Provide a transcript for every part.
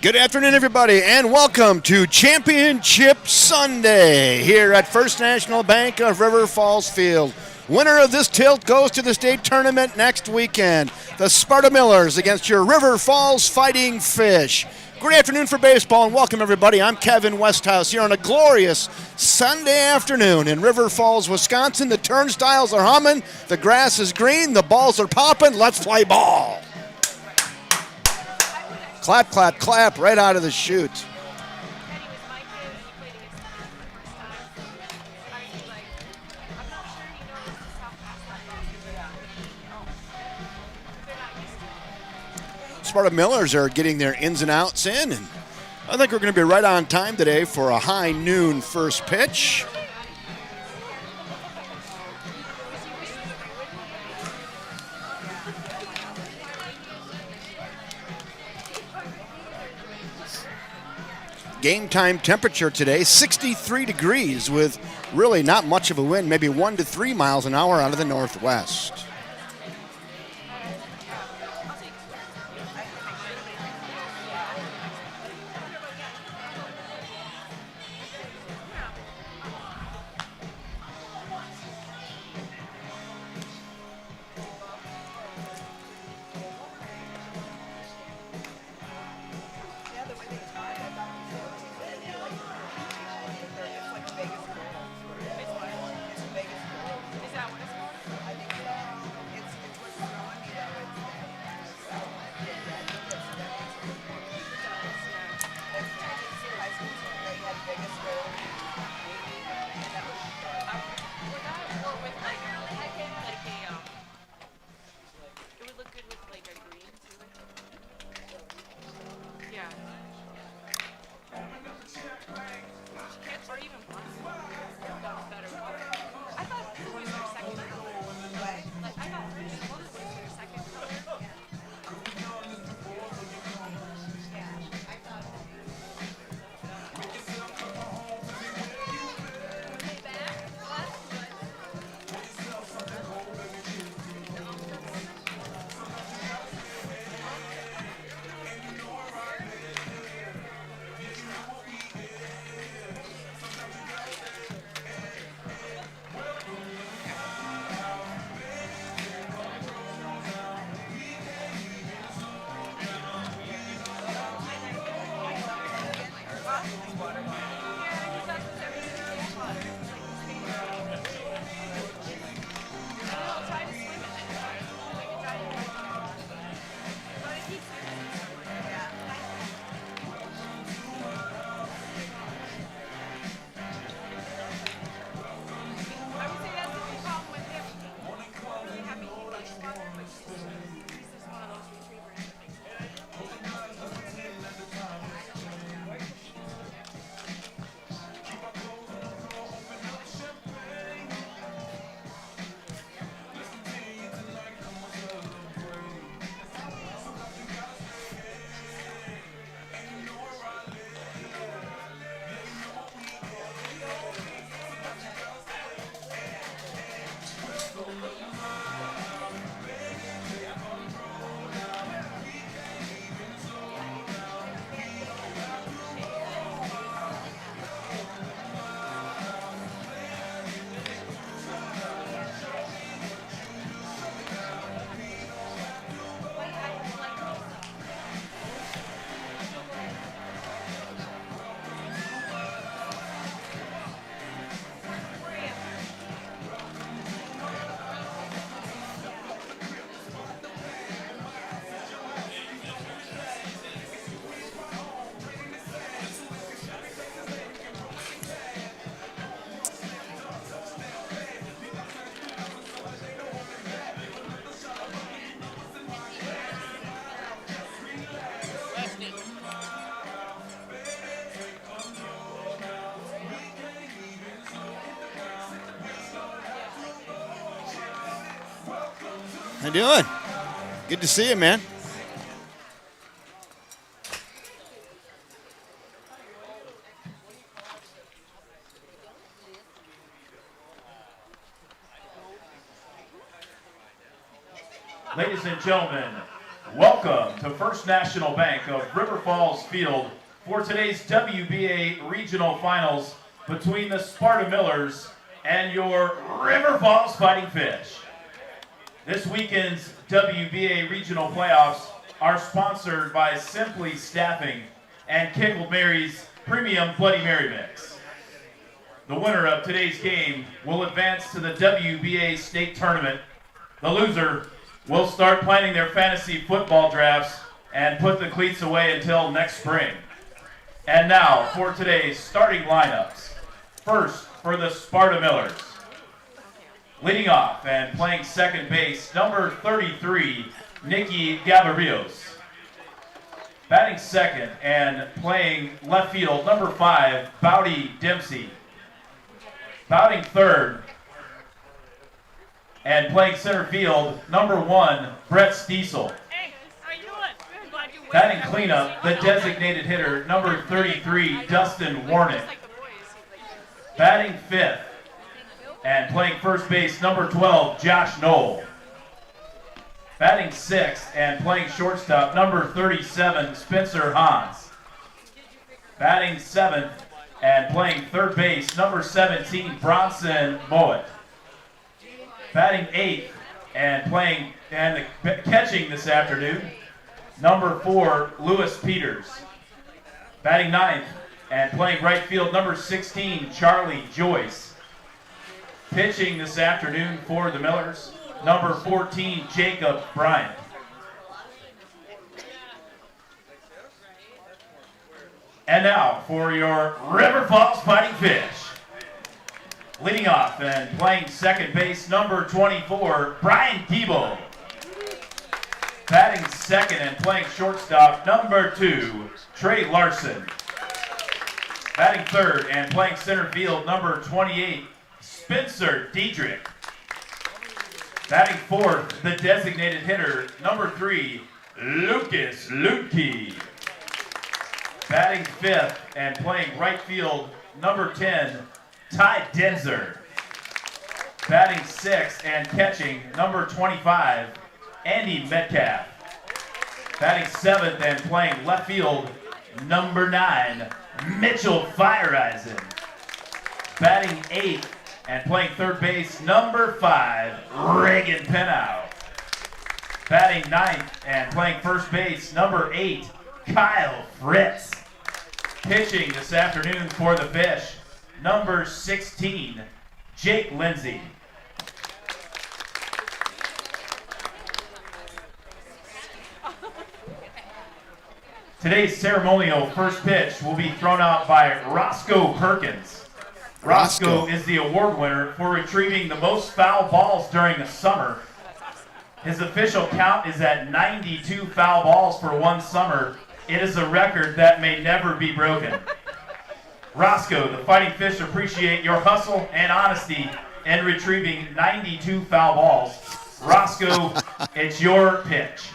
Good afternoon, everybody, and welcome to Championship Sunday here at First National Bank of River Falls Field. Winner of this tilt goes to the state tournament next weekend. The Sparta Millers against your River Falls Fighting Fish. Good afternoon for baseball, and welcome, everybody. I'm Kevin Westhouse here on a glorious Sunday afternoon in River Falls, Wisconsin. The turnstiles are humming, the grass is green, the balls are popping. Let's play ball. Clap, clap, clap right out of the chute. Sparta Millers are getting their ins and outs in, and I think we're going to be right on time today for a high noon first pitch. Game time temperature today, 63 degrees with really not much of a wind, maybe 1 to 3 miles an hour out of the northwest. How you doing? Good to see you, man. Ladies and gentlemen, Welcome to First National Bank of River Falls Field for today's WBA Regional Finals between the Sparta Millers and your River Falls Fighting Fish. This weekend's WBA Regional Playoffs are sponsored by Simply Staffing and Kickled Mary's Premium Bloody Mary Mix. The winner of today's game will advance to the WBA State Tournament. The loser will start planning their fantasy football drafts and put the cleats away until next spring. And now for today's starting lineups. First, for the Sparta Millers. Leading off and playing second base, number 33, Nikki Gavarrios. Batting second and playing left field, number 5, Bowdy Dempsey. Batting third and playing center field, number 1, Brett Stiesel. Hey, how you doing? Good, glad you Batting cleanup, the designated hitter, number 33, Dustin Warnick. Batting fifth and playing first base, number 12, Josh Knoll. Batting sixth and playing shortstop, number 37, Spencer Hans. Batting seventh and playing third base, number 17, Bronson Mowat. Batting eighth and playing and catching this afternoon, number 4, Lewis Peters. Batting ninth and playing right field, number 16, Charlie Joyce. Pitching this afternoon for the Millers, number 14, Jacob Bryant. And now for your River Falls Fighting Fish. Leading off and playing second base, number 24, Brian Debo. Batting second and playing shortstop, number 2, Trey Larson. Batting third and playing center field, number 28, Spencer Diedrich. Batting fourth, the designated hitter, number 3, Lucas Lutke. Batting fifth and playing right field, number 10, Ty Denzer. Batting sixth and catching, number 25, Andy Metcalf. Batting seventh and playing left field, number 9, Mitchell Fireisen. Batting eighth and playing third base, number 5, Reagan Penow. Batting ninth and playing first base, number 8, Kyle Fritz. Pitching this afternoon for the Fish, number 16, Jake Lindsay. Today's ceremonial first pitch will be thrown out by Roscoe Perkins. Roscoe is the award winner for retrieving the most foul balls during the summer. His official count is at 92 foul balls for one summer. It is a record that may never be broken. Roscoe, the Fighting Fish appreciate your hustle and honesty in retrieving 92 foul balls. Roscoe, it's your pitch.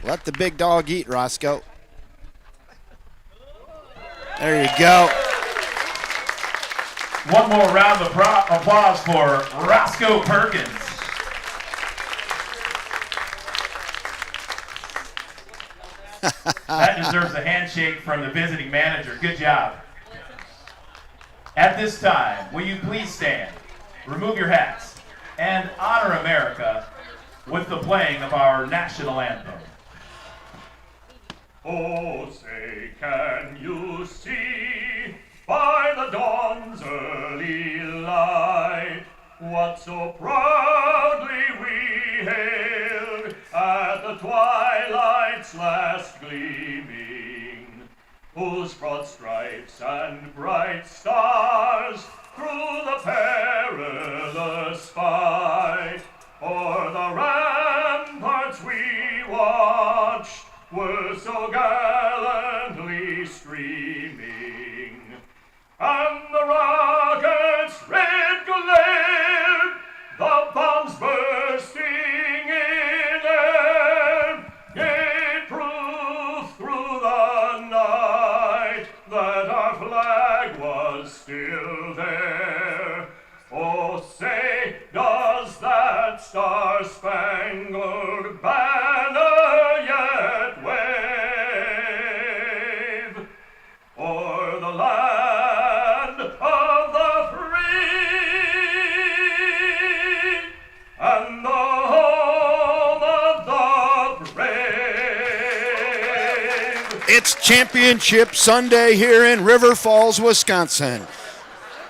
Let the big dog eat, Roscoe. There you go. One more round of applause for Roscoe Perkins. That deserves a handshake from the visiting manager. Good job. At this time, will you please stand, remove your hats, and honor America with the playing of our national anthem. Oh, say, can you see by the dawn's early light what so proudly we hailed at the twilight's last gleaming, whose broad stripes and bright stars through the perilous fight o'er the ramparts we watched were so gallantly streaming, and the rockets' red glare, the bombs bursting in air, gave proof through the night that our flag was still there. Oh, say, does It's Championship Sunday here in River Falls, Wisconsin.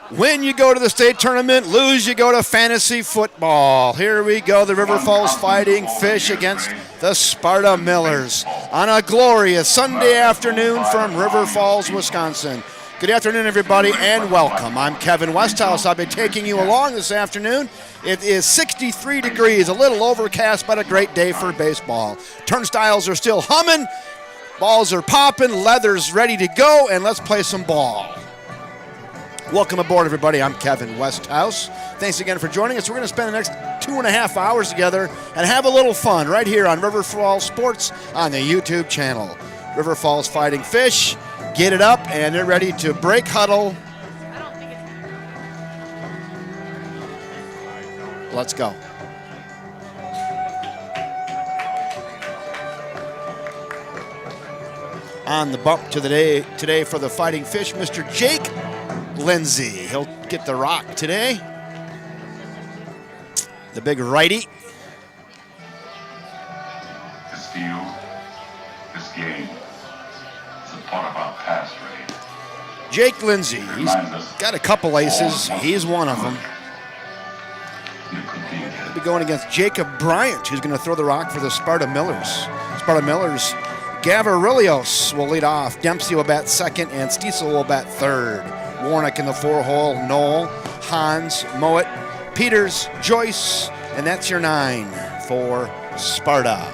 Win, you go to the state tournament. Lose, you go to fantasy football. Here we go, the River Falls Fighting Fish against the Sparta Millers on a glorious Sunday afternoon from River Falls, Wisconsin. Good afternoon, everybody, and welcome. I'm Kevin Westhouse. I'll be taking you along this afternoon. It is 63 degrees, a little overcast, but a great day for baseball. Turnstiles are still humming, balls are popping, leather's ready to go, and let's play some ball. Welcome aboard, everybody. I'm Kevin Westhouse. Thanks again for joining us. We're going to spend the next 2.5 hours together and have a little fun right here on River Falls Sports on the YouTube channel. River Falls Fighting Fish. Get it up, and they're ready to break huddle. Let's go. On the bump to the day today for the Fighting Fish, Mr. Jake Lindsay. He'll get the rock today. The big righty. This field, this game, is a part of our past, Ray. Jake Lindsay, he's got a couple aces. He's one of them. He'll be going against Jacob Bryant, who's going to throw the rock for the Sparta Millers. Sparta Millers, Gavarillios will lead off. Dempsey will bat second, and Stiesel will bat third. Warnock in the four-hole, Knoll, Hans, Mowat, Peters, Joyce, and that's your 9 for Sparta.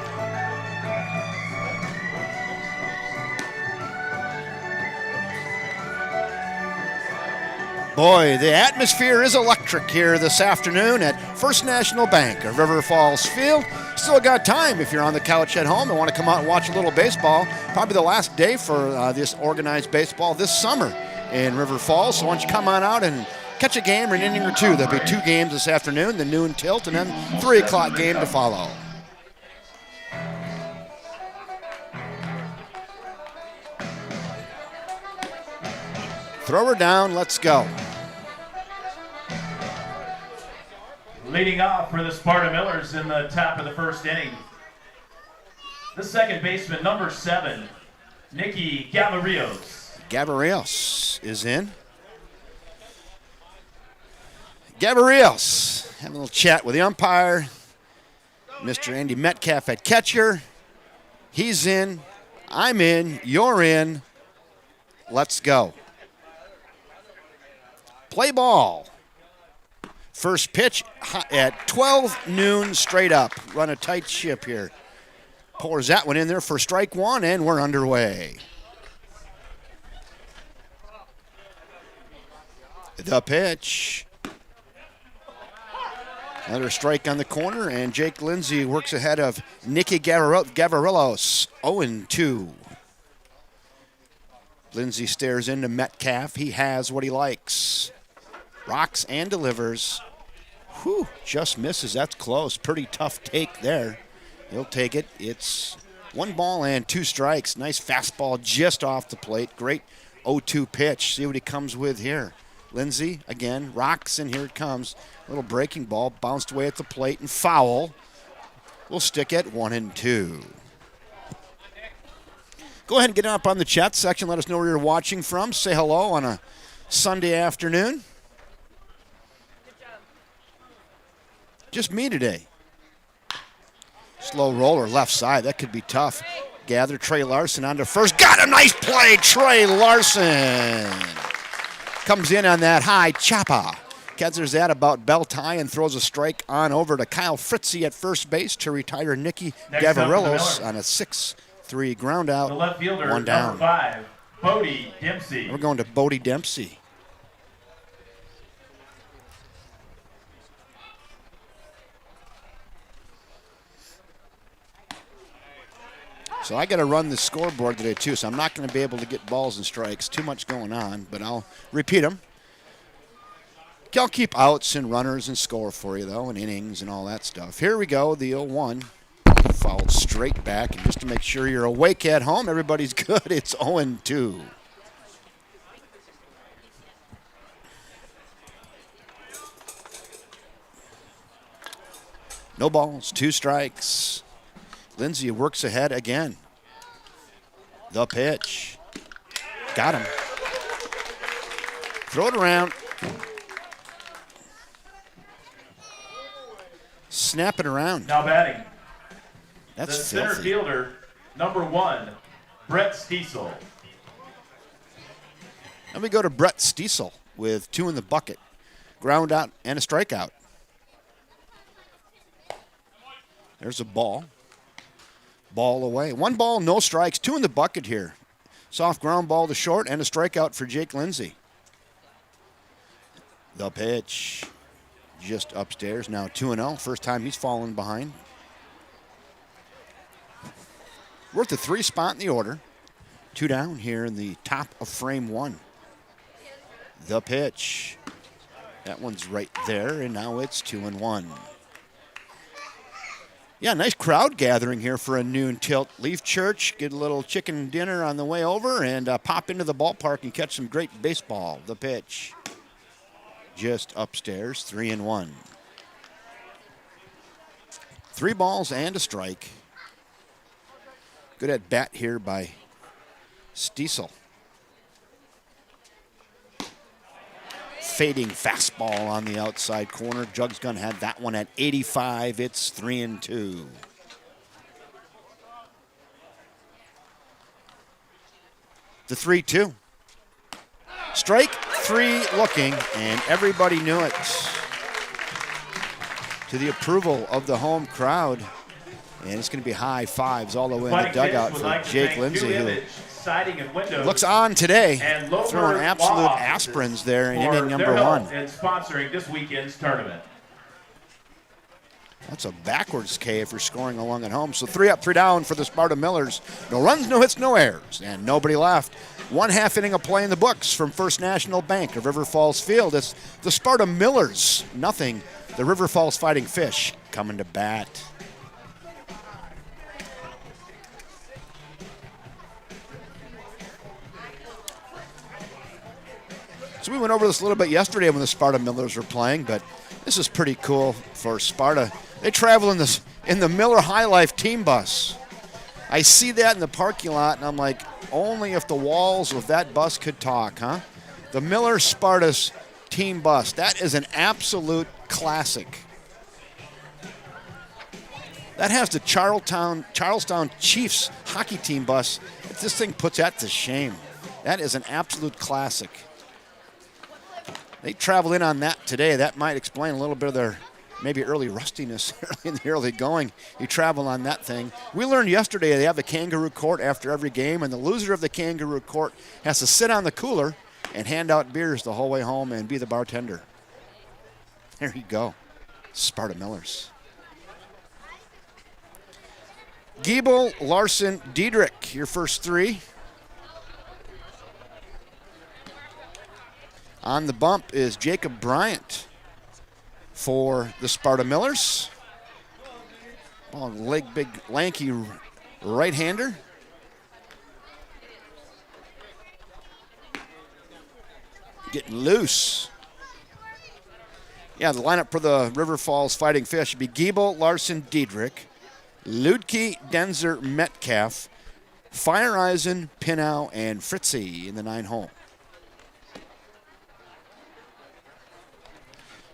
Boy, the atmosphere is electric here this afternoon at First National Bank of River Falls Field. Still got time if you're on the couch at home and want to come out and watch a little baseball. Probably the last day for this organized baseball this summer in River Falls. So why don't you come on out and catch a game or an inning or two. There'll be 2 games this afternoon, the noon tilt, and then 3 o'clock game to follow. Throw her down, let's go. Leading off for the Sparta Millers in the top of the first inning, the second baseman, number 7, Nicky Gavarillios. Gavarillios is in. Gavarillios having a little chat with the umpire. Mr. Andy Metcalf at catcher. He's in. I'm in. You're in. Let's go. Play ball. First pitch at 12 noon straight up. Run a tight ship here. Pours that one in there for strike 1, and we're underway. The pitch. Another strike on the corner, and Jake Lindsay works ahead of Nicky Gavarillios, 0-2. Lindsay stares into Metcalf. He has what he likes. Rocks and delivers. Whew, just misses. That's close. Pretty tough take there. He'll take it. It's 1 ball and 2 strikes. Nice fastball just off the plate. Great 0-2 pitch. See what he comes with here. Lindsay, again, rocks, and here it comes. A little breaking ball, bounced away at the plate and foul. We'll stick at 1-2. Go ahead and get up on the chat section. Let us know where you're watching from. Say hello on a Sunday afternoon. Just me today. Slow roller left side. That could be tough. Gather Trey Larson onto first. Got a nice play, Trey Larson. Comes in on that high chopper. Catches that about belt high and throws a strike on over to Kyle Fritzy at first base to retire Nicky Gavarillios on a 6-3 ground out. The left fielder, 1 down. number 5, Bodie Dempsey. We're going to Bodie Dempsey. So I got to run the scoreboard today too, so I'm not going to be able to get balls and strikes. Too much going on, but I'll repeat them. I'll keep outs and runners and score for you, though, and innings and all that stuff. Here we go, the 0-1. Fouled straight back, and just to make sure you're awake at home, everybody's good. It's 0-2. No balls, 2 strikes. Lindsay works ahead again. The pitch. Got him. Throw it around. Snap it around. Now batting. That's the center filthy. fielder, number 1, Brett Stiesel. And we go to Brett Stiesel with 2 in the bucket. Ground out and a strikeout. There's a ball. Ball away. 1 ball, no strikes. 2 in the bucket here. Soft ground ball to short and a strikeout for Jake Lindsay. The pitch. Just upstairs. Now 2-0. First time he's fallen behind. Worth a 3 spot in the order. 2 down here in the top of frame 1. The pitch. That one's right there, and now it's 2-1. Yeah, nice crowd gathering here for a noon tilt. Leave church, get a little chicken dinner on the way over, and pop into the ballpark and catch some great baseball. The pitch. Just upstairs, 3-1. 3 balls and a strike. Good at bat here by Stiesel. Fading fastball on the outside corner. Jugs Gun had that one at 85. It's 3-2. The 3-2. Strike 3 looking, and everybody knew it. To the approval of the home crowd. And it's going to be high fives all the way in the dugout for Jake Lindsay, who looks on today, throwing absolute aspirins there in inning number 1. And sponsoring this weekend's tournament. That's a backwards K if you're scoring along at home. So 3 up, 3 down for the Sparta Millers. No runs, no hits, no errors, and nobody left. 1/2 inning of play in the books from First National Bank of River Falls Field. It's the Sparta Millers, nothing. The River Falls Fighting Fish coming to bat. So we went over this a little bit yesterday when the Sparta Millers were playing, but this is pretty cool for Sparta. They travel in the Miller High Life team bus. I see that in the parking lot, and I'm like, only if the walls of that bus could talk, huh? The Miller Sparta's team bus. That is an absolute classic. That has the Charlestown Chiefs hockey team bus. This thing puts that to shame. That is an absolute classic. They traveled in on that today. That might explain a little bit of their maybe early rustiness in the early going. You travel on that thing. We learned yesterday they have the kangaroo court after every game, and the loser of the kangaroo court has to sit on the cooler and hand out beers the whole way home and be the bartender. There you go. Sparta Millers. Giebel, Larson, Diedrich, your first 3. On the bump is Jacob Bryant for the Sparta Millers. Long leg, big, lanky right-hander. Getting loose. Yeah, the lineup for the River Falls Fighting Fish would be Giebel, Larson, Diedrich, Ludke, Denzer, Metcalf, Fireeisen, Pinau, and Fritzy in the 9 hole.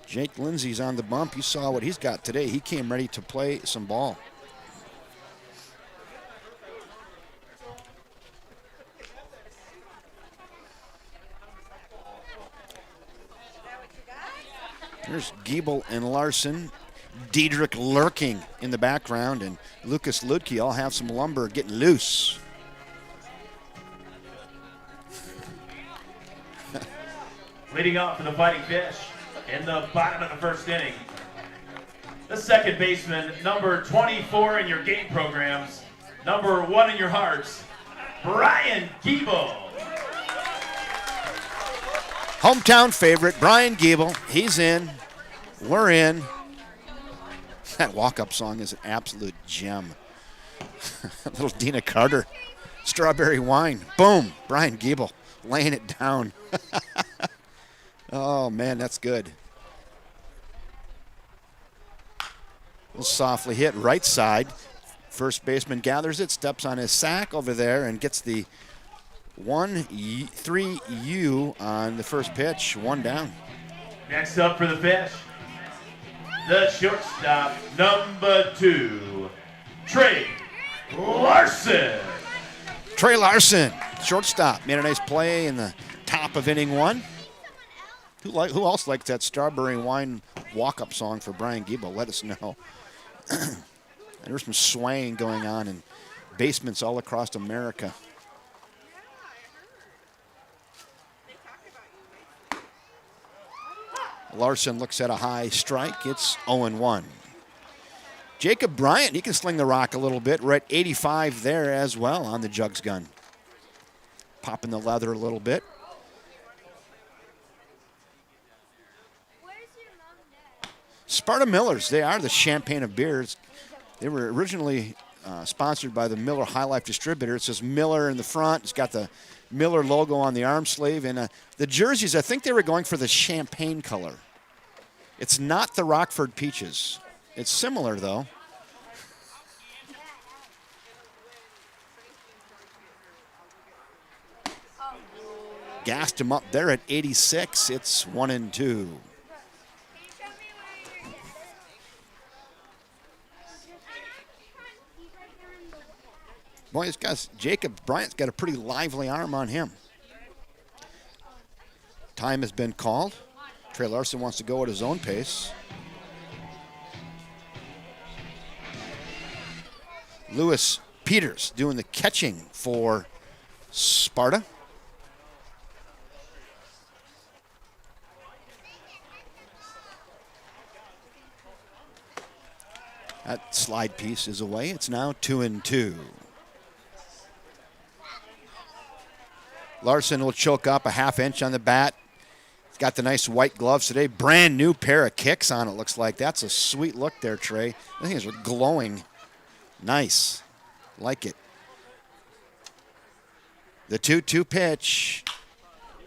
Jake Lindsay's on the bump. You saw what he's got today. He came ready to play some ball. There's Giebel and Larson. Diedrich lurking in the background, and Lucas Ludke all have some lumber getting loose. Leading off for the Fighting Fish in the bottom of the first inning, the second baseman, number 24 in your game programs, number 1 in your hearts, Brian Giebel. Hometown favorite, Brian Giebel. He's in. We're in. That walk-up song is an absolute gem. Little Dina Carter. Strawberry Wine. Boom. Brian Giebel laying it down. Oh, man, that's good. We'll softly hit right side. First baseman gathers it, steps on his sack over there, and gets the 1-3 on the first pitch. One down. Next up for the pitch, the shortstop, number 2, Trey Larson. Trey Larson, shortstop, made a nice play in the top of inning 1. Who else likes that Strawberry Wine walk-up song for Brian Giebel? Let us know. There's some swaying going on in basements all across America. Larson looks at a high strike. It's 0-1. Jacob Bryant, he can sling the rock a little bit. We're at 85 there as well on the Jugs gun. Popping the leather a little bit. Sparta Millers, they are the champagne of beers. They were originally sponsored by the Miller High Life distributor. It says Miller in the front. It's got the Miller logo on the arm sleeve. And the jerseys, I think they were going for the champagne color. It's not the Rockford Peaches. It's similar, though. Gassed him up there at 86. It's 1-2. Boy, this guy's, Jacob Bryant's got a pretty lively arm on him. Time has been called. Trey Larson wants to go at his own pace. Lewis Peters doing the catching for Sparta. That slide piece is away. It's now 2-2. Larson will choke up a half inch on the bat. He's got the nice white gloves today. Brand new pair of kicks on it, looks like. That's a sweet look there, Trey. I think these are glowing. Nice. Like it. The 2-2 pitch.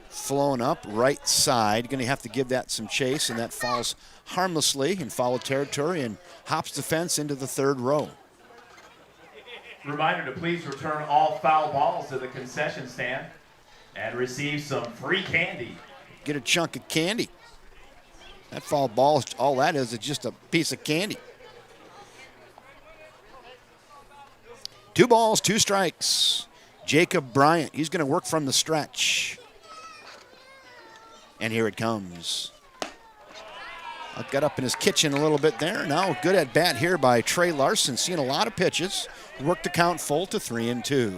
Flown up right side. Going to have to give that some chase, and that falls harmlessly in foul territory and hops the fence into the third row. Reminder to please return all foul balls to the concession stand and receive some free candy. Get a chunk of candy. That foul ball, all that is just a piece of candy. 2 balls, 2 strikes. Jacob Bryant, he's going to work from the stretch. And here it comes. Got up in his kitchen a little bit there. Now good at bat here by Trey Larson. Seeing a lot of pitches. Worked the count full to 3-2.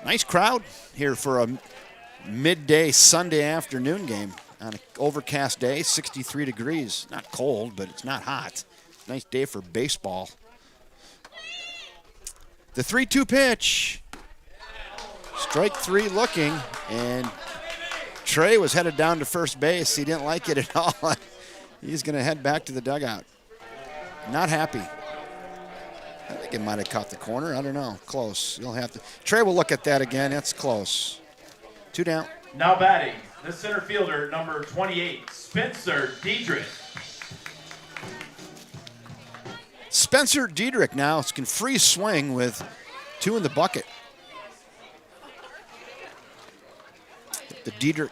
Nice crowd here for a midday Sunday afternoon game on an overcast day, 63 degrees. Not cold, but it's not hot. Nice day for baseball. The 3-2 pitch. Strike 3 looking, and Trey was headed down to first base. He didn't like it at all. He's going to head back to the dugout. Not happy. I think it might have caught the corner. I don't know. Close. You'll have to. Trey will look at that again. That's close. 2 down. Now batting, the center fielder, number 28, Spencer Diedrich. Spencer Diedrich now can free swing with 2 in the bucket.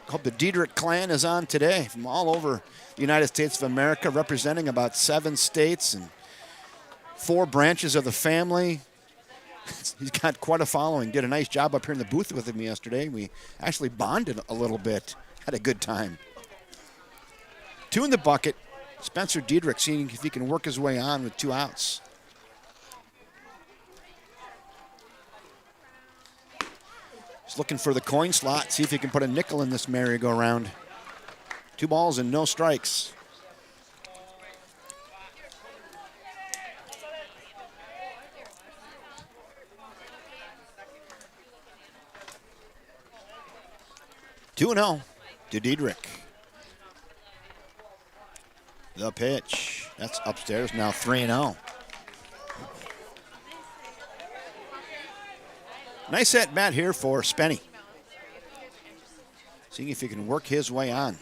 Hope the Diedrich clan is on today from all over the United States of America, representing about 7 states and 4 branches of the family. He's got quite a following. Did a nice job up here in the booth with him yesterday. We actually bonded a little bit. Had a good time. 2 in the bucket. Spencer Diedrich seeing if he can work his way on with 2 outs. He's looking for the coin slot, see if he can put a nickel in this merry-go-round. 2 balls and no strikes. Two 2-0 to Diedrich. The pitch. That's upstairs, now 3-0. Nice at bat here for Spenny. Seeing if he can work his way on.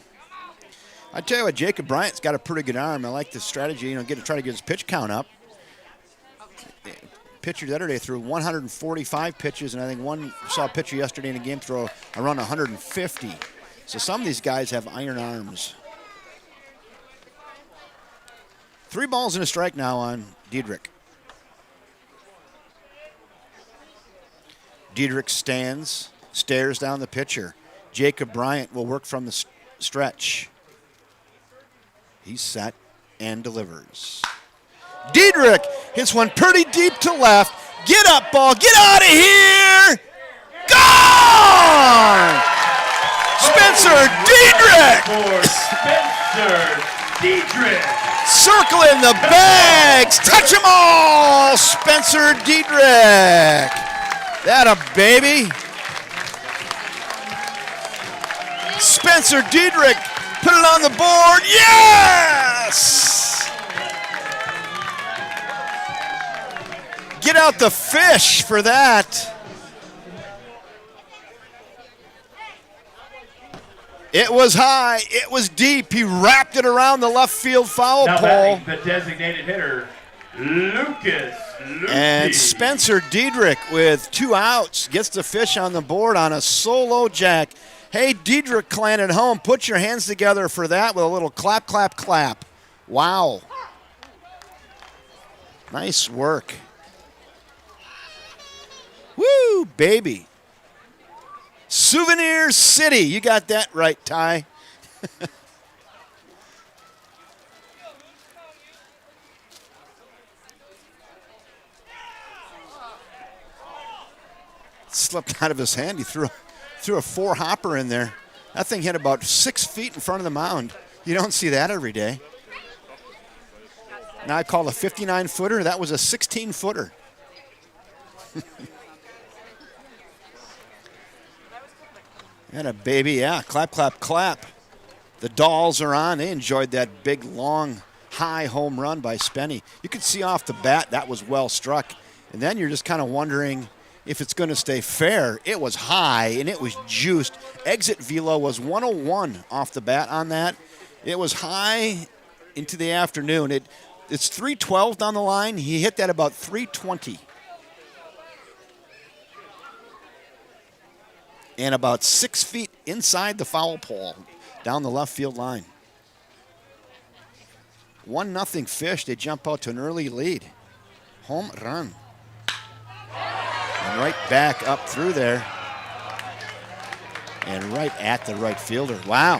I tell you what, Jacob Bryant's got a pretty good arm. I like the strategy, try to get his pitch count up. Pitcher the other day threw 145 pitches, and I think saw a pitcher yesterday in a game throw around 150. So some of these guys have iron arms. 3 balls and a strike now on Diedrich. Diedrich stares down the pitcher. Jacob Bryant will work from the stretch. He's set and delivers. Diedrich hits one pretty deep to left. Get up, ball. Get out of here. Gone! Spencer Diedrich! For Spencer Diedrich. Circling the bags. Touch them all. Spencer Diedrich. That a baby. Spencer Diedrich put it on the board. Yes! Get out the fish for that. It was high. It was deep. He wrapped it around the left field foul Now pole. batting the designated hitter, Lucas Luque. And Spencer Diedrich with 2 outs gets the fish on the board on a solo jack. Hey, Diedrich clan at home, put your hands together for that with a little clap, clap, clap. Wow. Nice work. Woo, baby. Souvenir City. You got that right, Ty. Slipped out of his hand. He threw a 4-hopper in there. That thing hit about 6 feet in front of the mound. You don't see that every day. Now I call a 59-footer. That was a 16-footer. And a baby, yeah, clap, clap, clap. The Dolls are on. They enjoyed that big, long, high home run by Spenny. You could see off the bat that was well struck. And then you're just kind of wondering if it's going to stay fair. It was high, and it was juiced. Exit velo was 101 off the bat on that. It was high into the afternoon. It's 312 down the line. He hit that about 320. And about 6 feet inside the foul pole down the left field line. 1-0 Fish. They jump out to an early lead. Home run. And right back up through there. And right at the right fielder. Wow.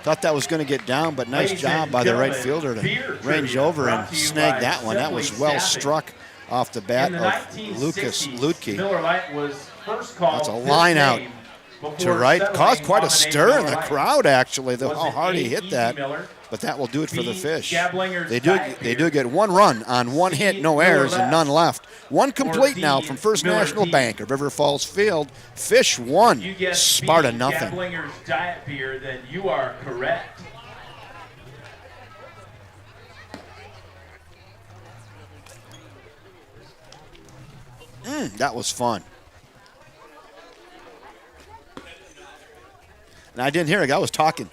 Thought that was going to get down, but nice job by the right fielder to range over and snag that one. That was well struck off the bat of Lucas Luque. Miller Lite was first called. That's a line out to right. Caused quite a stir in the crowd, actually, how hard he hit that. But that will do it for the Fish. They do get 1 run on 1 hit, no errors, and none left. 1 complete now from First National Bank of River Falls Field. Fish 1, Sparta nothing. Gablinger's Diet Beer, then you are correct. That was fun. And I didn't hear it. I was talking.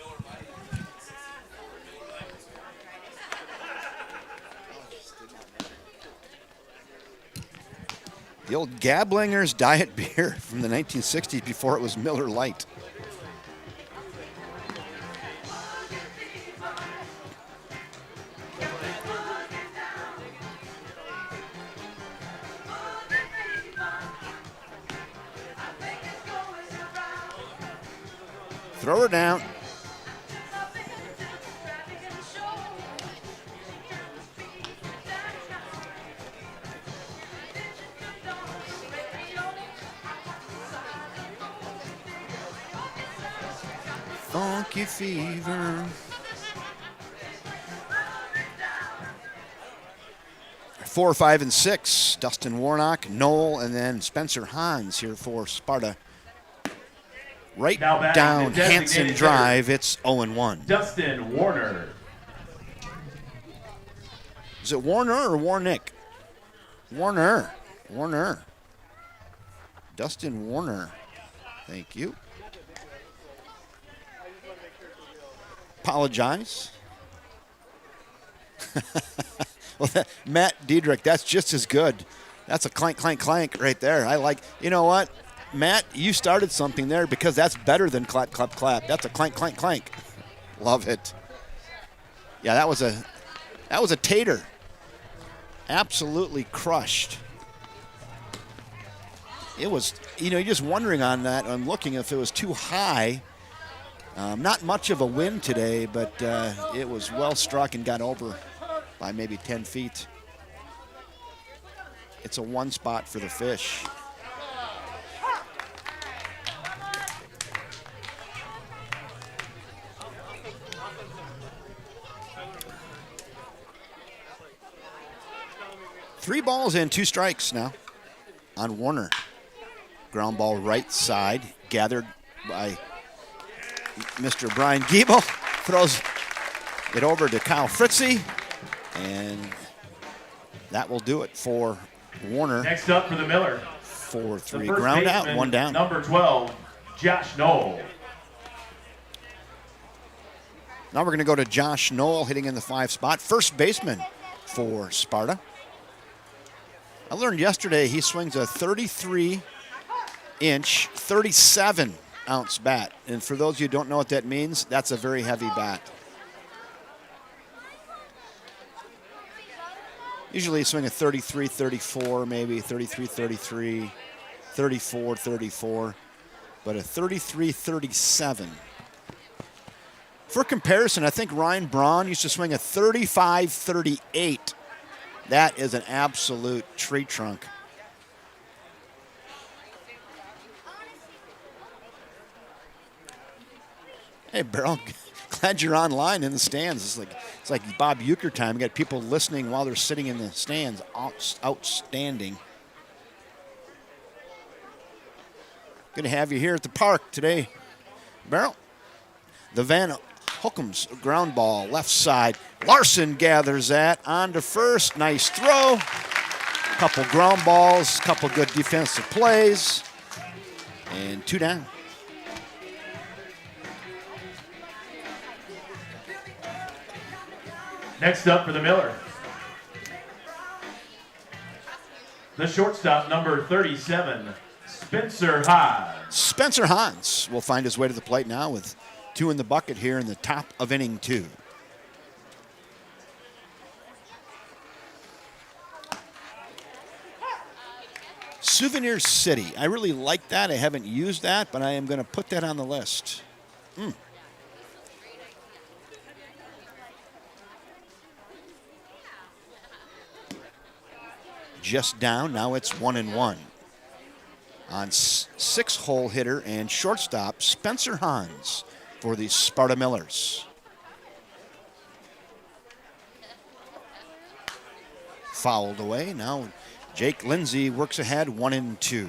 The old Gablinger's Diet Beer from the 1960s before it was Miller Lite. Throw her down. Funky Fever. 4, 5, and 6. Dustin Warnock, Noel, and then Spencer Hans here for Sparta. Right down Hanson Drive, it's 0-1. Dustin Warner. Is it Warner or Warnick? Warner. Dustin Warner. Thank you. apologize. Well, Matt Diedrich, that's just as good. That's a clank, clank, clank right there. You know what? Matt, you started something there because that's better than clap, clap, clap. That's a clank, clank, clank. Love it. Yeah, that was a tater. Absolutely crushed. It was, you're just wondering on that. I'm looking if it was too high. Not much of a wind today, but it was well struck and got over by maybe 10 feet. It's a one spot for the fish. Three balls and 2 strikes now on Warner. Ground ball right side, gathered by Mr. Brian Giebel. Throws it over to Kyle Fritzy, and that will do it for Warner. Next up for the Miller. 4-3 ground out, 1 down. Number 12, Josh Knoll. Now we're going to go to Josh Knoll hitting in the 5 spot. First baseman for Sparta. I learned yesterday he swings a 33-inch, 37-ounce bat. And for those of you who don't know what that means, that's a very heavy bat. Usually you swing a 33, 34, maybe 33, 33, 34, 34, but a 33, 37. For comparison, I think Ryan Braun used to swing a 35, 38. That is an absolute tree trunk. Hey, Beryl, glad you're online in the stands. It's like Bob Euchre time. We got people listening while they're sitting in the stands. Outstanding. Good to have you here at the park today, Beryl. The Van Hookham's ground ball, left side. Larson gathers that on to first. Nice throw. Couple ground balls, couple good defensive plays, and 2 down. Next up for the Miller, the shortstop, number 37, Spencer Hans. Spencer Hans will find his way to the plate now with 2 in the bucket here in the top of inning 2. Souvenir City. I really like that. I haven't used that, but I am going to put that on the list. Just down. Now it's 1-1. On 6-hole hitter and shortstop, Spencer Hans for the Sparta Millers. Fouled away. Now Jake Lindsay works ahead, 1-2.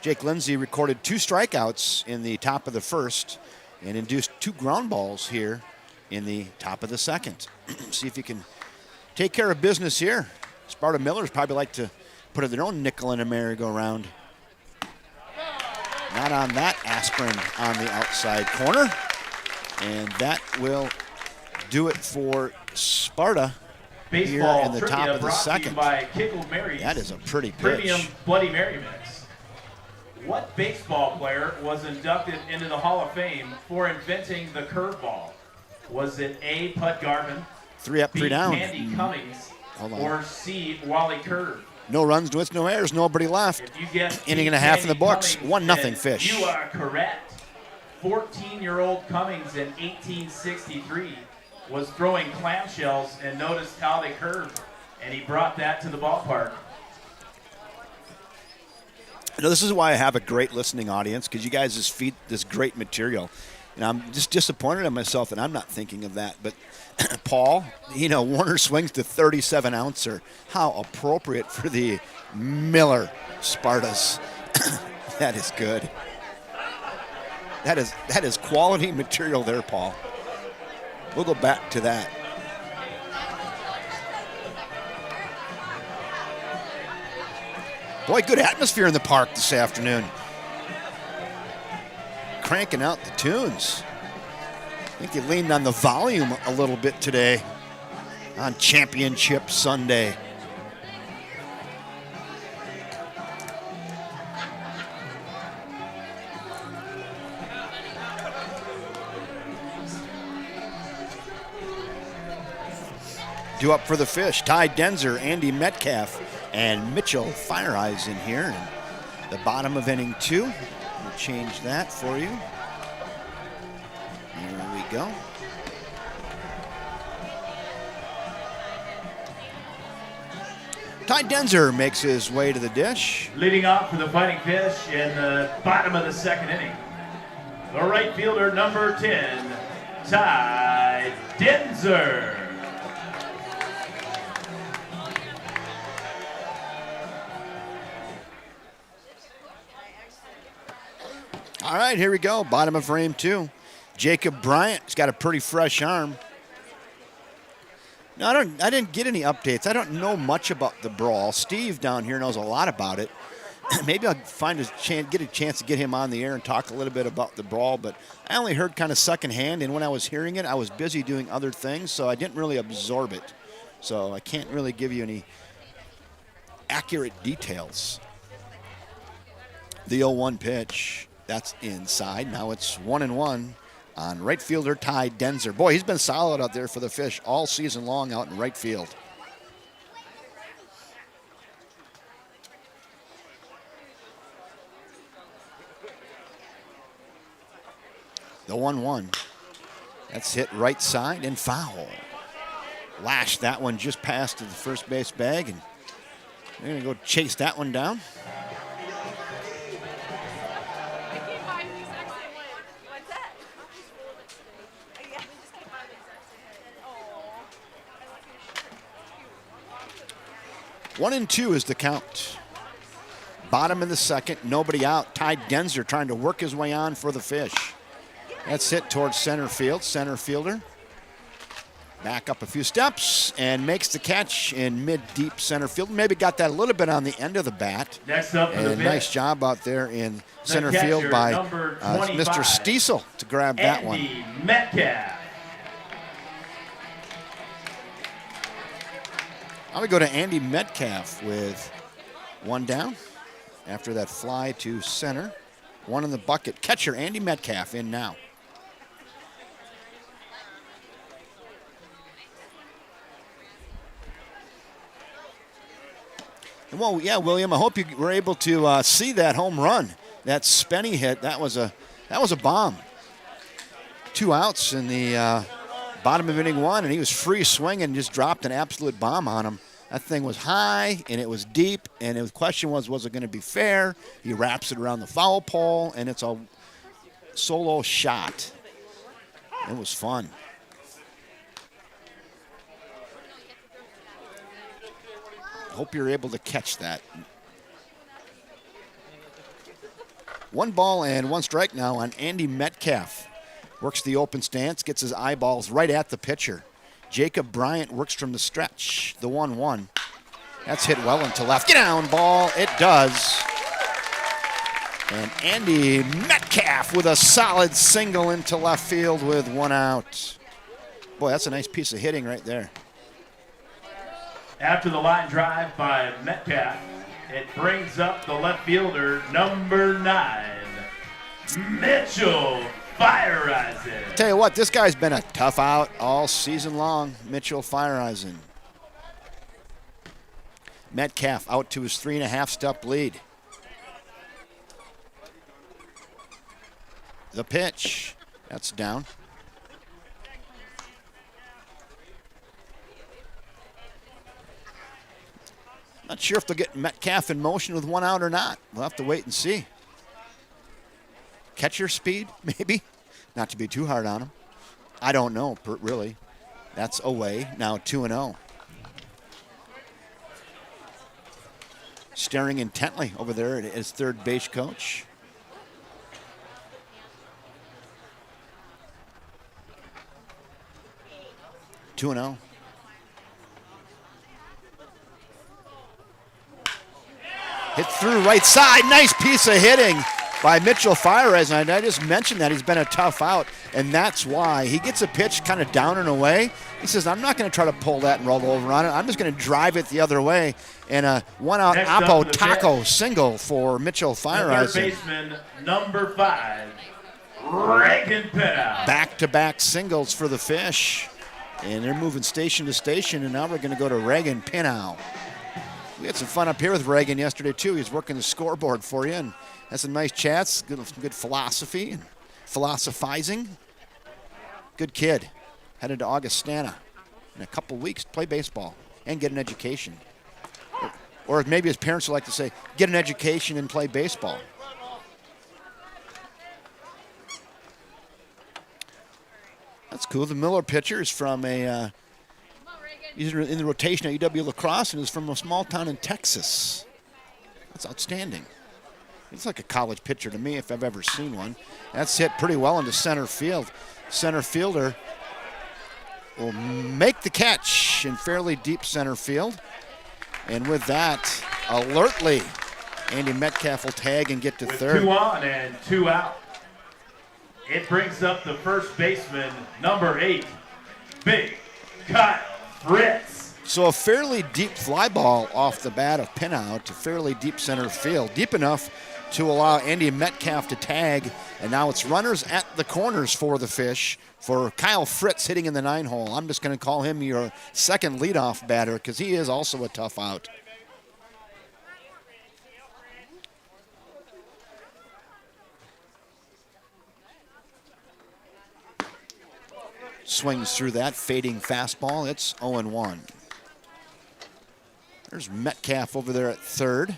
Jake Lindsay recorded 2 strikeouts in the top of the first and induced 2 ground balls here in the top of the second. See if you can take care of business here. Sparta Millers probably like to put their own nickel in a merry-go-round. Not on that. Aspirin on the outside corner. And that will do it for Sparta Baseball here in the top of the second. By Kickle Mary's that is a pretty pitch. Premium Bloody Mary Mix. What baseball player was inducted into the Hall of Fame for inventing the curveball? Was it A, Pud Garvin, 3 up, 3 B, down. Candy Cummings, or C, Wally Curve? No runs, no hits, no errors, nobody left. If you get Inning and a half in the books, Cummings, 1-0 Fish. You are correct. 14-year-old Cummings in 1863 was throwing clamshells and noticed how they curved, and he brought that to the ballpark. You know, this is why I have a great listening audience, because you guys just feed this great material. And I'm just disappointed in myself that I'm not thinking of that. But Paul, Warner swings to 37-ouncer. How appropriate for the Miller Spartas. That is good. That is quality material there, Paul. We'll go back to that. Boy, good atmosphere in the park this afternoon. Cranking out the tunes. I think they leaned on the volume a little bit today on Championship Sunday. Due up for the fish, Ty Denzer, Andy Metcalf, and Mitchell Fire Eyes in here. And the bottom of inning 2. We'll change that for you. There we go. Ty Denzer makes his way to the dish. Leading off for the Fighting Fish in the bottom of the 2nd inning, the right fielder, number 10, Ty Denzer. All right, here we go. Bottom of frame 2. Jacob Bryant's got a pretty fresh arm. No, I didn't get any updates. I don't know much about the brawl. Steve down here knows a lot about it. Maybe I'll get a chance to get him on the air and talk a little bit about the brawl, but I only heard kind of secondhand, and when I was hearing it, I was busy doing other things, so I didn't really absorb it. So I can't really give you any accurate details. The 0-1 pitch. That's inside. Now it's 1-1 on right fielder Ty Denzer. Boy, he's been solid out there for the Fish all season long out in right field. The 1-1. That's hit right side and foul. Lashed that one just past to the first base bag, and they're going to go chase that one down. What's that? 1-2 is the count. Bottom of the 2nd, nobody out. Ty Denzer trying to work his way on for the Fish. That's hit towards center field. Center fielder back up a few steps and makes the catch in mid-deep center field. Maybe got that a little bit on the end of the bat. Next up for the And Fish, nice job out there in center catcher, field by number 25, Mr. Stiesel to grab that one. Andy Metcalf. Now we go to Andy Metcalf with one down after that fly to center. One in the bucket. Catcher Andy Metcalf in now. Well, yeah, William, I hope you were able to see that home run. That Spenny hit, that was a bomb. 2 outs in the bottom of inning 1, and he was free swinging and just dropped an absolute bomb on him. That thing was high, and it was deep, and the question was it going to be fair? He wraps it around the foul pole, and it's a solo shot. It was fun. Hope you're able to catch that. 1 ball and 1 strike now on Andy Metcalf. Works the open stance, gets his eyeballs right at the pitcher. Jacob Bryant works from the stretch. The 1-1. That's hit well into left. Get down ball. It does. And Andy Metcalf with a solid single into left field with 1 out. Boy, that's a nice piece of hitting right there. After the line drive by Metcalf, it brings up the left fielder, number 9, Mitchell Fireeisen. Tell you what, this guy's been a tough out all season long, Mitchell Fireeisen. Metcalf out to his 3.5-step lead. The pitch, that's down. Not sure if they'll get Metcalf in motion with 1 out or not. We'll have to wait and see. Catcher speed, maybe. Not to be too hard on him. I don't know, really. That's away. Now 2-0. Staring intently over there at his third base coach. Two and 0. Hit through right side. Nice piece of hitting by Mitchell Fires. And I just mentioned that he's been a tough out, and that's why he gets a pitch kind of down and away. He says, I'm not going to try to pull that and roll over on it. I'm just going to drive it the other way. And a one-out Oppo taco single for Mitchell Fires. Third baseman, number 5, Reagan Pinnow. Back-to-back singles for the Fish. And they're moving station to station, and now we're going to go to Reagan Pinnow. We had some fun up here with Reagan yesterday, too. He was working the scoreboard for you and had some nice chats, good philosophy and philosophizing. Good kid. Headed to Augustana in a couple weeks to play baseball and get an education. Or maybe his parents would like to say, get an education and play baseball. That's cool. The Miller pitcher is from he's in the rotation at UW La Crosse and is from a small town in Texas. That's outstanding. It's like a college pitcher to me if I've ever seen one. That's hit pretty well into center field. Center fielder will make the catch in fairly deep center field. And with that, alertly, Andy Metcalf will tag and get to third. 2 on and 2 out. It brings up the first baseman, number 8, Big Kyle Fritz. So a fairly deep fly ball off the bat of Pinnow to fairly deep center field. Deep enough to allow Andy Metcalf to tag. And now it's runners at the corners for the Fish for Kyle Fritz hitting in the 9-hole. I'm just going to call him your second leadoff batter because he is also a tough out. Swings through that fading fastball. It's 0-1. There's Metcalf over there at third.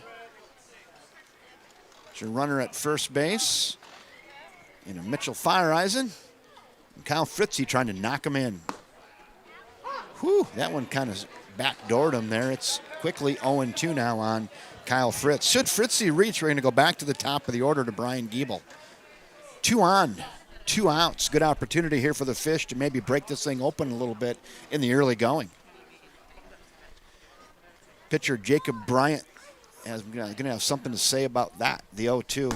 There's your runner at first base. And Mitchell Fireisen. And Kyle Fritzy trying to knock him in. Whew, that one kind of backdoored him there. It's quickly 0-2 now on Kyle Fritz. Should Fritzy reach, we're going to go back to the top of the order to Brian Giebel. 2 on. 2 outs. Good opportunity here for the Fish to maybe break this thing open a little bit in the early going. Pitcher Jacob Bryant is going to have something to say about that. The 0-2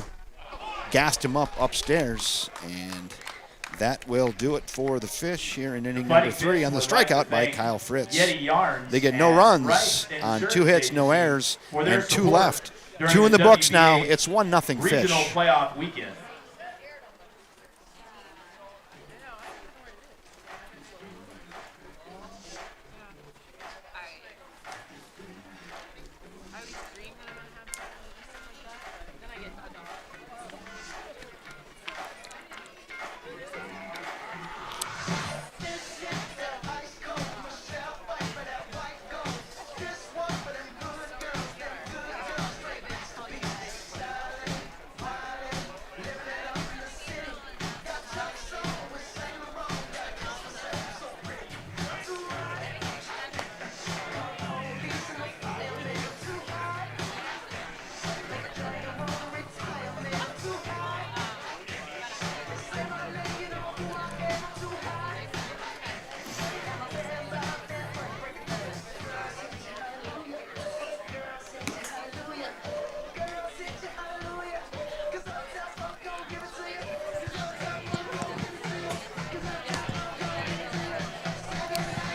gassed him up upstairs, and that will do it for the Fish here in inning number 3 on the strikeout by Kyle Fritz. They get no runs on 2 hits, no errors, and 2 left. 2 in the books now. It's 1-0 Fish. Regional playoff weekend.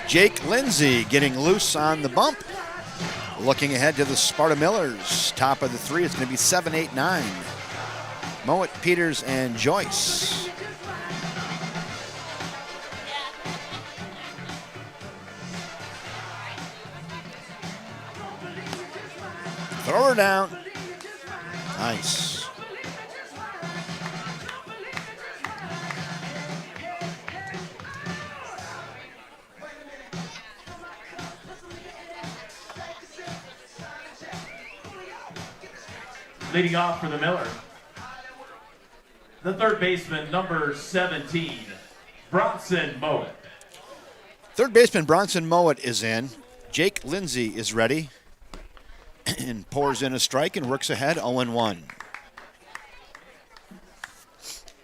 Jake Lindsay getting loose on the bump. Looking ahead to the Sparta Millers. Top of the 3, it's going to be 7, 8, 9. Mowat, Peters, and Joyce. Throw her down. Nice. Leading off for the Miller, the third baseman, number 17, Bronson Mowat. Third baseman Bronson Mowat is in. Jake Lindsay is ready and pours in a strike and works ahead 0-1.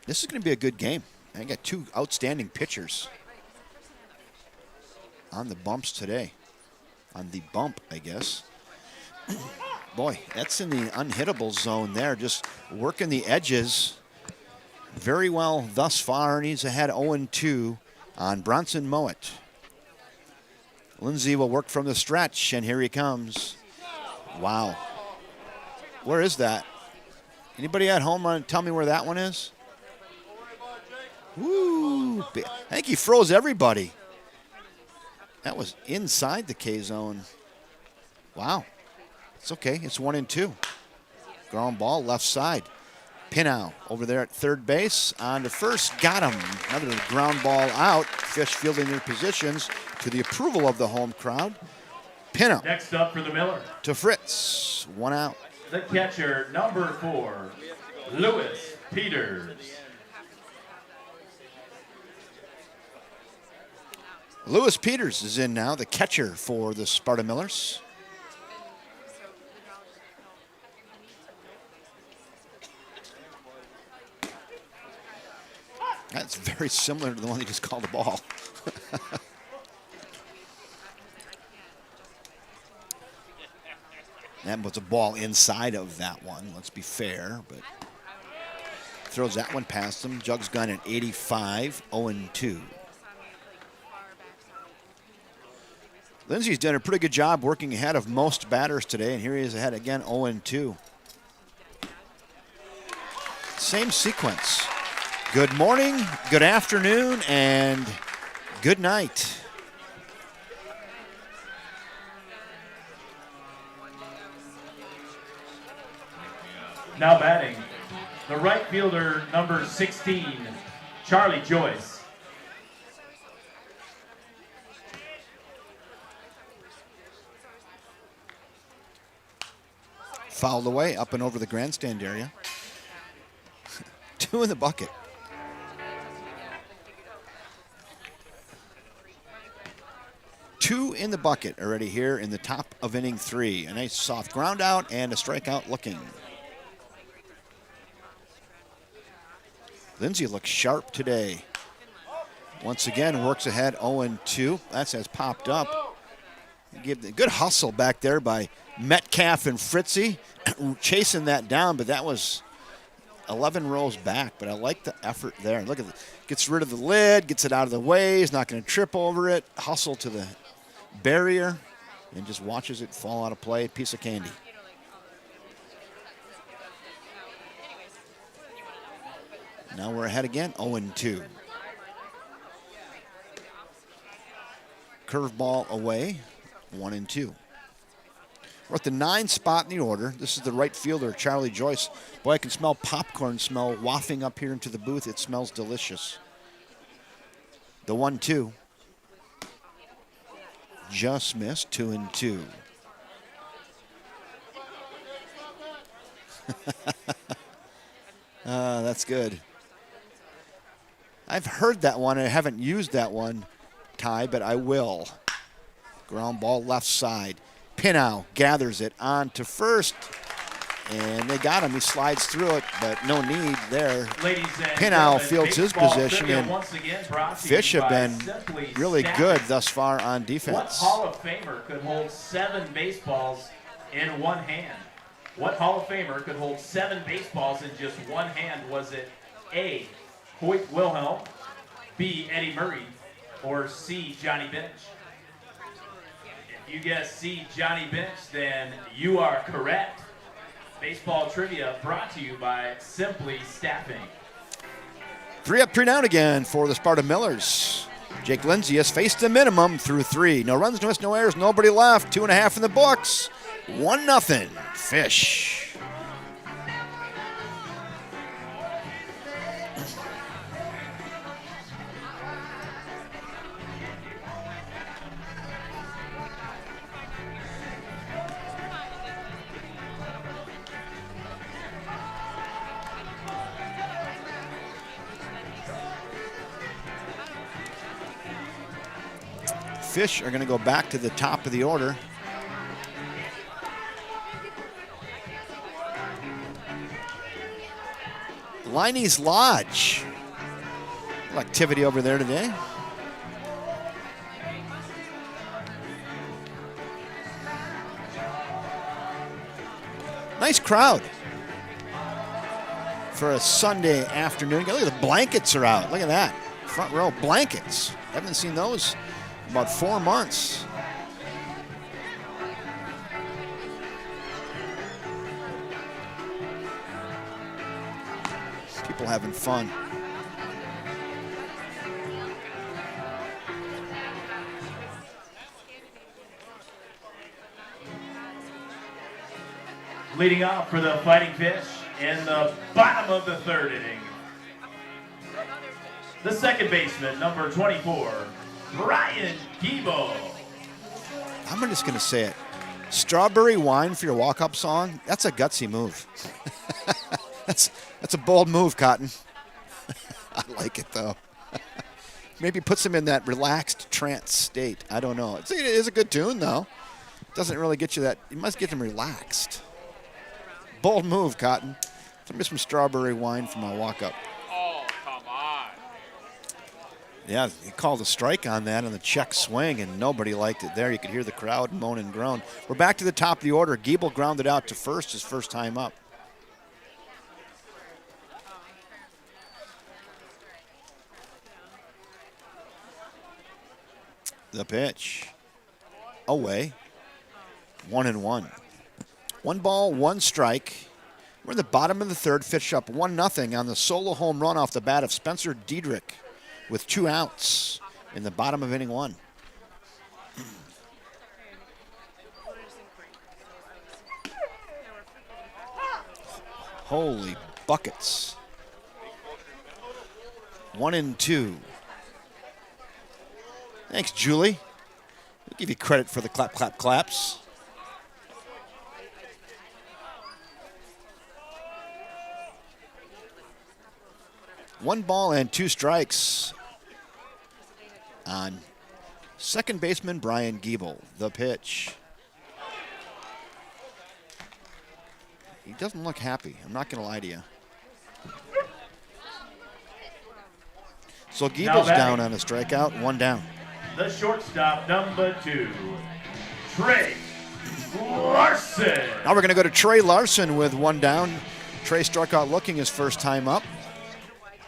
This is going to be a good game. I got 2 outstanding pitchers on the bumps today. On the bump, I guess. Boy, that's in the unhittable zone there, just working the edges very well thus far, and he's ahead 0-2 on Bronson Mowat. Lindsay will work from the stretch, and here he comes. Wow. Where is that? Anybody at home want to tell me where that one is? Woo! I think he froze everybody. That was inside the K zone. Wow. It's okay. It's 1-2. Ground ball left side. Pinow over there at third base. On to first. Got him. Another ground ball out. Fish fielding their positions to the approval of the home crowd. Pinow. Next up for the Miller. To Fritz. 1 out. The catcher, number 4, Lewis Peters. Lewis Peters is in now, the catcher for the Sparta Millers. That's very similar to the one he just called a ball. That was a ball inside of that one, let's be fair, but throws that one past him. Jugs gun at 85, 0-2. Lindsay's done a pretty good job working ahead of most batters today, and here he is ahead again, 0-2. Same sequence. Good morning, good afternoon, and good night. Now batting, the right fielder, number 16, Charlie Joyce. Fouled away up and over the grandstand area. 2 in the bucket. Two in the bucket already here in the top of inning 3. A nice soft ground out and a strikeout looking. Lindsay looks sharp today. Once again, works ahead 0-2. That has popped up. Give the good hustle back there by Metcalf and Fritzy, chasing that down, but that was 11 rows back. But I like the effort there. Look at it. Gets rid of the lid, gets it out of the way. He's not going to trip over it. Hustle to the barrier and just watches it fall out of play. Piece of candy. Now we're ahead again, 0-2. Curveball away, 1-2. We're at the 9 spot in the order. This is the right fielder, Charlie Joyce. Boy, I can smell popcorn smell wafting up here into the booth. It smells delicious. The 1-2. Just missed, 2-2. That's good. I've heard that one. I haven't used that one, Ty, but I will. Ground ball left side. Pinow gathers it on to first. And they got him. He slides through it, but no need there. Pinow fields his position, and Fish have been really good thus far on defense. What Hall of Famer could hold 7 baseballs in one hand? What Hall of Famer could hold 7 baseballs in just one hand? Was it A, Hoyt Wilhelm, B, Eddie Murray, or C, Johnny Bench? If you guess C, Johnny Bench, then you are correct. Baseball trivia brought to you by Simply Staffing. 3 up, 3 down again for the Sparta Millers. Jake Lindsay has faced the minimum through 3. No runs, no hits, no errors, nobody left. 2.5 in the books. 1-0. Fish. Fish are going to go back to the top of the order. Liney's Lodge. A little activity over there today. Nice crowd for a Sunday afternoon. Look at the blankets are out. Look at that. Front row blankets. Haven't seen those in about 4 months. People having fun. Leading off for the Fighting Fish in the bottom of the third inning, the second baseman, number 24, Brian Giebel. I'm just going to say it. Strawberry wine for your walk-up song, that's a gutsy move. That's a bold move, Cotton. I like it, though. Maybe puts him in that relaxed trance state. I don't know. It is a good tune, though. Doesn't really get you that. You must get him relaxed. Bold move, Cotton. Give me some strawberry wine for my walk-up. Oh, come on. Yeah, he called a strike on that on the check swing, and nobody liked it there. You could hear the crowd moan and groan. We're back to the top of the order. Giebel grounded out to first, his first time up. The pitch. Away. 1-1. 1 ball, 1 strike. We're in the bottom of the third, pitched up 1-0 on the solo home run off the bat of Spencer Diedrich with 2 outs in the bottom of inning 1. Holy buckets. 1-2. Thanks, Julie. We'll give you credit for the clap, clap, claps. One ball and 2 strikes on second baseman Brian Giebel. The pitch. He doesn't look happy. I'm not going to lie to you. So Giebel's down on a strikeout, 1 down. The shortstop, number 2, Trey Larson. Now we're going to go to Trey Larson with 1 down. Trey struck out looking his first time up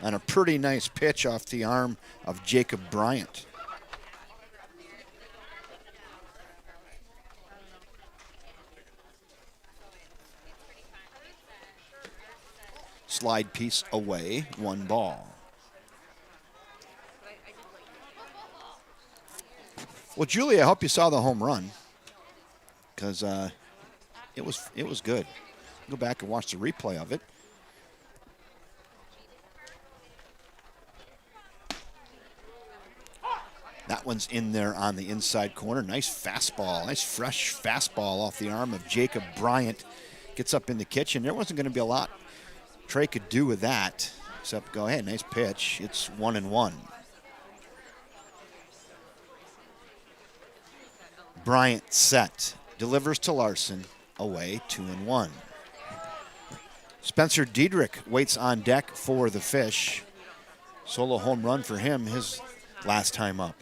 on a pretty nice pitch off the arm of Jacob Bryant. Slide piece away, 1 ball. Well, Julie, I hope you saw the home run, because it was good. Go back and watch the replay of it. That one's in there on the inside corner. Nice fastball, nice fresh fastball off the arm of Jacob Bryant. Gets up in the kitchen. There wasn't going to be a lot Trey could do with that, except go ahead, nice pitch. It's 1-1. Bryant set, delivers to Larson, away 2-1. Spencer Diedrich waits on deck for the Fish. Solo home run for him, his last time up.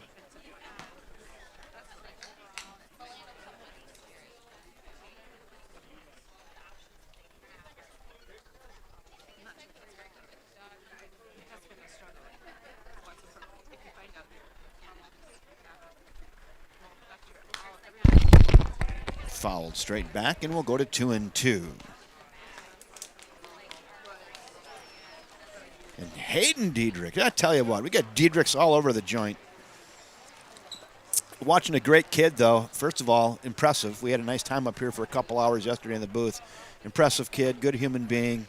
Fouled straight back, and we'll go to 2-2. And Hayden Diedrich, I tell you what, we got Diedrichs all over the joint. Watching a great kid, though. First of all, impressive. We had a nice time up here for a couple hours yesterday in the booth. Impressive kid, good human being,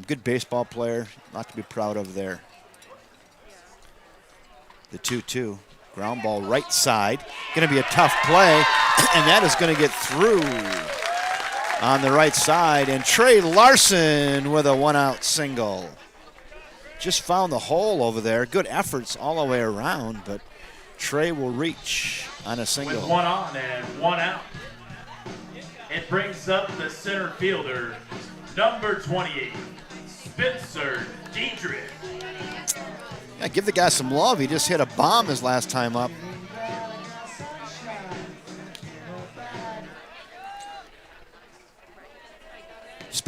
good baseball player. A lot to be proud of there. The 2-2. Ground ball right side. Going to be a tough play, and that is going to get through on the right side. And Trey Larson with a 1-out single. Just found the hole over there. Good efforts all the way around, but Trey will reach on a single. With 1 on and 1 out. It brings up the center fielder, number 28, Spencer Diedrich. Yeah, give the guy some love. He just hit a bomb his last time up.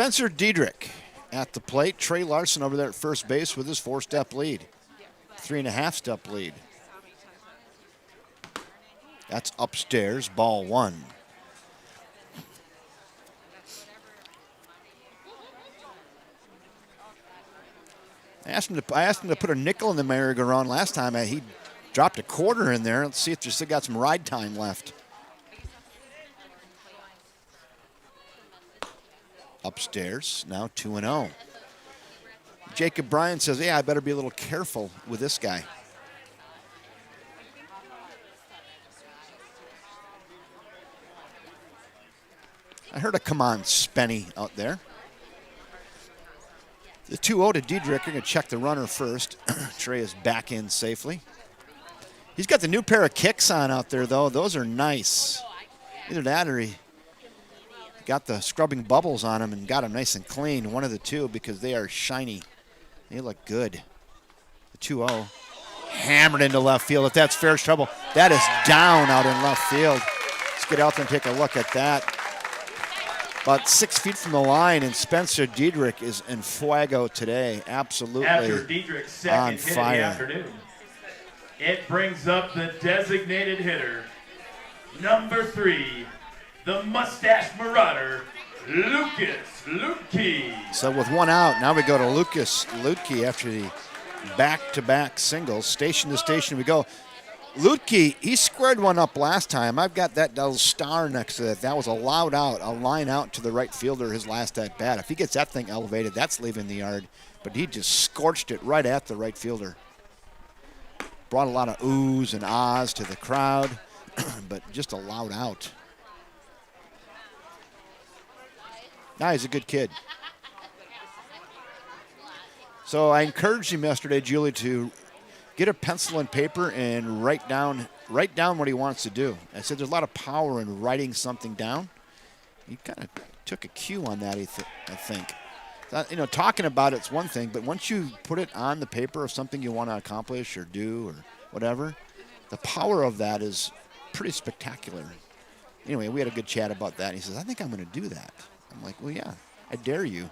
Spencer Diedrich at the plate. Trey Larson over there at first base with his 4-step lead. 3.5-step lead. That's upstairs, ball 1. I asked him to put a nickel in the merry-go-round last time. He dropped a quarter in there. Let's see if there's still got some ride time left. Upstairs, now 2-0. Jacob Bryan says, yeah, I better be a little careful with this guy. I heard a come on, Spenny out there. The 2-0 to Diedrich. You're going to check the runner first. Trey is back in safely. He's got the new pair of kicks on out there, though. Those are nice. Either that or he got the scrubbing bubbles on them and got them nice and clean. One of the two, because they are shiny. They look good. The 2-0. Hammered into left field. If that's fair trouble, that is down out in left field. Let's get out there and take a look at that. About 6 feet from the line, and Spencer Diedrich is in fuego today. Absolutely After Diedrich's second on hit fire. of the afternoon, it brings up the designated hitter, number 3, the mustache marauder, Lucas Lutke. So with 1 out, now we go to Lucas Lutke after the back-to-back singles. Station to station we go. Lutke, he squared one up last time. I've got that little star next to that. That was a loud out, a line out to the right fielder his last at bat. If he gets that thing elevated, that's leaving the yard. But he just scorched it right at the right fielder. Brought a lot of oohs and ahs to the crowd, but just a loud out. Now he's a good kid. So I encouraged him yesterday, Julie, to get a pencil and paper and write down what he wants to do. I said there's a lot of power in writing something down. He kind of took a cue on that, I think. Talking about it's one thing, but once you put it on the paper of something you want to accomplish or do or whatever, the power of that is pretty spectacular. Anyway, we had a good chat about that. He says, I think I'm going to do that. I'm like, well, yeah, I dare you.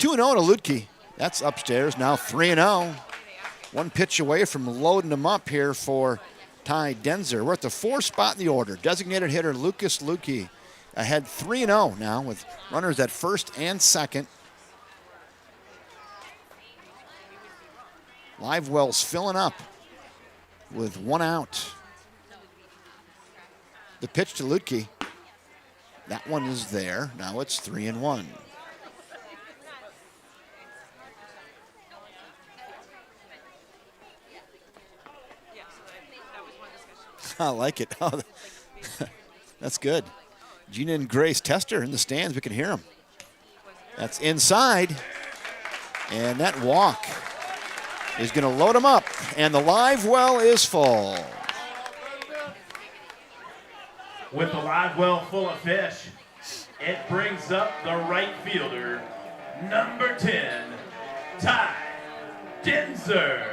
2-0 to Lutke. That's upstairs, now 3-0. 1 pitch away from loading them up here for Ty Denzer. We're at the 4th spot in the order. Designated hitter Lucas Lutke ahead 3-0 now with runners at first and second. Live wells filling up with 1 out. The pitch to Lutke. That one is there. Now it's 3-1. I like it. Oh, that's good. Gina and Grace Tester in the stands. We can hear them. That's inside. And that walk is going to load them up. And the live well is full. With the live well full of fish, it brings up the right fielder, number 10, Ty Denzer.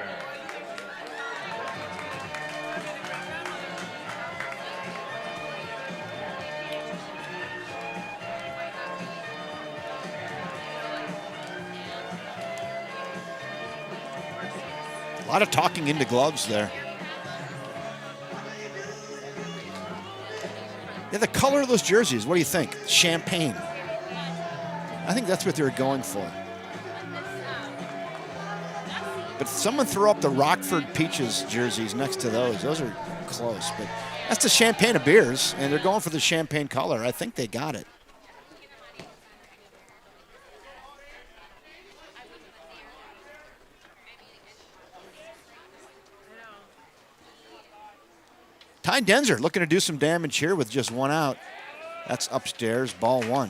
A lot of talking into gloves there. Yeah, the color of those jerseys, what do you think? Champagne. I think that's what they were going for. But someone throw up the Rockford Peaches jerseys next to those. Those are close, but that's the champagne of beers, and they're going for the champagne color. I think they got it. Ty Denzer looking to do some damage here with just 1 out. That's upstairs, ball 1.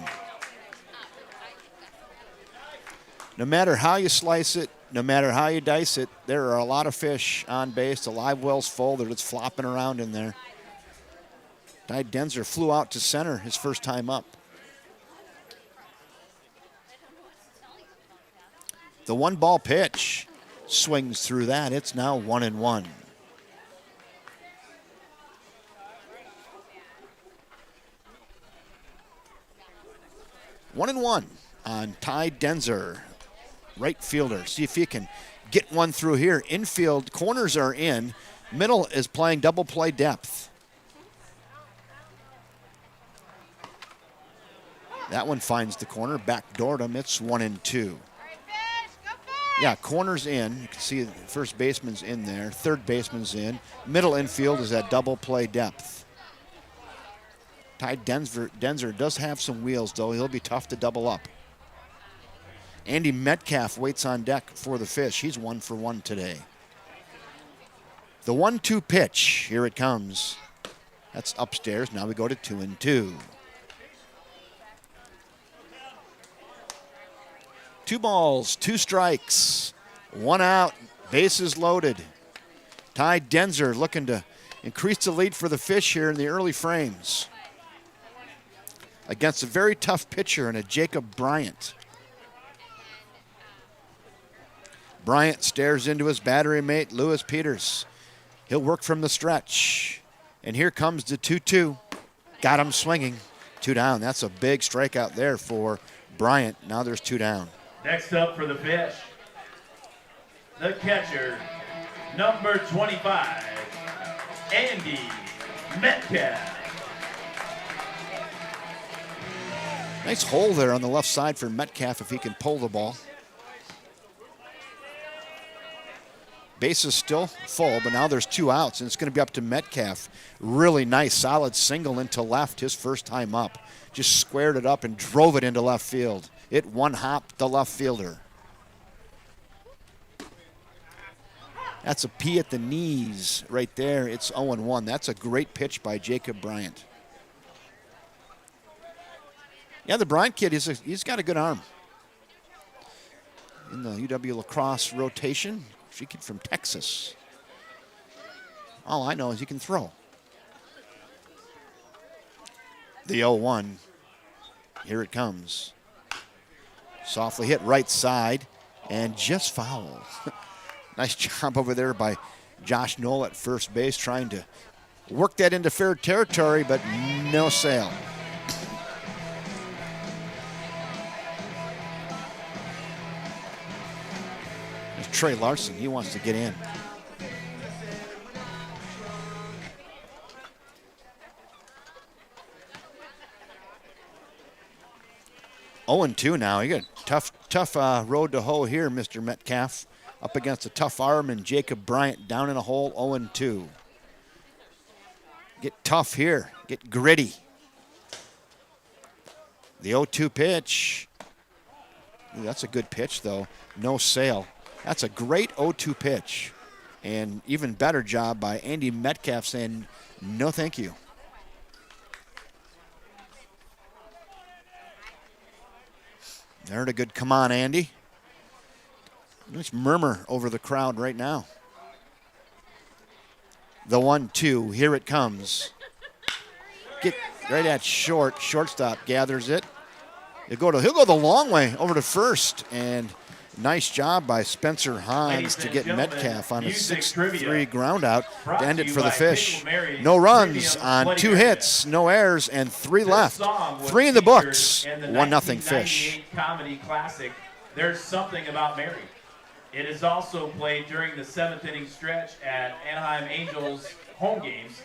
No matter how you slice it, no matter how you dice it, there are a lot of fish on base. The live well's full. They're just flopping around in there. Ty Denzer flew out to center his first time up. The 1-ball pitch swings through that. It's now 1-1. 1-1 on Ty Denzer, right fielder. See if he can get one through here. Infield corners are in. Middle is playing double play depth. That one finds the corner. Back door to him. It's 1-2. Yeah, corners in. You can see the first baseman's in there. Third baseman's in. Middle infield is at double play depth. Ty Denzer does have some wheels, though. He'll be tough to double up. Andy Metcalf waits on deck for the Fish. He's 1 for 1 today. The 1-2 pitch. Here it comes. That's upstairs. Now we go to 2-2. 2 balls, 2 strikes, 1 out, bases loaded. Ty Denzer looking to increase the lead for the Fish here in the early frames. Against a very tough pitcher and a Jacob Bryant. Bryant stares into his battery mate, Lewis Peters. He'll work from the stretch. And here comes the 2-2. Got him swinging. 2 down. That's a big strikeout there for Bryant. Now there's 2 down. Next up for the Fish, the catcher, number 25, Andy Metcalf. Nice hole there on the left side for Metcalf if he can pull the ball. Base is still full, but now there's 2 outs, and it's going to be up to Metcalf. Really nice, solid single into left his first time up. Just squared it up and drove it into left field. It one-hopped the left fielder. That's a P at the knees right there. It's 0-1. That's a great pitch by Jacob Bryant. Yeah, the Bryant kid, he's got a good arm. In the UW lacrosse rotation, she kid from Texas. All I know is he can throw. The 0-1. Here it comes. Softly hit right side and just foul. Nice job over there by Josh Knoll at first base, trying to work that into fair territory, but no sale. There's Trey Larson. He wants to get in. Oh, 2 now. You got a tough road to hoe here, Mr. Metcalf. Up against a tough arm and Jacob Bryant down in a hole, 0-2. Get tough here. Get gritty. The 0-2 pitch. Ooh, that's a good pitch, though. No sale. That's a great 0-2 pitch. And even better job by Andy Metcalf saying, no thank you. There's a good come on, Andy. Nice murmur over the crowd right now. The 1-2, here it comes. Get right at short. Shortstop gathers it. He'll go the long way over to first, and nice job by Spencer Hans to get Metcalf on a 6-3 ground out to end it for the Fish. No runs on 2 hits, no errors, and 3 left. 3 in the books. 1-0 Fish. Comedy classic, There's Something About Mary. It is also played during the 7th inning stretch at Anaheim Angels home games.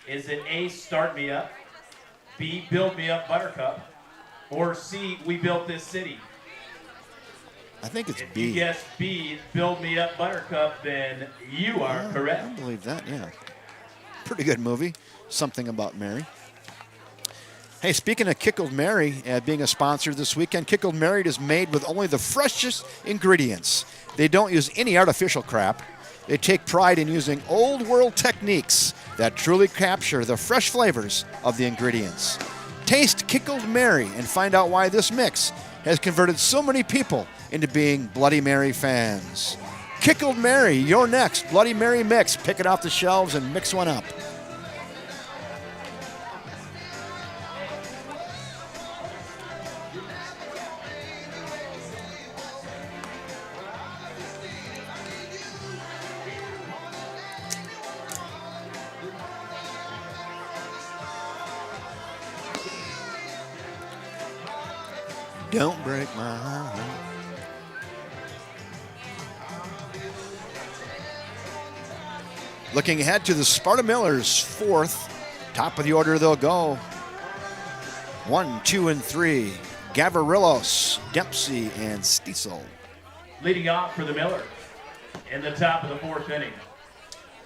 Is it A, Start Me Up, B, Build Me Up Buttercup, or C, We Built This City? I think it's If B. you guess B, Build Me Up Buttercup, then you are correct. I believe that, yeah. Pretty good movie, Something About Mary. Hey, speaking of Kickled Mary being a sponsor this weekend, Kickled Mary is made with only the freshest ingredients. They don't use any artificial crap. They take pride in using old world techniques that truly capture the fresh flavors of the ingredients. Taste Kickled Mary and find out why this mix has converted so many people into being Bloody Mary fans. Kickled Mary, your next Bloody Mary mix. Pick it off the shelves and mix one up. Don't break my heart. Looking ahead to the Sparta Millers, fourth. Top of the order they'll go. 1, 2, and 3. Gavarillos, Dempsey, and Stiesel. Leading off for the Millers in the top of the fourth inning,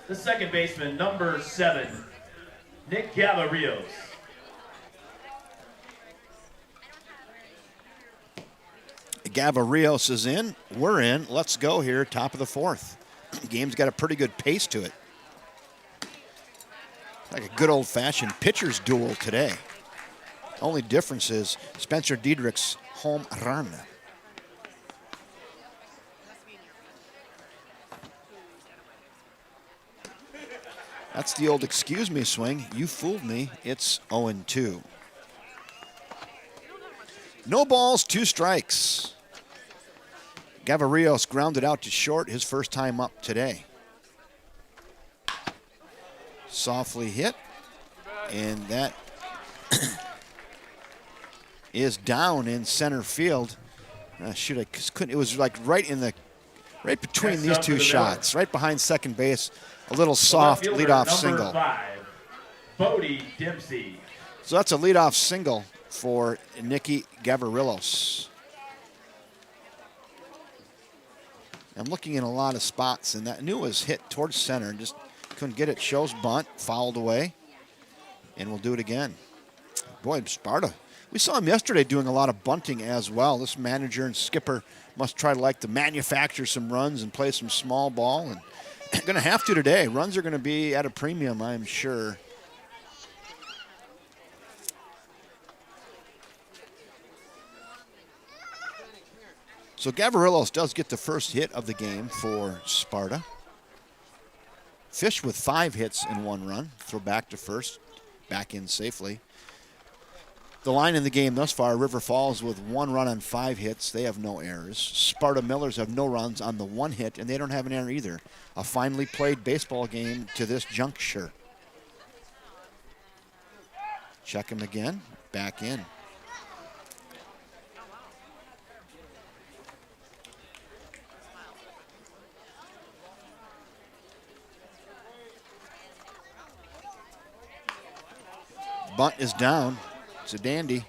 the second baseman, number 7, Nick Gavarillos. Gavarillos is in. We're in. Let's go here, top of the fourth. Game's got a pretty good pace to it. Like a good old-fashioned pitcher's duel today. Only difference is Spencer Diedrich's home run. That's the old excuse me swing. You fooled me. It's 0-2. No balls, 2 strikes. Gavarillos grounded out to short, his first time up today. Softly hit, and that is down in center field. Shoot, I couldn't. It was like right between these two shots, right behind second base. A little soft leadoff single. 5, Bodie Dempsey. So that's a leadoff single for Nicky Gavarillos. I'm looking in a lot of spots, and that knew it was hit towards center and just couldn't get it. Shows bunt, fouled away, and we'll do it again. Boy, Sparta. We saw him yesterday doing a lot of bunting as well. This manager and skipper must try to manufacture some runs and play some small ball, and going to have to today. Runs are going to be at a premium, I'm sure. So Gavarillos does get the first hit of the game for Sparta. Fish with 5 hits and 1 run. Throw back to first, back in safely. The line in the game thus far, River Falls with 1 run on 5 hits. They have no errors. Sparta Millers have no runs on the 1 hit, and they don't have an error either. A finely played baseball game to this juncture. Check him again, back in. Bunt is down. It's a dandy.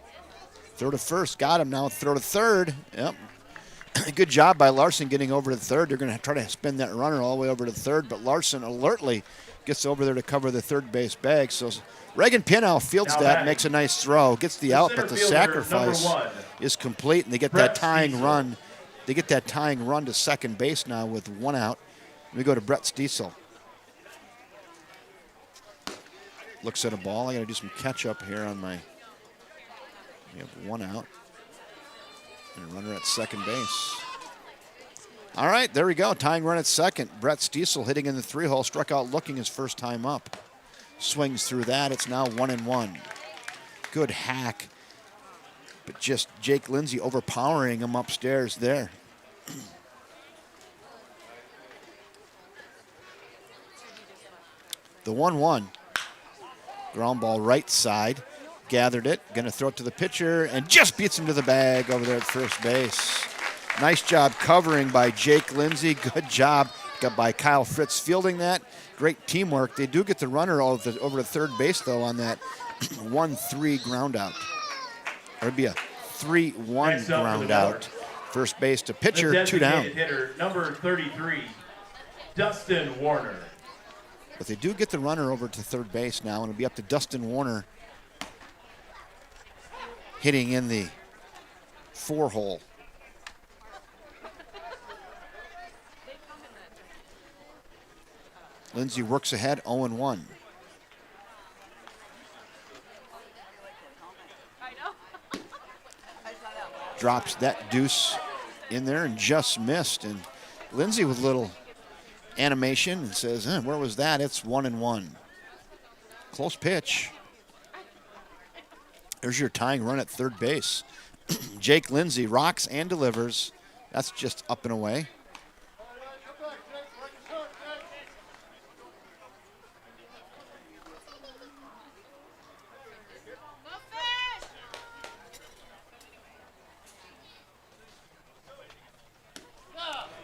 Throw to first. Got him now. Throw to third. Yep. Good job by Larson getting over to third. They're going to try to spin that runner all the way over to third, but Larson alertly gets over there to cover the third base bag. So Reagan Pinow fields that, makes a nice throw, gets the out, but the sacrifice is complete, and they get that tying run. They get that tying run to second base now with 1 out. We go to Brett Stiesel. Looks at a ball. I got to do some catch up here on my. We have 1 out and a runner at second base. All right, there we go. Tying run at second. Brett Stiesel hitting in the 3-hole, struck out looking his first time up. Swings through that. It's now 1-1. Good hack, but just Jake Lindsay overpowering him upstairs there. The 1-1. Ground ball right side. Gathered it. Going to throw it to the pitcher and just beats him to the bag over there at first base. Nice job covering by Jake Lindsay. Good job by Kyle Fritz fielding that. Great teamwork. They do get the runner over to third base, though, on that 1-3 ground out. Or it'd be a 3-1 ground out. First base to pitcher, 2 down. Hitter, number 33, Dustin Warner. But they do get the runner over to third base now, and it'll be up to Dustin Warner hitting in the 4-hole. Lindsay works ahead, 0-1. Drops that deuce in there and just missed. And Lindsay with a little animation and says, where was that? It's 1-1. Close pitch. There's your tying run at third base. Jake Lindsay rocks and delivers. That's just up and away.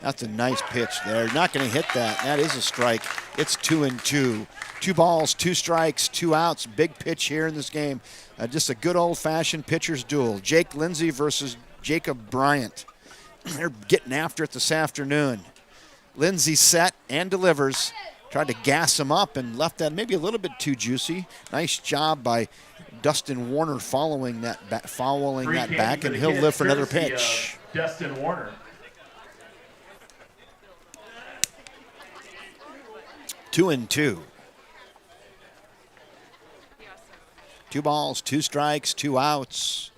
That's a nice pitch there. Not going to hit that. That is a strike. It's 2-2. 2 balls, 2 strikes, 2 outs. Big pitch here in this game. Just a good old-fashioned pitcher's duel. Jake Lindsay versus Jacob Bryant. They're getting after it this afternoon. Lindsay set and delivers. Tried to gas him up and left that maybe a little bit too juicy. Nice job by Dustin Warner following that back, and he'll live for another pitch. Dustin Warner. 2-2. 2 balls, 2 strikes, 2 outs.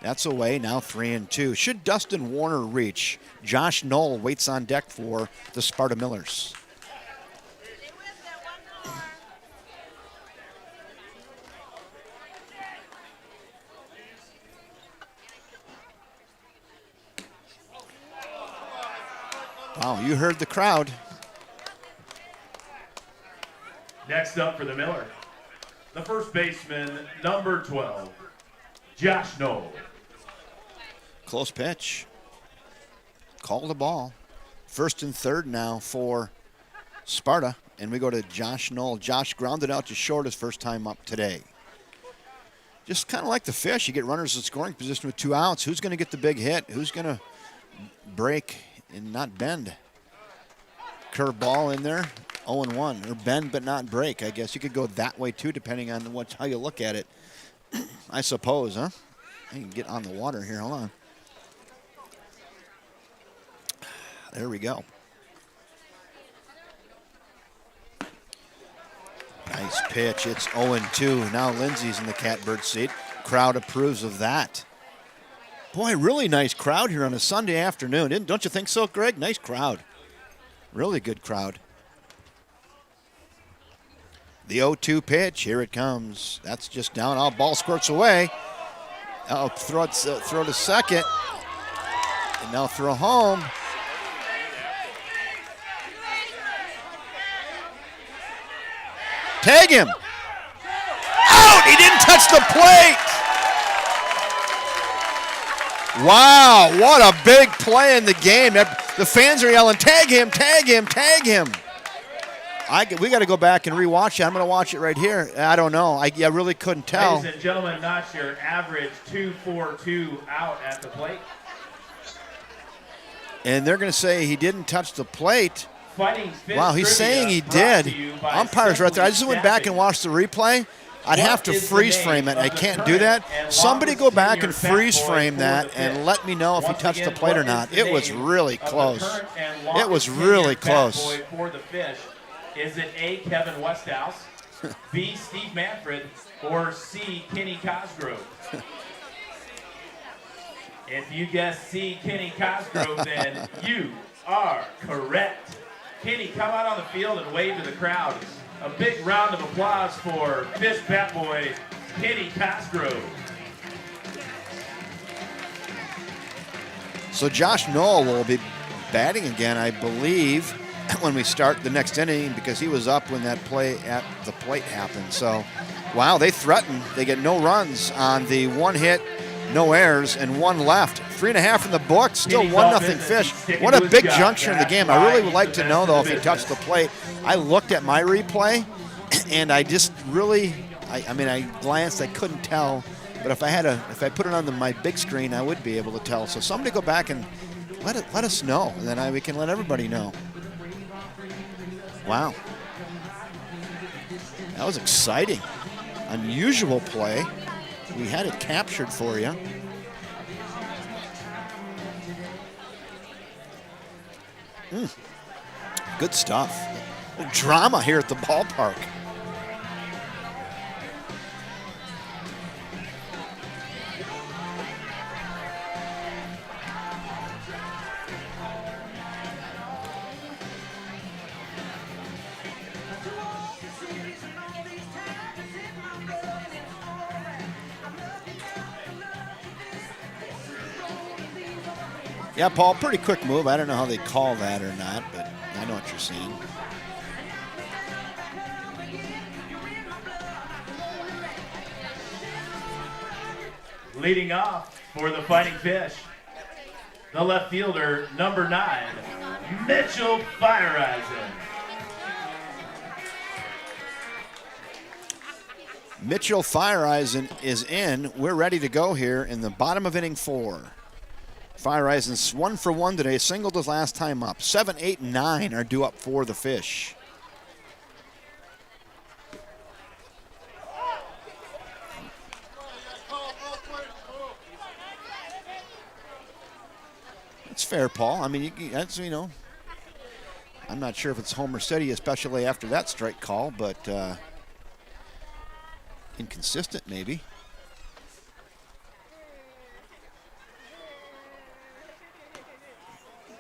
That's away, now 3-2. Should Dustin Warner reach, Josh Knoll waits on deck for the Sparta Millers. Wow, you heard the crowd. Next up for the Miller, the first baseman, number 12, Josh Knoll. Close pitch. Call the ball. 1st and 3rd now for Sparta. And we go to Josh Knoll. Josh grounded out to short his first time up today. Just kind of like the Fish. You get runners in scoring position with 2 outs. Who's going to get the big hit? Who's going to break and not bend? Curve ball in there. 0-1. Or bend but not break. I guess you could go that way too, depending on how you look at it. I suppose, huh? I can get on the water here. Hold on. There we go. Nice pitch. It's 0-2. Now Lindsay's in the catbird seat. Crowd approves of that. Boy, really nice crowd here on a Sunday afternoon. Don't you think so, Greg? Nice crowd. Really good crowd. The 0-2 pitch. Here it comes. That's just down. Oh, ball squirts away. I'll throw to second. And now throw home. Tag him. Out! He didn't touch the plate. Wow, what a big play in the game. The fans are yelling, tag him, tag him, tag him. We got to go back and rewatch it. I'm going to watch it right here. I don't know. I really couldn't tell. Ladies and gentlemen, not your average 2-4-2 out at the plate. And they're going to say he didn't touch the plate. Wow, he's saying he did. Umpire's right there. I just went back and watched the replay. I'd have to freeze frame it. I can't do that. Somebody go back and freeze frame that and let me know if he touched the plate or not. It was really close. It was really close. For the Fish, is it A, Kevin Westhouse, B, Steve Manfred, or C, Kenny Cosgrove? If you guess C, Kenny Cosgrove, then you are correct. Kenny, come out on the field and wave to the crowd. A big round of applause for Fish bat boy, Kenny Cosgrove. So Josh Knoll will be batting again, I believe, when we start the next inning, because he was up when that play at the plate happened. So, wow, they threaten. They get no runs on the 1 hit, no errors, and 1 left. 3.5 in the book, still 1-0 Fish. What a big juncture in the game. I really would like to know, though, if he touched the plate. I looked at my replay, and I just really, I glanced, I couldn't tell. But if I put it on my big screen, I would be able to tell. So somebody go back and let us know, and then we can let everybody know. Wow. That was exciting. Unusual play. We had it captured for you. Good stuff. Drama here at the ballpark. Yeah, Paul, pretty quick move. I don't know how they call that or not, but I know what you're saying. Leading off for the Fighting Fish, the left fielder, number 9, Mitchell Fireisen. Mitchell Fireisen is in. We're ready to go here in the bottom of inning 4. Fireisen's 1 for 1 today, singled his last time up. 7, 8, and 9 are due up for the Fish. It's fair, Paul. I mean, that's, you know, I'm not sure if it's home or city, especially after that strike call, but inconsistent maybe.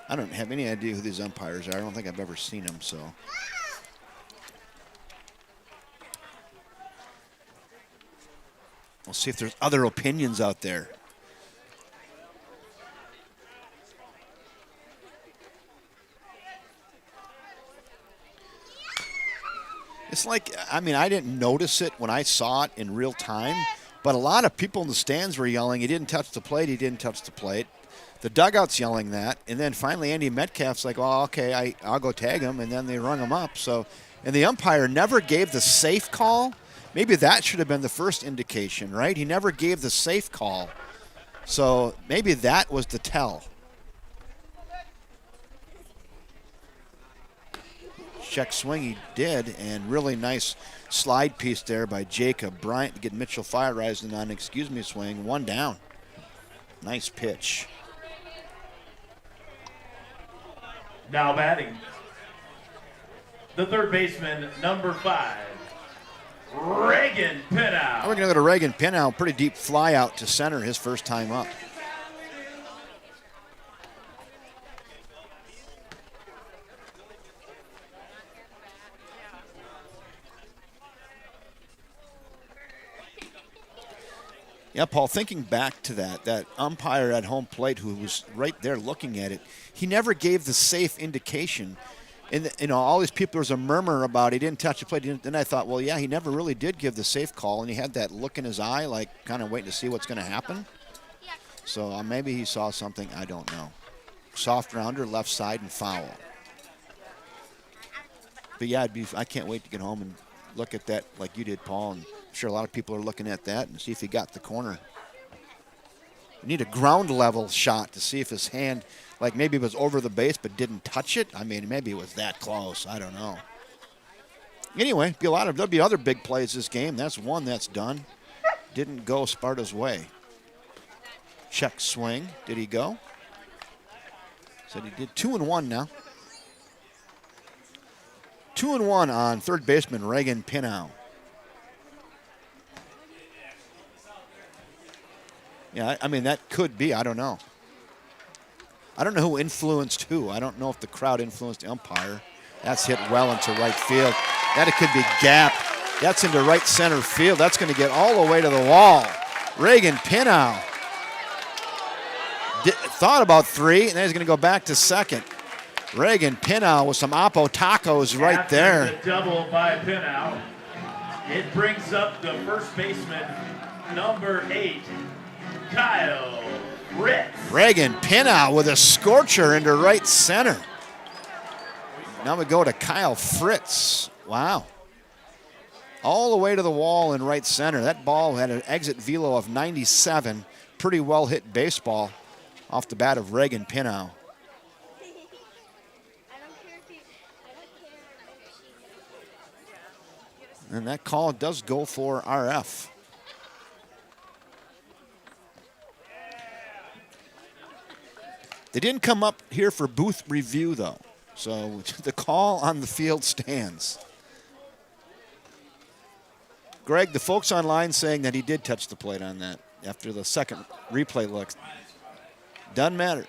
I don't have any idea who these umpires are. I don't think I've ever seen them, so. We'll see if there's other opinions out there. It's like, I mean, I didn't notice it when I saw it in real time, but a lot of people in the stands were yelling, he didn't touch the plate, he didn't touch the plate. The dugout's yelling that, and then finally Andy Metcalf's like, oh, okay, I'll go tag him, and then they rung him up. So, and the umpire never gave the safe call. Maybe that should have been the first indication, right? He never gave the safe call. So maybe that was the tell. Check swing he did, and really nice slide piece there by Jacob Bryant to get Mitchell Fireisen on swing. 1 down. Nice pitch. Now batting, the third baseman, number 5, Reagan Pinnow. We're going to go to Reagan Pinnow. Pretty deep fly out to center his first time up. Yeah, Paul, thinking back to that umpire at home plate who was right there looking at it, he never gave the safe indication. And, you know, all these people, there was a murmur about he didn't touch the plate. Then I thought, well, yeah, he never really did give the safe call, and he had that look in his eye, like kind of waiting to see what's going to happen. So maybe he saw something, I don't know. Soft rounder, left side, and foul. But yeah, I can't wait to get home and look at that like you did, Paul. And I'm sure a lot of people are looking at that and see if he got the corner. You need a ground level shot to see if his hand, like maybe it was over the base but didn't touch it. I mean, maybe it was that close. I don't know. Anyway, there'll be other big plays this game. That's one that's done. Didn't go Sparta's way. Check swing. Did he go? Said he did. 2-1 now. 2-1 on third baseman Reagan Pinnow. Yeah, I mean, that could be. I don't know. I don't know who influenced who. I don't know if the crowd influenced the umpire. That's hit well into right field. That it could be gap. That's into right center field. That's going to get all the way to the wall. Reagan Pinnow thought about 3, and then he's going to go back to second. Reagan Pinnow with some Oppo tacos right there. After the double by Pinnow, it brings up the first baseman, number 8, Kyle Fritz. Reagan Pinnow with a scorcher into right center. Now we go to Kyle Fritz. Wow. All the way to the wall in right center. That ball had an exit velo of 97. Pretty well hit baseball off the bat of Reagan Pinnow. And that call does go for RF. They didn't come up here for booth review, though. So the call on the field stands. Greg, the folks online saying that he did touch the plate on that after the second replay look. Doesn't matter.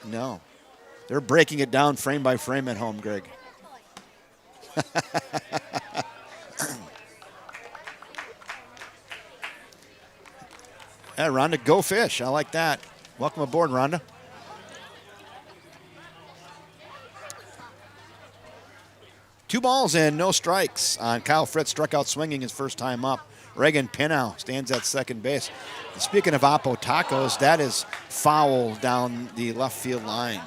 No. They're breaking it down frame by frame at home, Greg. Yeah, Rhonda, go fish. I like that. Welcome aboard, Rhonda. Two balls and no strikes on Kyle Fritz. Struck out swinging his first time up. Reagan Pinnow stands at second base. And speaking of Oppo tacos, that is foul down the left field line.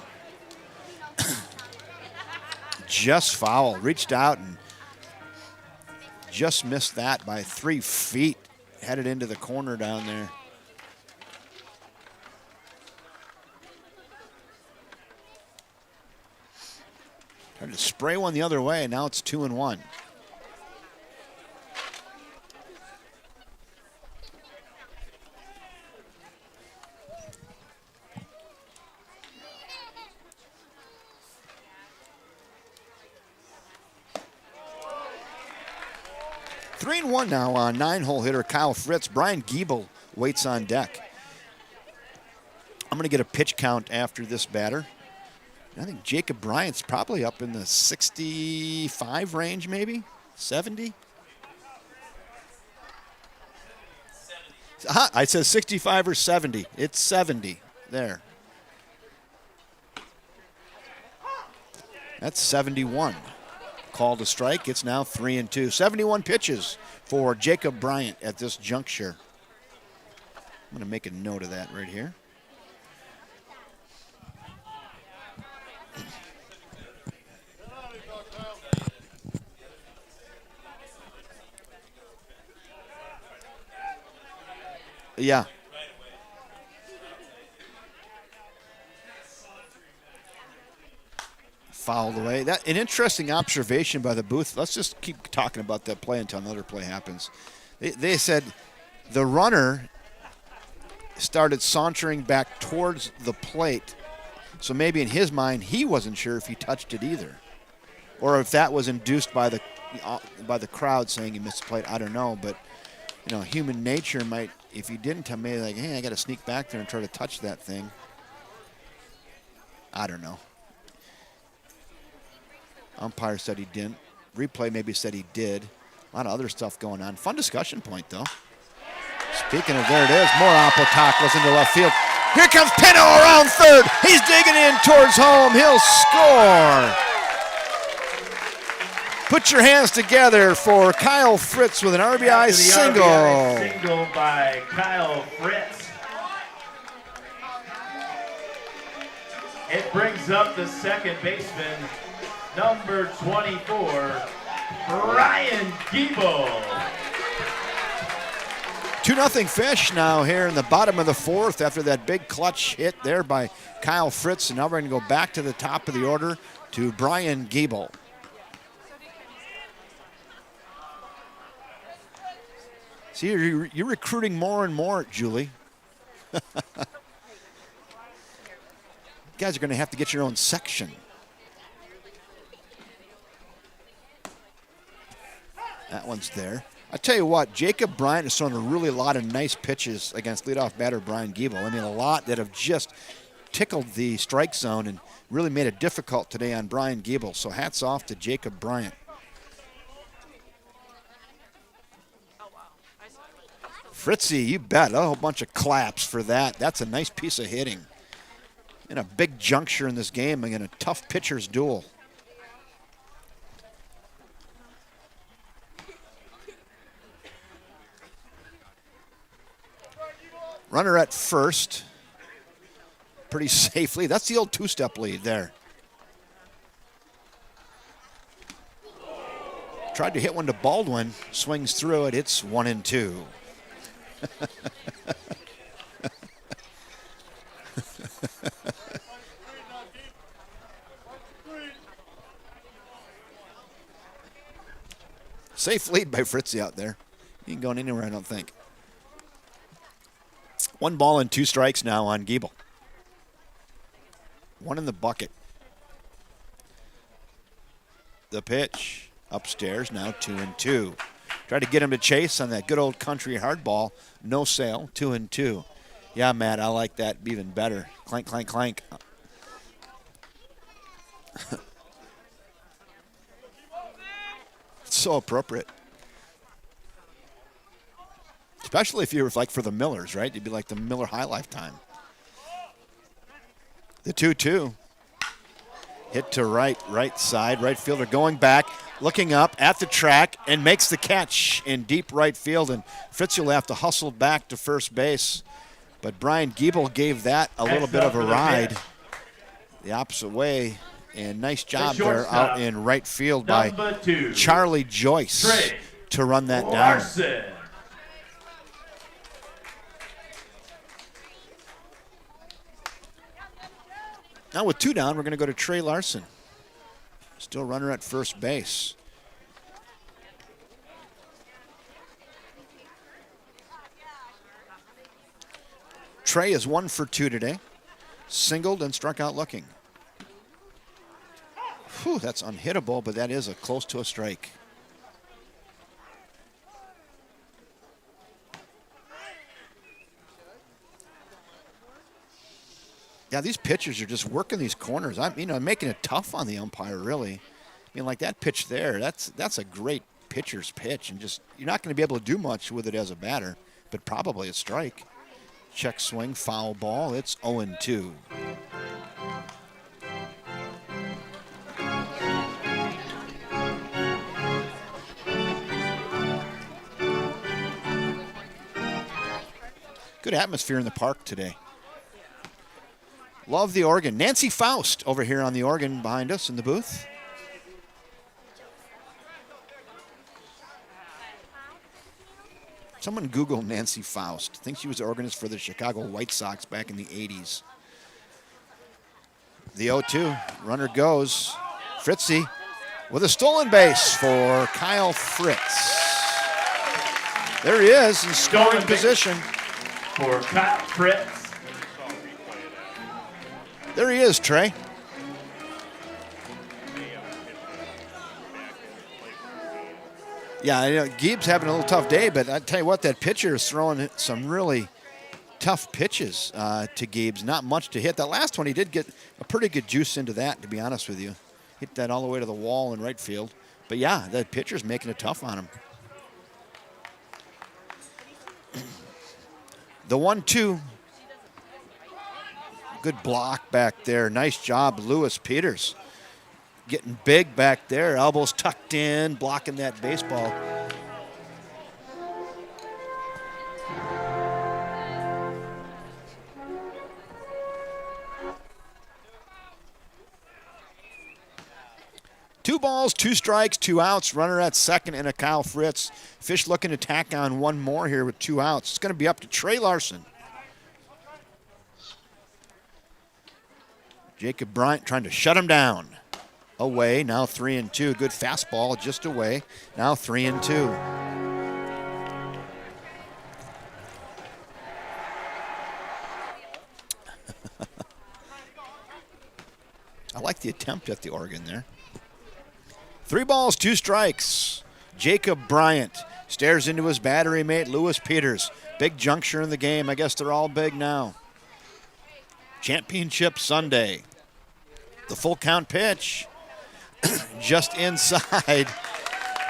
just foul. Reached out and just missed that by 3 feet. Headed into the corner down there. Tried to spray one the other way. Now it's 2-1. Three and one now on 9-hole hitter Kyle Fritz. Brian Giebel waits on deck. I'm going to get a pitch count after this batter. I think Jacob Bryant's probably up in the 65 range, maybe 70. I said 65 or 70. It's 70 there. That's 71. Called a strike. It's now 3-2. 71 pitches for Jacob Bryant at this juncture. I'm going to make a note of that right here. Yeah. Fouled away. That an interesting observation by the booth. Let's just keep talking about that play until another play happens. They said the runner started sauntering back towards the plate, so maybe in his mind he wasn't sure if he touched it either, or if that was induced by the crowd saying he missed the plate. I don't know, but you know, human nature might, if he didn't tell me, like, hey, I got to sneak back there and try to touch that thing. I don't know. Umpire said he didn't. Replay maybe said he did. A lot of other stuff going on. Fun discussion point, though. Speaking of, there it is. More Apotacos into left field. Here comes Pino around third. He's digging in towards home. He'll score. Put your hands together for Kyle Fritz with an RBI single. RBI single by Kyle Fritz. It brings up the second baseman, number 24, Brian Giebel. 2-0 Fish now here in the bottom of the fourth after that big clutch hit there by Kyle Fritz. And now we're going to go back to the top of the order to Brian Giebel. See, you're recruiting more and more, Julie. You guys are going to have to get your own section. That one's there. I tell you what, Jacob Bryant has thrown a lot of nice pitches against leadoff batter Brian Giebel. I mean, a lot that have just tickled the strike zone and really made it difficult today on Brian Giebel. So hats off to Jacob Bryant. Fritzy, you bet. A whole bunch of claps for that. That's a nice piece of hitting. In a big juncture in this game in a tough pitcher's duel. Runner at first. Pretty safely. That's the old two-step lead there. Tried to hit one to Baldwin. Swings through it. It's 1-2. Safe lead by Fritzy out there. He ain't going anywhere, I don't think. 1 ball and 2 strikes now on Giebel. 1 in the bucket. The pitch upstairs, now 2-2. Try to get him to chase on that good old country hardball. No sale, 2-2. Yeah, Matt, I like that even better. Clank, clank, clank. It's so appropriate. Especially if you were like for the Millers, right? You'd be like the Miller High Lifetime. The 2-2. Hit to right side. Right fielder going back, looking up at the track, and makes the catch in deep right field. And Fritz will have to hustle back to first base. But Brian Giebel gave that a little bit of a ride the opposite way. And nice job there out in right field by Number 2, Charlie Joyce Trey to run that down. Larson. Now with 2 down, we're going to go to Trey Larson. Still runner at first base. Trey is 1 for 2 today. Singled and struck out looking. Whew, that's unhittable, but that is close to a strike. Yeah, these pitchers are just working these corners. Making it tough on the umpire, really. Like that pitch there, that's a great pitcher's pitch, and just you're not going to be able to do much with it as a batter, but probably a strike. Check swing, foul ball. It's 0-2. Good atmosphere in the park today. Love the organ. Nancy Faust over here on the organ behind us in the booth. Someone Google Nancy Faust. I think she was the organist for the Chicago White Sox back in the 80s. The 0-2. Runner goes. Fritzy with a stolen base for Kyle Fritz. There he is in scoring position. For Kyle Fritz. There he is, Trey. Yeah, Gibbs having a little tough day, but I tell you what, that pitcher is throwing some really tough pitches to Gibbs. Not much to hit. That last one, he did get a pretty good juice into that, to be honest with you. Hit that all the way to the wall in right field. But yeah, that pitcher's making it tough on him. The 1-2. Good block back there. Nice job, Lewis Peters. Getting big back there. Elbows tucked in, blocking that baseball. Two balls, 2 strikes, 2 outs. Runner at second and a Kyle Fritz. Fish looking to tack on one more here with 2 outs. It's going to be up to Trey Larson. Jacob Bryant trying to shut him down. Away, now 3-2. Good fastball, just away. Now 3-2. I like the attempt at the organ there. 3 balls, 2 strikes. Jacob Bryant stares into his battery mate, Lewis Peters. Big juncture in the game. I guess they're all big now. Championship Sunday. The full count pitch. Just inside.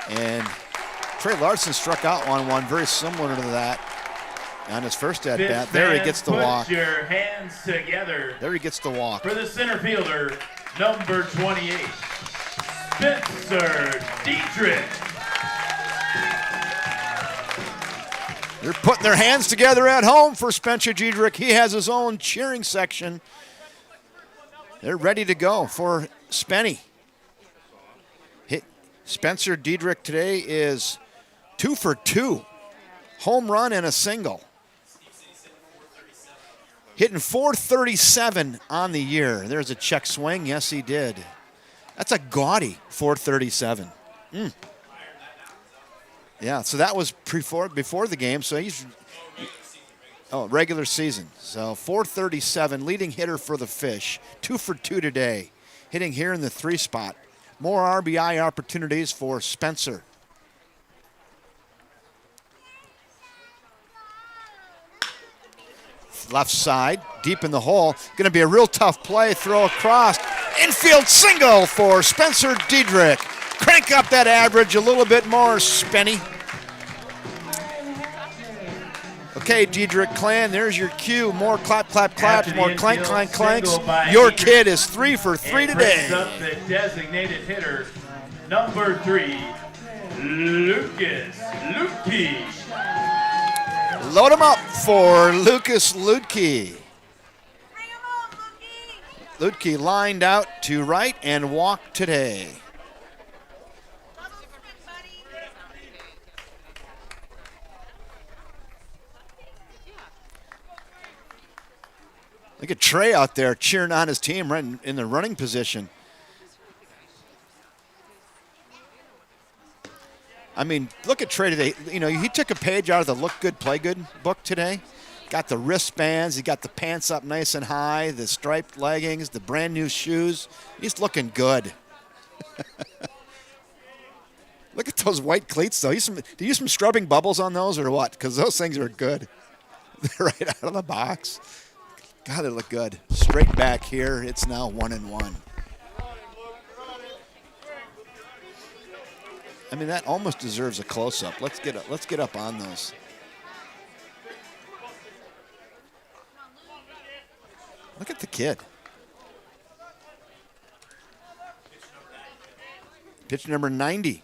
And Trey Larson struck out on one very similar to that on his first at bat. There he gets the walk. Put your hands together. There he gets the walk. For the center fielder, number 28, Spencer Dietrich. They're putting their hands together at home for Spencer Dietrich. He has his own cheering section. They're ready to go for Spenny. Spencer Dietrich today is 2 for 2. Home run and a single. Hitting .437 on the year. There's a check swing. Yes, he did. That's a gaudy .437. Yeah, so that was before the game. So he's regular season. So .437, leading hitter for the Fish. 2 for 2 today. Hitting here in the 3 spot. More RBI opportunities for Spencer. Left side, deep in the hole. Going to be a real tough play. Throw across. Infield single for Spencer Dietrich. Crank up that average a little bit more, Spenny. Okay, Dietrich clan, there's your cue. More clap, clap, claps, more clank, clank, clanks. Your kid is 3 for 3 today. Brings up the designated hitter, number 3, Lucas Lutke. Load him up for Lucas Lutke. Lutke lined out to right and walked today. Look at Trey out there cheering on his team right in the running position. I mean, look at Trey today. You know, he took a page out of the Look Good, Play Good book today. Got the wristbands. He got the pants up nice and high, the striped leggings, the brand new shoes. He's looking good. Look at those white cleats, though. Do you use some scrubbing bubbles on those or what? Because those things are good. They're right out of the box. God, they look good. Straight back here, it's now 1-1. I mean, that almost deserves a close-up. Let's get up on those. Look at the kid. Pitch number 90.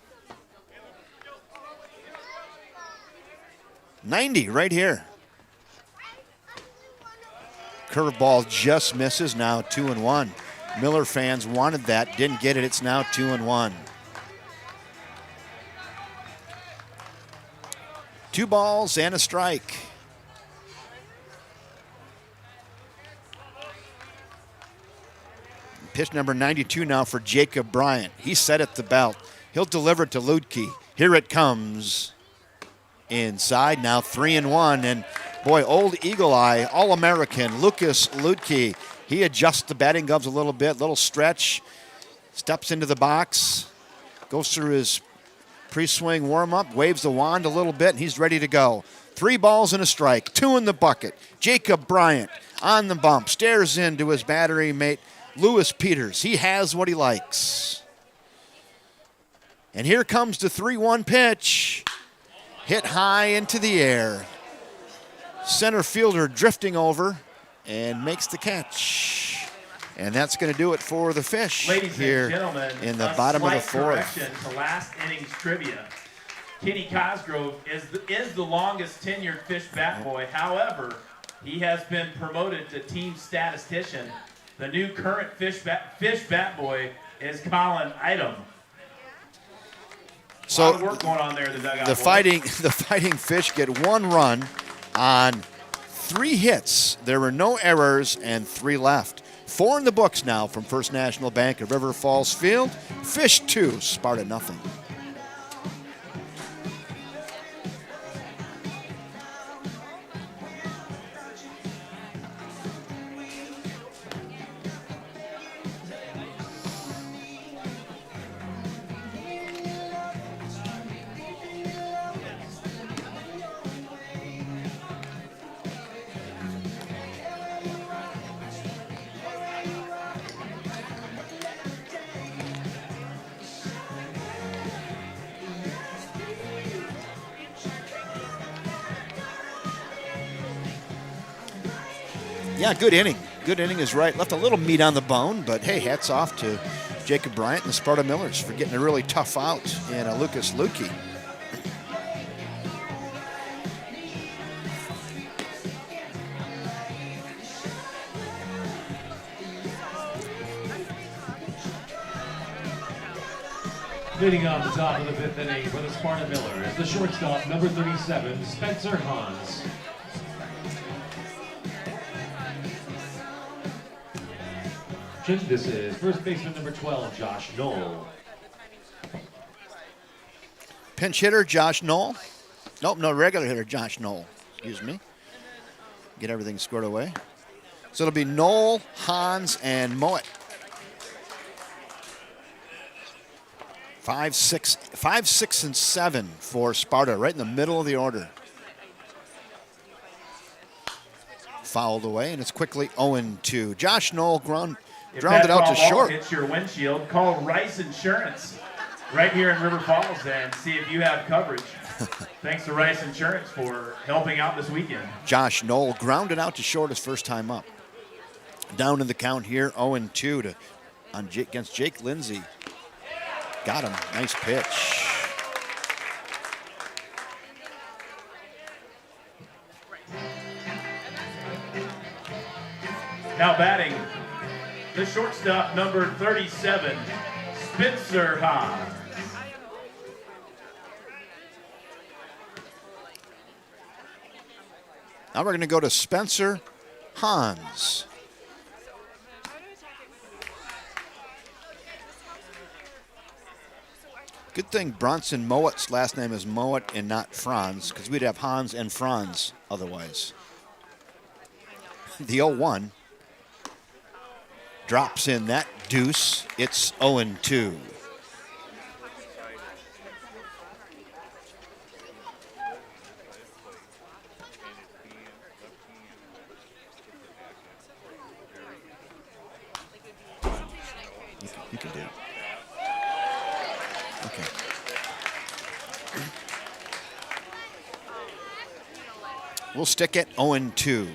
90 right here. Curveball just misses, now 2-1. Miller fans wanted that, didn't get it. It's now 2-1. 2 balls and a strike. Pitch number 92 now for Jacob Bryant. He set at the belt. He'll deliver it to Lutke. Here it comes. Inside, now 3-1. And boy, old Eagle Eye, All-American, Lucas Lutke. He adjusts the batting gloves a little bit, little stretch. Steps into the box. Goes through his pre-swing warm-up, waves the wand a little bit, and he's ready to go. 3 balls and a strike, 2 in the bucket. Jacob Bryant on the bump, stares into his battery mate, Lewis Peters. He has what he likes. And here comes the 3-1 pitch. Hit high into the air. Center fielder drifting over and makes the catch. And that's going to do it for the Fish. Ladies here and gentlemen, in the bottom of the fourth. Correction to last innings trivia. Kenny Cosgrove is the longest tenured Fish bat boy. However, he has been promoted to team statistician. The new current Fish bat boy is Colin Item. So a lot of work going on there in the dugout. The fighting Fish get 1 run on 3 hits. There were no errors and 3 left. 4 in the books now from First National Bank of River Falls Field. Fish 2, Sparta nothing. Yeah, good inning. Good inning is right. Left a little meat on the bone, but hey, hats off to Jacob Bryant and the Sparta Millers for getting a really tough out in Lucas Lutke. Leading off the top of the 5th inning for the Sparta Miller is the shortstop, number 37, Spencer Hans. This is first baseman number 12, Josh Knoll. Pinch hitter, Josh Knoll. Nope, no, regular hitter, Josh Knoll. Excuse me. Get everything squared away. So it'll be Knoll, Hans, and Moet. 5, 6, and 7 for Sparta, right in the middle of the order. Fouled away, and it's quickly 0-2. Josh Knoll grounded out to short. Hits your windshield. Call Rice Insurance right here in River Falls and see if you have coverage. Thanks to Rice Insurance for helping out this weekend. Josh Knoll grounded out to short his first time up. Down in the count here, 0-2 against Jake Lindsay. Got him. Nice pitch. Now batting, the shortstop, number 37, Spencer Hahn. Now we're going to go to Spencer Hans. Good thing Bronson Mowat's last name is Mowat and not Franz, because we'd have Hans and Franz otherwise. The 0-1 drops in that deuce. It's 0-2. You can do it. Okay. We'll stick it 0-2.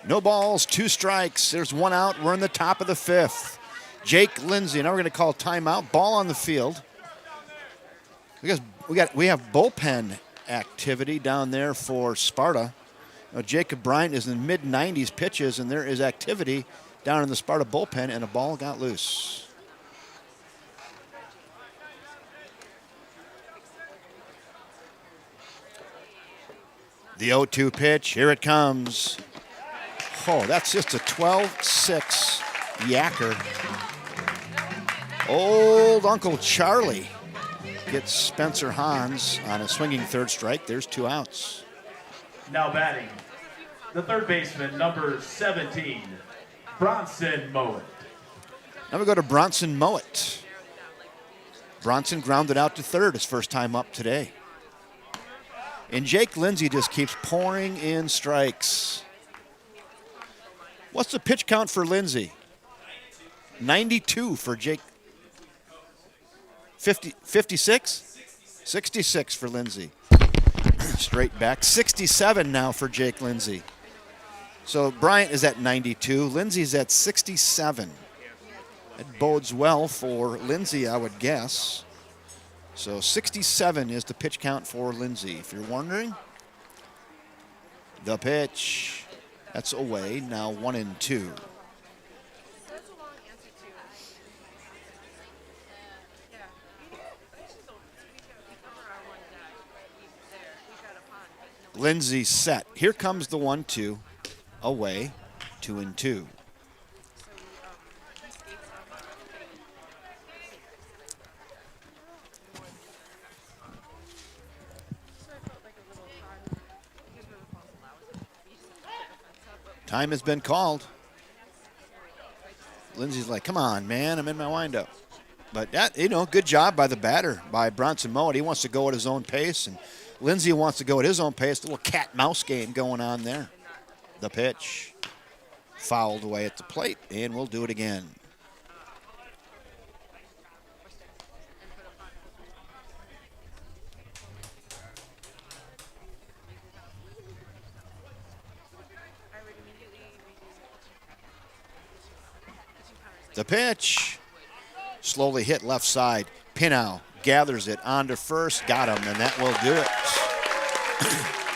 No balls, 2 strikes. There's 1 out. We're in the top of the 5th. Jake Lindsay. Now we're going to call timeout. Ball on the field. Because we have bullpen activity down there for Sparta. Now, Jacob Bryant is in the mid-90s pitches, and there is activity down in the Sparta bullpen, and a ball got loose. The 0-2 pitch. Here it comes. Oh, that's just a 12-6 yacker. Old Uncle Charlie gets Spencer Hans on a swinging 3rd strike. There's 2 outs. Now batting, the 3rd baseman, number 17, Bronson Mowat. Now we go to Bronson Mowat. Bronson grounded out to 3rd his first time up today. And Jake Lindsay just keeps pouring in strikes. What's the pitch count for Lindsay? 92 for Jake. 56? 66 for Lindsay. Straight back. 67 now for Jake Lindsay. So Bryant is at 92. Lindsay's at 67. It bodes well for Lindsay, I would guess. So 67 is the pitch count for Lindsay. If you're wondering, the pitch. That's away. Now 1-2. Lindsay set. Here comes the 1-2. Away. 2-2. Time has been called. Lindsay's like, come on, man, I'm in my windup. But that, good job by the batter, by Bronson Mowat. He wants to go at his own pace, and Lindsay wants to go at his own pace. A little cat-mouse game going on there. The pitch. Fouled away at the plate, and we'll do it again. The pitch. Slowly hit left side. Pinow gathers it onto first. Got him, and that will do it.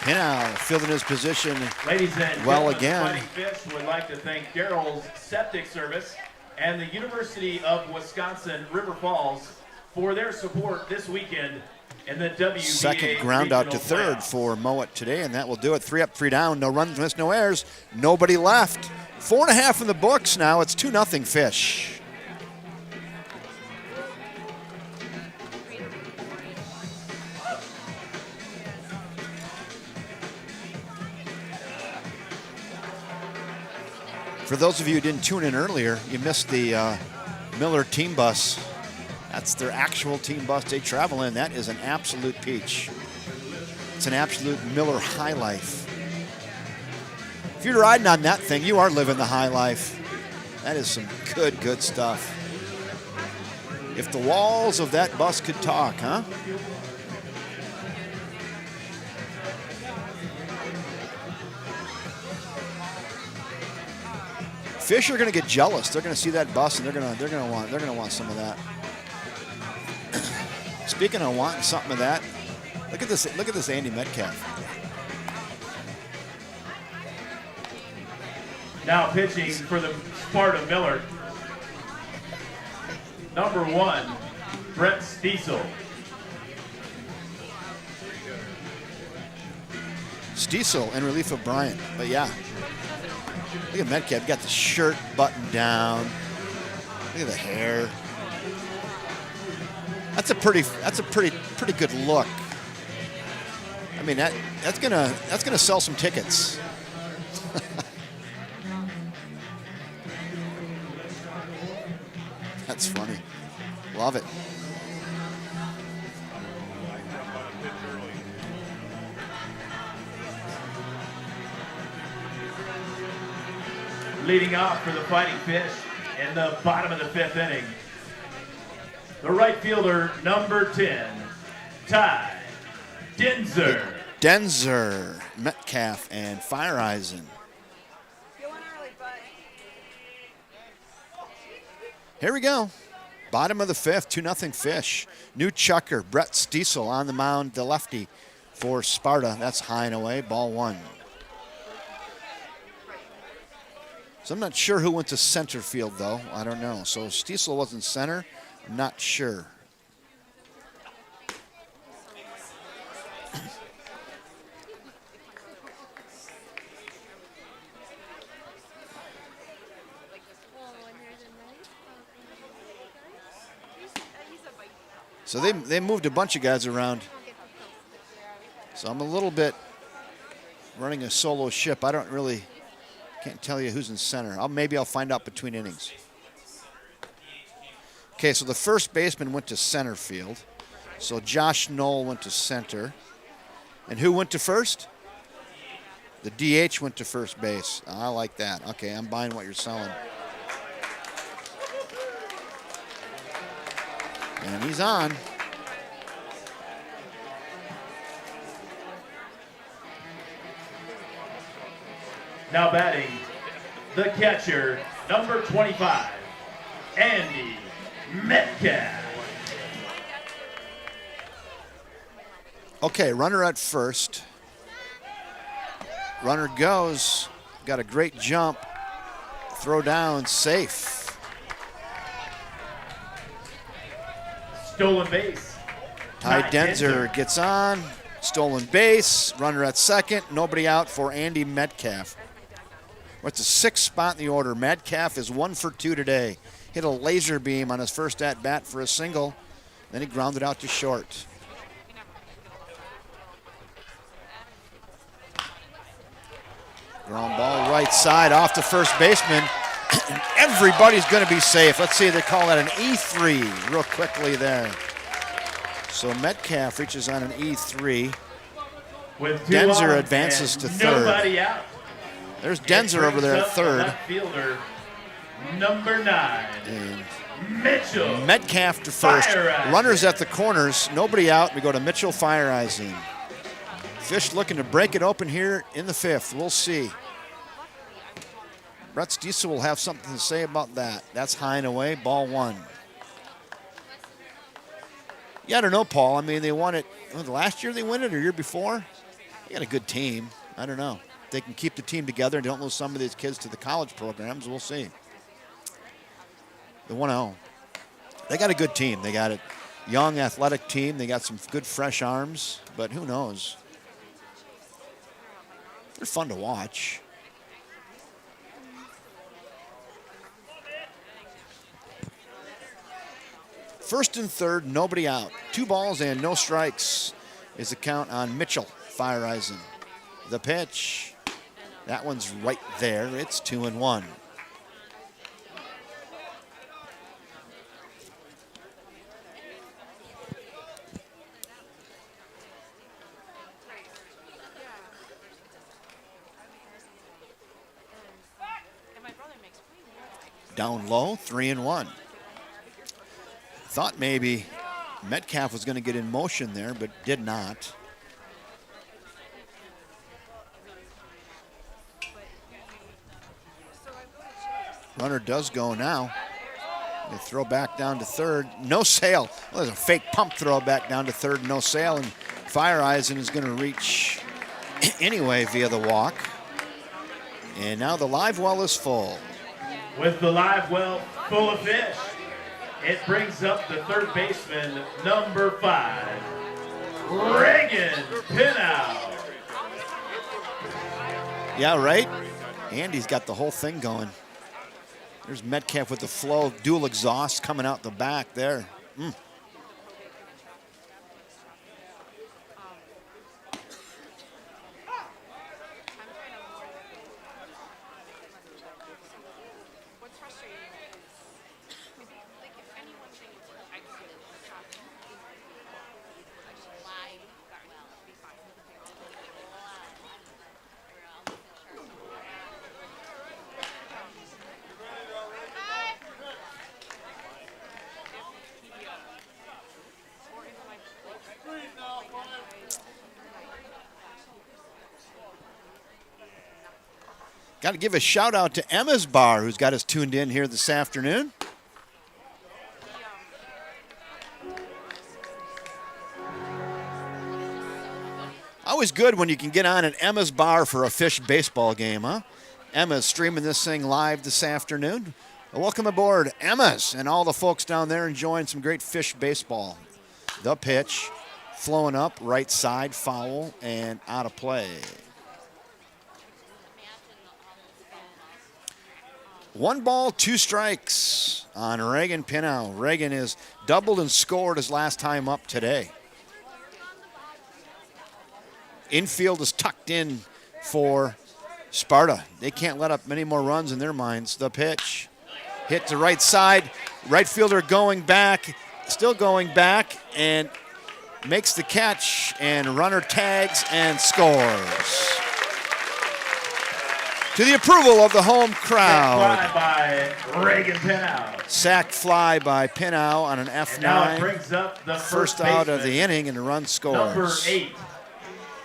Pinow fielding his position Ladies and well gentlemen, again. Fighting Fish would like to thank Daryl's Septic Service and the University of Wisconsin River Falls for their support this weekend in the WBA Second ground out to Regional 3rd Playoffs. for Mowat today, and that will do it. 3 up, 3 down. No runs, missed, no errors. Nobody left. 4.5 in the books now. It's 2-0 Fish. For those of you who didn't tune in earlier, you missed the Miller team bus. That's their actual team bus they travel in. That is an absolute peach. It's an absolute Miller high life. If you're riding on that thing, you are living the high life. That is some good stuff. If the walls of that bus could talk, huh? Fish are going to get jealous. They're going to see that bus and they're going to want some of that. Speaking of wanting something of that, look at this. Look at this Andy Metcalf. Now pitching for the Sparta Miller. Number 1, Brett Stiesel. Stiesel in relief of Bryant, but yeah. Look at Metcalf, got the shirt buttoned down. Look at the hair. That's a pretty good look. I mean that's gonna sell some tickets. That's funny. Love it. Leading off for the Fighting Fish in the bottom of the 5th inning, the right fielder, number 10, Ty Denzer. Denzer, Metcalf, and Fireeisen. Here we go. Bottom of the 5th, 2-0 Fish. New chucker, Brett Stiesel on the mound, the lefty for Sparta. That's high and away, ball 1. So I'm not sure who went to center field, though. I don't know. So Stiesel wasn't center. I'm not sure. So they moved a bunch of guys around. So I'm a little bit running a solo ship. I can't tell you who's in center. Maybe I'll find out between innings. Okay, so the first baseman went to center field. So Josh Knoll went to center. And who went to first? The DH went to first base. I like that. Okay, I'm buying what you're selling. And he's on. Now batting, the catcher, number 25, Andy Metcalf. Okay, runner at first. Runner goes. Got a great jump. Throw down, safe. Stolen base. Ty Denzer gets on. Stolen base. Runner at second. Nobody out for Andy Metcalf. What's the 6th spot in the order? Metcalf is 1 for 2 today. Hit a laser beam on his first at bat for a single. Then he grounded out to short. Ground ball right side off the first baseman. And everybody's going to be safe. Let's see, they call that an E3 real quickly there. So Metcalf reaches on an E3. With 2 Denzer outs advances and to third. Nobody out. There's Denzer over there at third. Left fielder, number 9, And Mitchell. Metcalf to first. Fireeisen. Runners at the corners. Nobody out. We go to Mitchell Fireeisen. Fish looking to break it open here in the 5th. We'll see. Brett Stiesel will have something to say about that. That's high and away. Ball 1. Yeah, I don't know, Paul. I mean, they won it. Last year they won it or year before? They got a good team. I don't know. If they can keep the team together and don't lose some of these kids to the college programs, we'll see. The 1-0. They got a good team. They got a young, athletic team. They got some good, fresh arms. But who knows? They're fun to watch. First and third, nobody out. 2 balls and no strikes is the count on Mitchell Fireeisen. The pitch. That one's right there. It's 2-1. Down low, 3-1. Thought maybe Metcalf was going to get in motion there, but did not. Runner does go now. They throw back down to third. No sail. Well, there's a fake pump throw back down to third. No sail. And Fireeisen is going to reach anyway via the walk. And now the live well is full. With the live well full of fish, it brings up the third baseman, number 5, Reagan Pinow. Yeah, right? Andy's got the whole thing going. There's Metcalf with the flow, dual exhaust coming out the back there. Got to give a shout out to Emma's Bar, who's got us tuned in here this afternoon. Always good when you can get on at Emma's Bar for a fish baseball game, huh? Emma's streaming this thing live this afternoon. Welcome aboard, Emma's, and all the folks down there enjoying some great fish baseball. The pitch, flowing up, right side, foul, and out of play. 1 ball, 2 strikes on Reagan Pinow. Reagan has doubled and scored his last time up today. Infield is tucked in for Sparta. They can't let up many more runs in their minds. The pitch, hit to right side. Right fielder going back, still going back, and makes the catch, and runner tags and scores. To the approval of the home crowd. Sack fly by Reagan Pinow. Sack fly by Pinow on an F9. And now it brings up the first baseman, out of the inning, and the run scores. Number 8,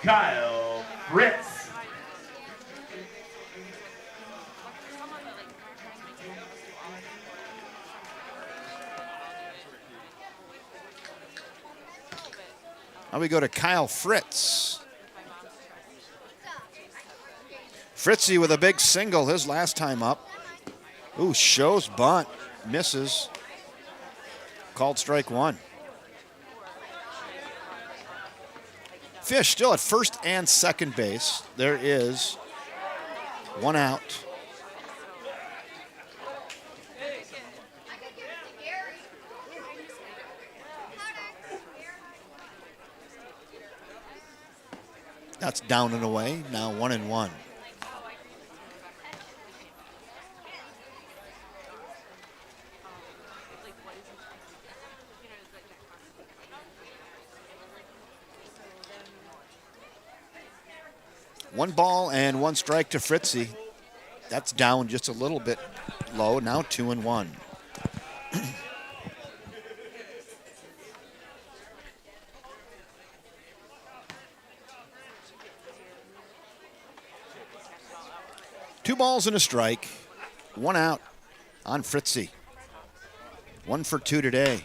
Kyle Fritz. Now we go to Kyle Fritz. Fritzy with a big single his last time up. Ooh, shows bunt, misses. Called strike 1. Fish still at first and second base. There is 1 out. That's down and away. Now 1-1. One ball and 1 strike to Fritzy. That's down just a little bit low. Now 2-1. Two balls and a strike. 1 out on Fritzy. 1 for 2 today.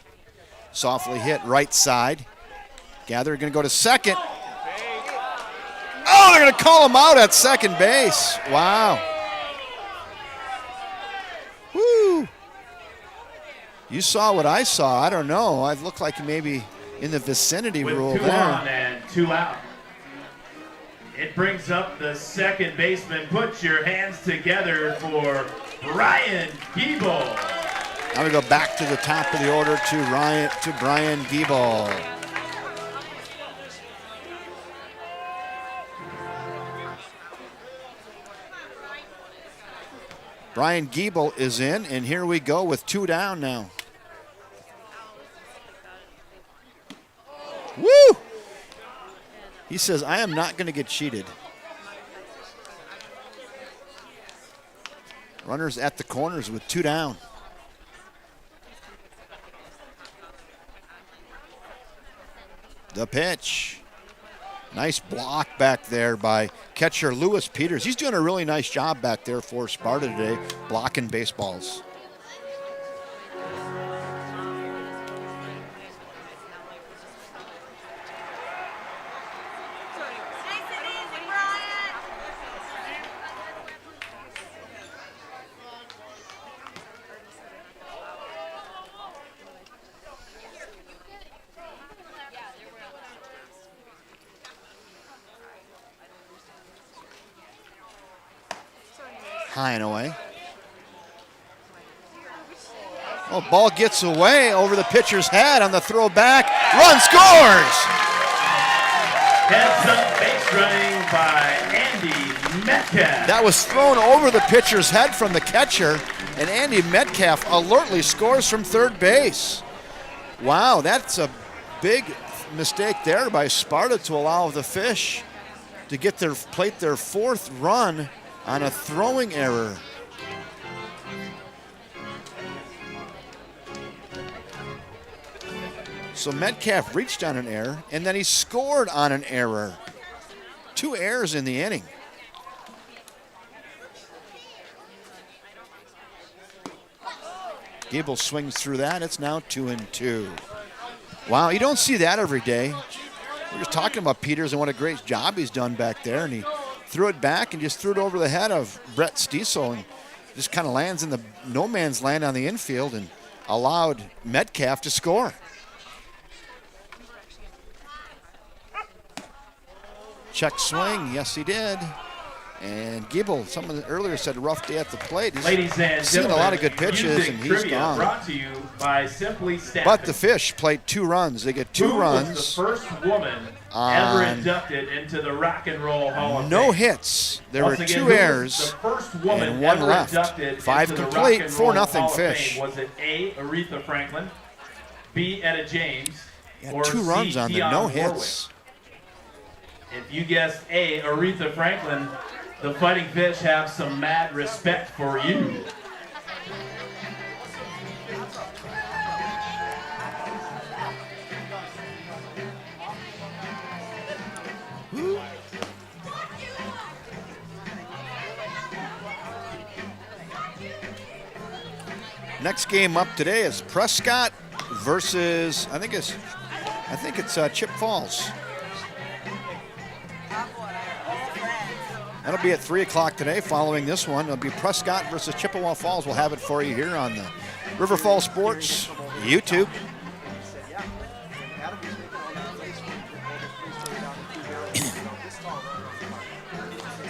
Softly hit right side. Gather going to go to second. Oh, they're going to call him out at second base. Wow. Woo. You saw what I saw. I don't know. I looked like maybe in the vicinity With rule 2 there. on and 2 out. It brings up the second baseman. Put your hands together for Brian Giebel. Now we go back to the top of the order to Brian Giebel. Brian Giebel is in, and here we go with 2 down now. Woo! He says, I am not going to get cheated. Runners at the corners with 2 down. The pitch. Nice block back there by catcher Lewis Peters. He's doing a really nice job back there for Sparta today, blocking baseballs. high and away. Well, ball gets away over the pitcher's head on the throw back. Run scores! Heads up base running by Andy Metcalf. That was thrown over the pitcher's head from the catcher, and Andy Metcalf alertly scores from third base. Wow, that's a big mistake there by Sparta to allow the Fish to get their fourth run on a throwing error. So Metcalf reached on an error, and then he scored on an error. 2 errors in the inning. Gable swings through that. It's now 2-2. Wow, you don't see that every day. We're just talking about Peters and what a great job he's done back there, and he threw it back and just threw it over the head of Brett Stiesel and just kind of lands in the no man's land on the infield and allowed Metcalf to score. Check swing, yes he did. And Gable, someone earlier said a rough day at the plate. He's Ladies and seen gentlemen, a lot of good pitches, and he's trivia gone. Brought to you by Simply Staffing. But the Fish played 2 runs. They get 2 Who runs. was the first woman ever on inducted into the Rock and Roll Hall of Fame? No hits. There were Once again, 2 who was errors the first woman and 1 ever left. inducted 5 into the complete, Rock and 4-0 Roll Hall of Fish. Fame? Was it A, Aretha Franklin, B, Etta James, Yeah, or 2 C, runs on there, no Dionne hits. Warwick? If you guessed A, Aretha Franklin, the Fighting Fish have some mad respect for you. Next game up today is Prescott versus I think it's Chip Falls. That'll be at 3 o'clock today. Following this one, it'll be Prescott versus Chippewa Falls. We'll have it for you here on the River Falls Sports YouTube.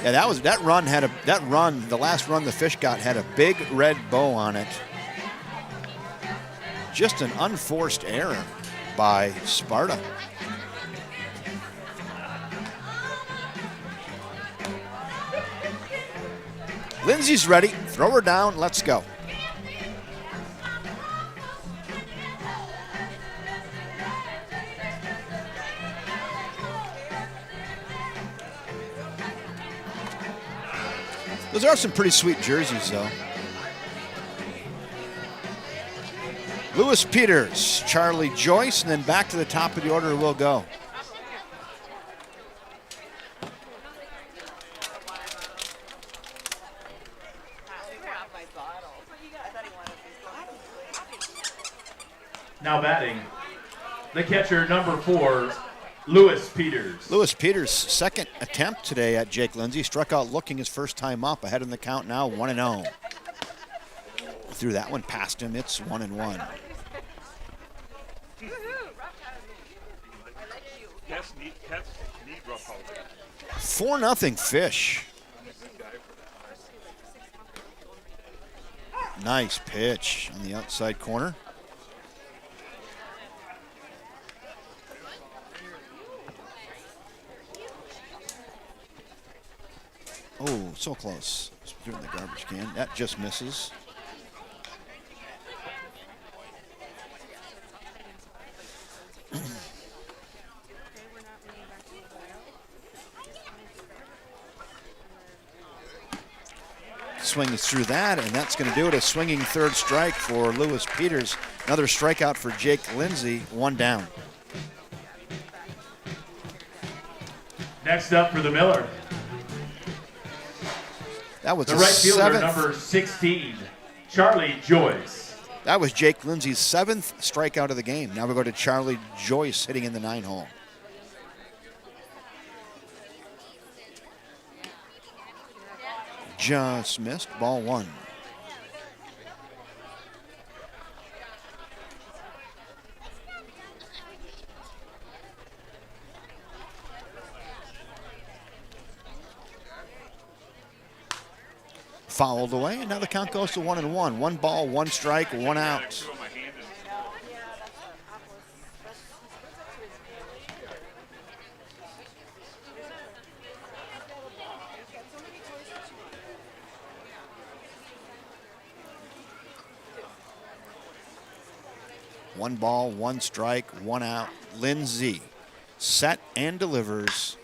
Yeah, the last run the Fish got had a big red bow on it. Just an unforced error by Sparta. Lindsay's ready. Throw her down. Let's go. Those are some pretty sweet jerseys, though. Lewis Peters, Charlie Joyce, and then back to the top of the order we'll go. Now batting, the catcher, number 4, Lewis Peters. Lewis Peters' second attempt today at Jake Lindsay. Struck out looking his first time up. Ahead in the count now, 1-0. Threw that one past him. It's 1-1. 4-0 Fish. Nice pitch on the outside corner. Oh, so close. Threw it in the garbage can. That just misses. Swings through that, and that's going to do it. A swinging third strike for Lewis Peters. Another strikeout for Jake Lindsay. 1 down. Next up for the Miller, That was the right fielder, seventh. number 16, Charlie Joyce. That was Jake Lindsay's 7th strikeout of the game. Now we go to Charlie Joyce hitting in the 9 hole. Just missed. Ball 1. fouled away, and now the count goes to 1-1. 1 ball, 1 strike, 1 out. One ball, 1 strike, 1 out. Lindsay set and delivers.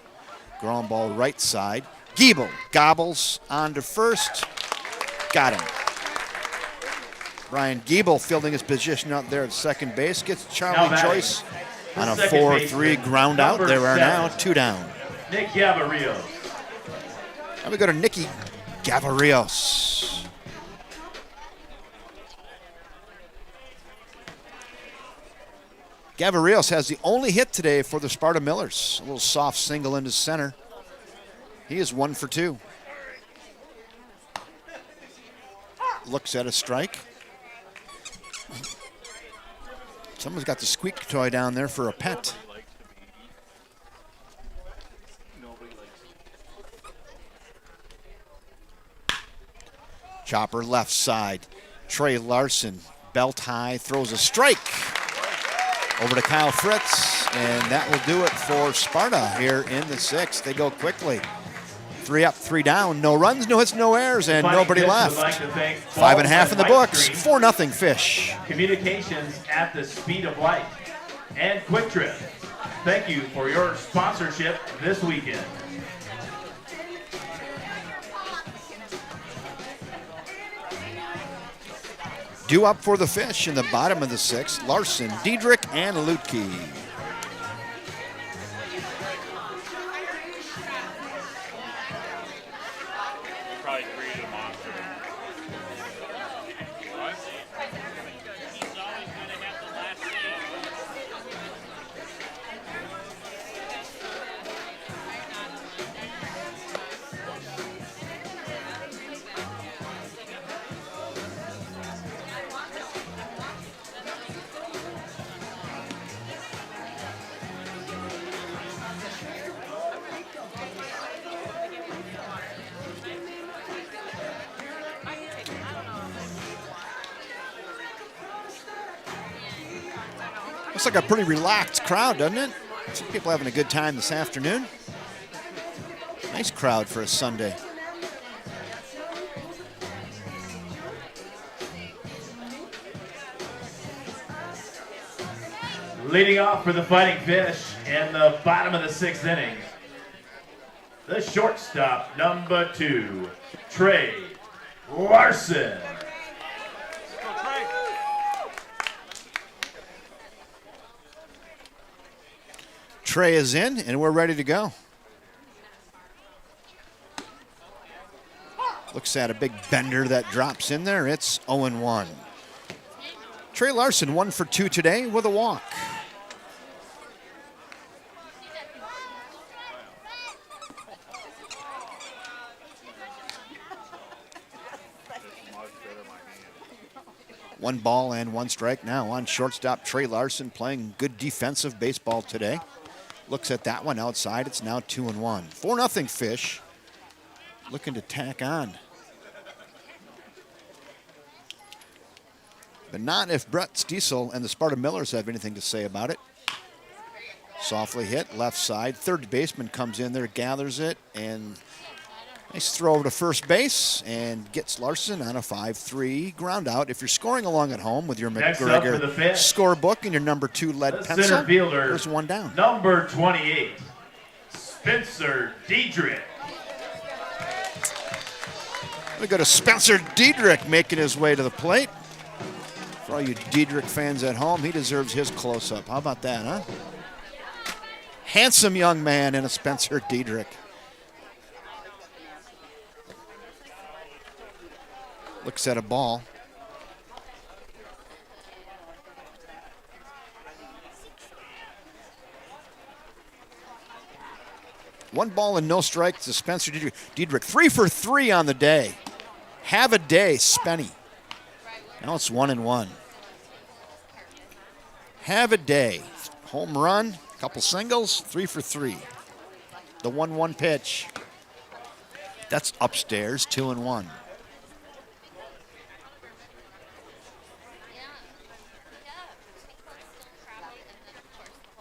Ground ball right side. Giebel gobbles on to first. Got him. Brian Giebel fielding his position out there at second base. Gets Charlie Joyce on a 4-3 ground out. There are now 2 down. Nick Gavarrios. Now we go to Nicky Gavarrios. Gavarrios has the only hit today for the Sparta Millers. A little soft single into center. He is 1 for 2. Looks at a strike. Someone's got the squeak toy down there for a pet. Chopper left side. Trey Larson, belt high, throws a strike. Over to Kyle Fritz, and that will do it for Sparta here in the 6th. They go quickly. 3 up, 3 down. No runs, no hits, no errors, and nobody left. 5.5 in the books. 4-0 Fish. Communications at the speed of light. And Quick Trip. Thank you for your sponsorship this weekend. Due up for the Fish in the bottom of the 6th. Larson, Diedrich, and Lutke. Probably created a monster. What? He's always going to have the last say. Looks like a pretty relaxed crowd, doesn't it? Some people having a good time this afternoon. Nice crowd for a Sunday. Leading off for the Fighting Fish in the bottom of the 6th inning, the shortstop, number 2, Trey Larson. Trey is in, and we're ready to go. Looks at a big bender that drops in there. It's 0-1. Trey Larson 1 for 2 today with a walk. One ball and 1 strike now on shortstop. Trey Larson playing good defensive baseball today. Looks at that one outside. It's now 2-1. 4-0 Fish. Looking to tack on. But not if Brett Stiesel and the Sparta Millers have anything to say about it. Softly hit, left side. Third baseman comes in there, gathers it, and nice throw over to first base and gets Larson on a 5-3 ground out. If you're scoring along at home with your Next up for the McGregor Fish, scorebook and your number 2 lead the pencil, center fielder, there's 1 down. number 28, Spencer Diedrich. We go to Spencer Diedrich making his way to the plate. For all you Diedrich fans at home, he deserves his close-up. How about that, huh? Handsome young man in a Spencer Diedrich. Looks at a ball. One ball and no strikes to Spencer Diedrich. 3 for 3 on the day. Have a day, Spenny. Now it's 1-1. Have a day. Home run, couple singles, 3 for 3. The 1-1 pitch. That's upstairs, 2-1.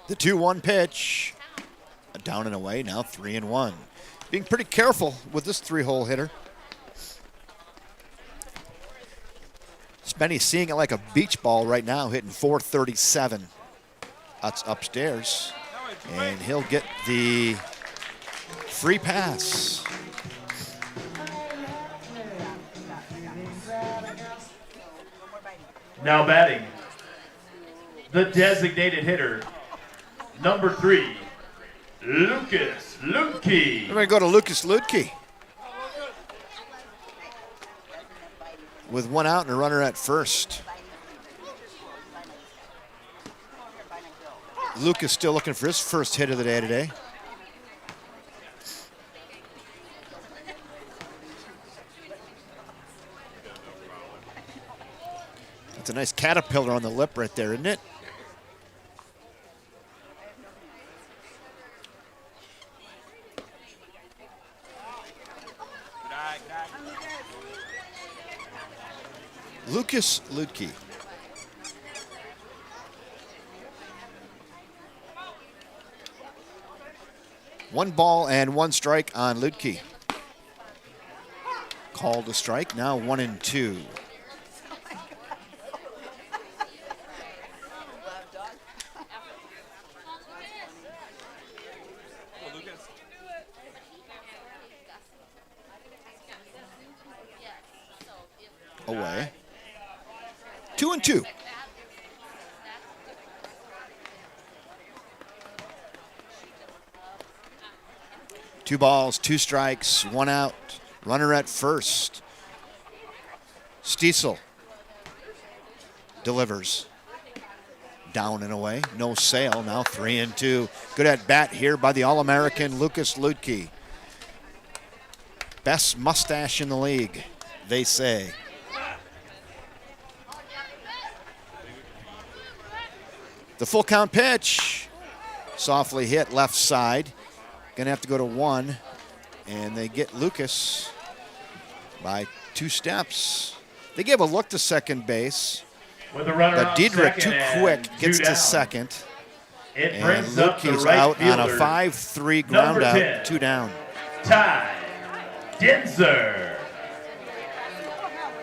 The 2-1 pitch. Down and away, now 3-1. Being pretty careful with this 3-hole hitter. Spenny's seeing it like a beach ball right now, hitting 437. That's upstairs. And he'll get the free pass. Now batting, the designated hitter, number 3, Lucas Lutke. We're going to go to Lucas Lutke. With 1 out and a runner at first. Lucas still looking for his first hit of the day today. That's a nice caterpillar on the lip right there, isn't it? Lucas Lutke. One ball and 1 strike on Lutke. Called a strike, now 1-2. Away. 2-2. Two balls, 2 strikes, 1 out. Runner at first. Stiesel delivers. Down and away. No sale. Now 3-2. Good at bat here by the All-American Lucas Lutke. Best mustache in the league, they say. The full count pitch. Softly hit left side. Gonna have to go to 1. And they get Lucas by 2 steps. They gave a look to second base. With a runner But on Diedrich, second too quick, and gets 2 to down. second. It And brings up the Lutke's right out on a fielder, 5-3 ground number out, 10. 2 down. Ty Denzer.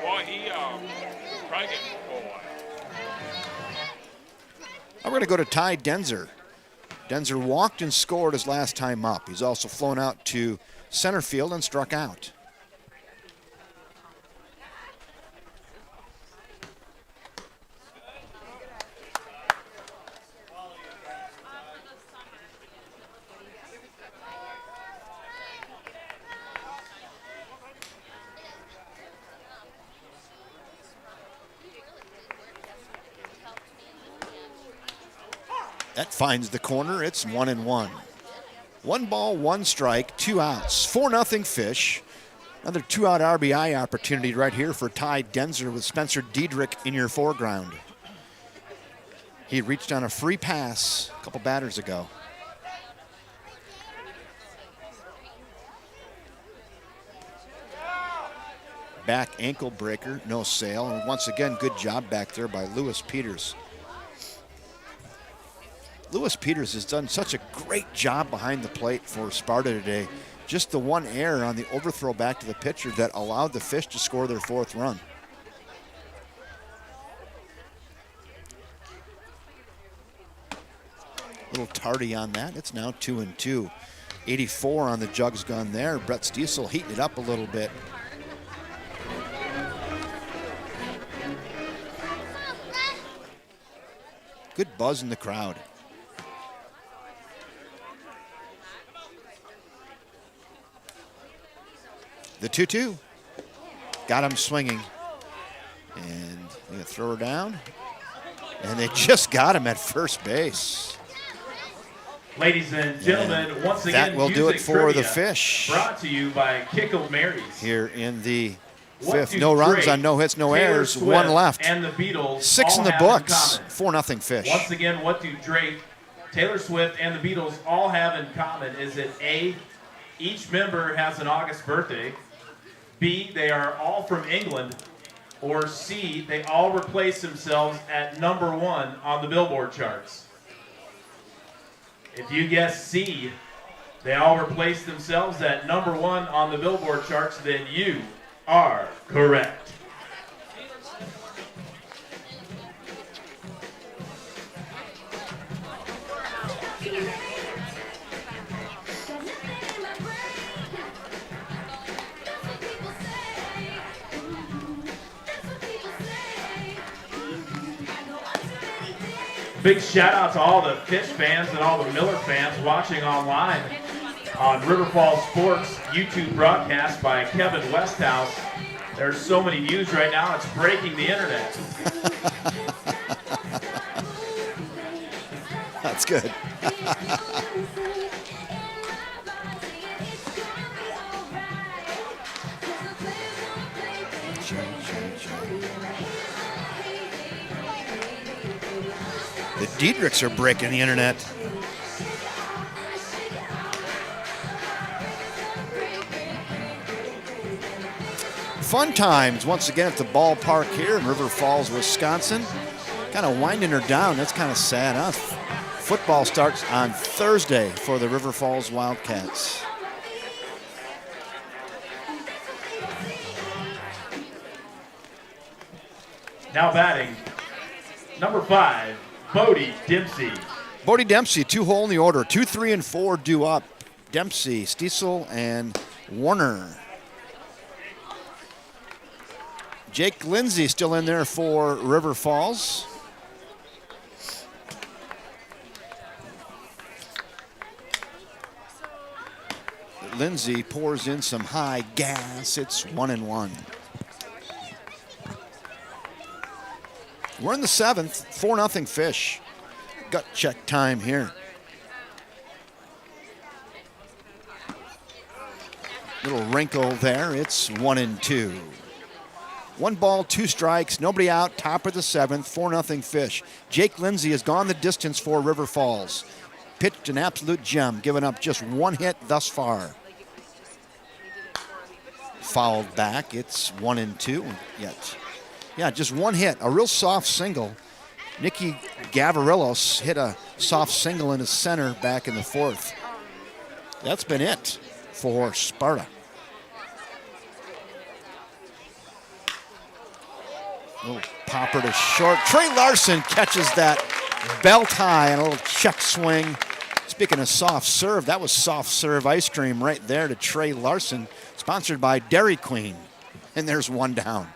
Boy, he probably getting boy. I'm going to go to Ty Denzer. Denzer walked and scored his last time up. He's also flown out to center field and struck out. That finds the corner. It's 1-1. 1 ball, 1 strike, 2 outs. 4-0 Fish. Another 2-out RBI opportunity right here for Ty Denzer with Spencer Diedrich in your foreground. He reached on a free pass a couple batters ago. Back ankle breaker, no sale. And once again, good job back there by Lewis Peters. Lewis Peters has done such a great job behind the plate for Sparta today. Just the 1 error on the overthrow back to the pitcher that allowed the Fish to score their 4th run. A little tardy on that. It's now 2-2. 84 on the Jugs gun there. Brett Stiesel heating it up a little bit. Good buzz in the crowd. The 2-2. Got him swinging. And they're going to throw her down. And they just got him at first base. Ladies and gentlemen, once again, that will do it music for the trivia Fish. Brought to you by Kickled Marys. Here in the What 5th. do No runs Drake, on no hits, no Taylor errors. Swift, 1 left. And the Beatles 6 all in the have books. common? 4-0 Fish. Once again, what do Drake, Taylor Swift, and the Beatles all have in common? Is it A, each member has an August birthday, B, they are all from England, or C, they all replace themselves at #1 on the Billboard charts? If you guessed C, they all replaced themselves at number 1 on the Billboard charts, then you are correct. Big shout out to all the Fish fans and all the Miller fans watching online on River Falls Sports YouTube broadcast by Kevin Westhouse. There's so many views right now, it's breaking the internet. That's good. The Diedrichs are breaking the internet. Fun times once again at the ballpark here in River Falls, Wisconsin. Kind of winding her down. That's kind of sad, huh? Football starts on Thursday for the River Falls Wildcats. Now batting, number 5, Bodie Dempsey. Bodie Dempsey, 2-hole in the order. 2, 3, and 4 due up. Dempsey, Stiesel, and Warner. Jake Lindsay still in there for River Falls. Lindsay pours in some high gas. It's 1-1. We're in the 7th, 4-0 Fish. Gut check time here. Little wrinkle there. It's 1-2. 1 ball, 2 strikes, nobody out, top of the 7th, 4-0 Fish. Jake Lindsay has gone the distance for River Falls. Pitched an absolute gem, giving up just 1 hit thus far. Fouled back, it's 1-2 yet. Yeah, just 1 hit, a real soft single. Nicky Gavarillos hit a soft single in his center back in the 4th. That's been it for Sparta. Little popper to short. Trey Larson catches that belt high and a little check swing. Speaking of soft serve, that was soft serve ice cream right there to Trey Larson, sponsored by Dairy Queen. And there's 1 down.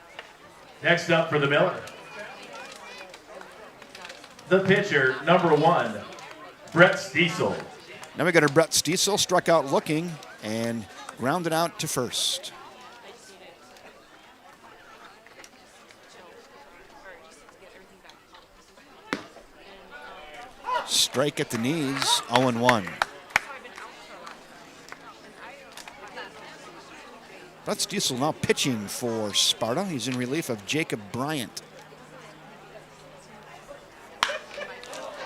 Next up for the Miller, the pitcher, number 1, Brett Stiesel. Now we got our Brett Stiesel, struck out looking and grounded out to first. Strike at the knees, 0-1. Brett Stiesel now pitching for Sparta. He's in relief of Jacob Bryant.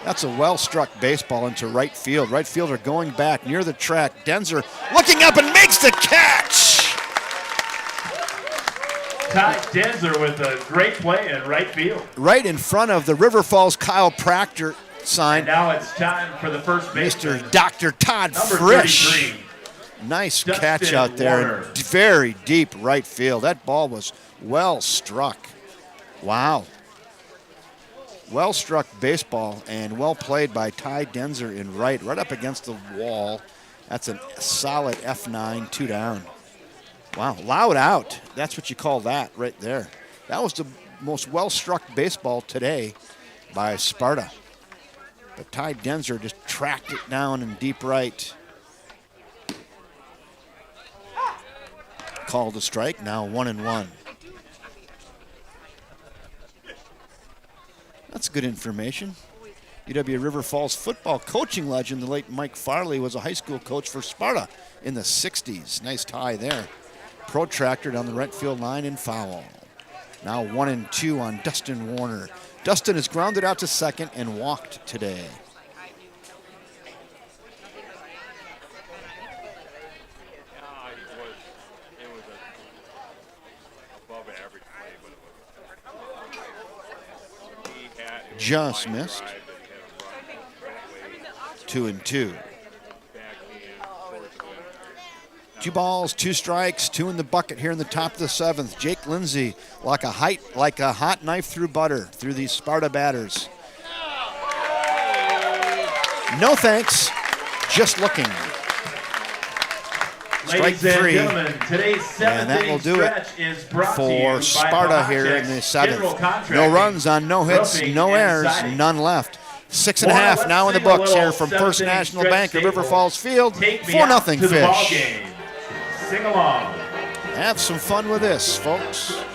That's a well-struck baseball into right field. Right fielder going back near the track. Denzer looking up and makes the catch. Ty Denzer with a great play in right field. Right in front of the River Falls Kyle Proctor sign. And now it's time for the first baseman, Mr. Dr. Todd number Frisch. 33. Nice Dustin catch out there. Warner. Very deep right field. That ball was well struck. Wow. Well struck baseball and well played by Ty Denzer in right up against the wall. That's a solid F9, 2 down. Wow, loud out. That's what you call that right there. That was the most well struck baseball today by Sparta. But Ty Denzer just tracked it down in deep right. Called a strike, now 1-1. That's good information. UW River Falls football coaching legend, the late Mike Farley, was a high school coach for Sparta in the 60s. Nice tie there. Protractor down the right field line and foul. Now 1-2 on Dustin Warner. Dustin is grounded out to second and walked today. Just missed. 2-2. 2 balls, 2 strikes, 2 in the bucket here in the top of the 7th. Jake Lindsay like a hot knife through butter through these Sparta batters. No thanks, just looking. Strike Ladies and 3, gentlemen, today's 7th and that will inning do it stretch is brought to you by for Sparta here in the Bahachek's General 7th. No Contracting, runs on no hits, roofing, no and errors, siding. none left. 6.5 Let's now in the sing a books little here from 7th First inning National stretch Bank at River staple. Falls Field. Take me 4-0 out to the ball Fish. game. Sing along. Have some fun with this, folks. And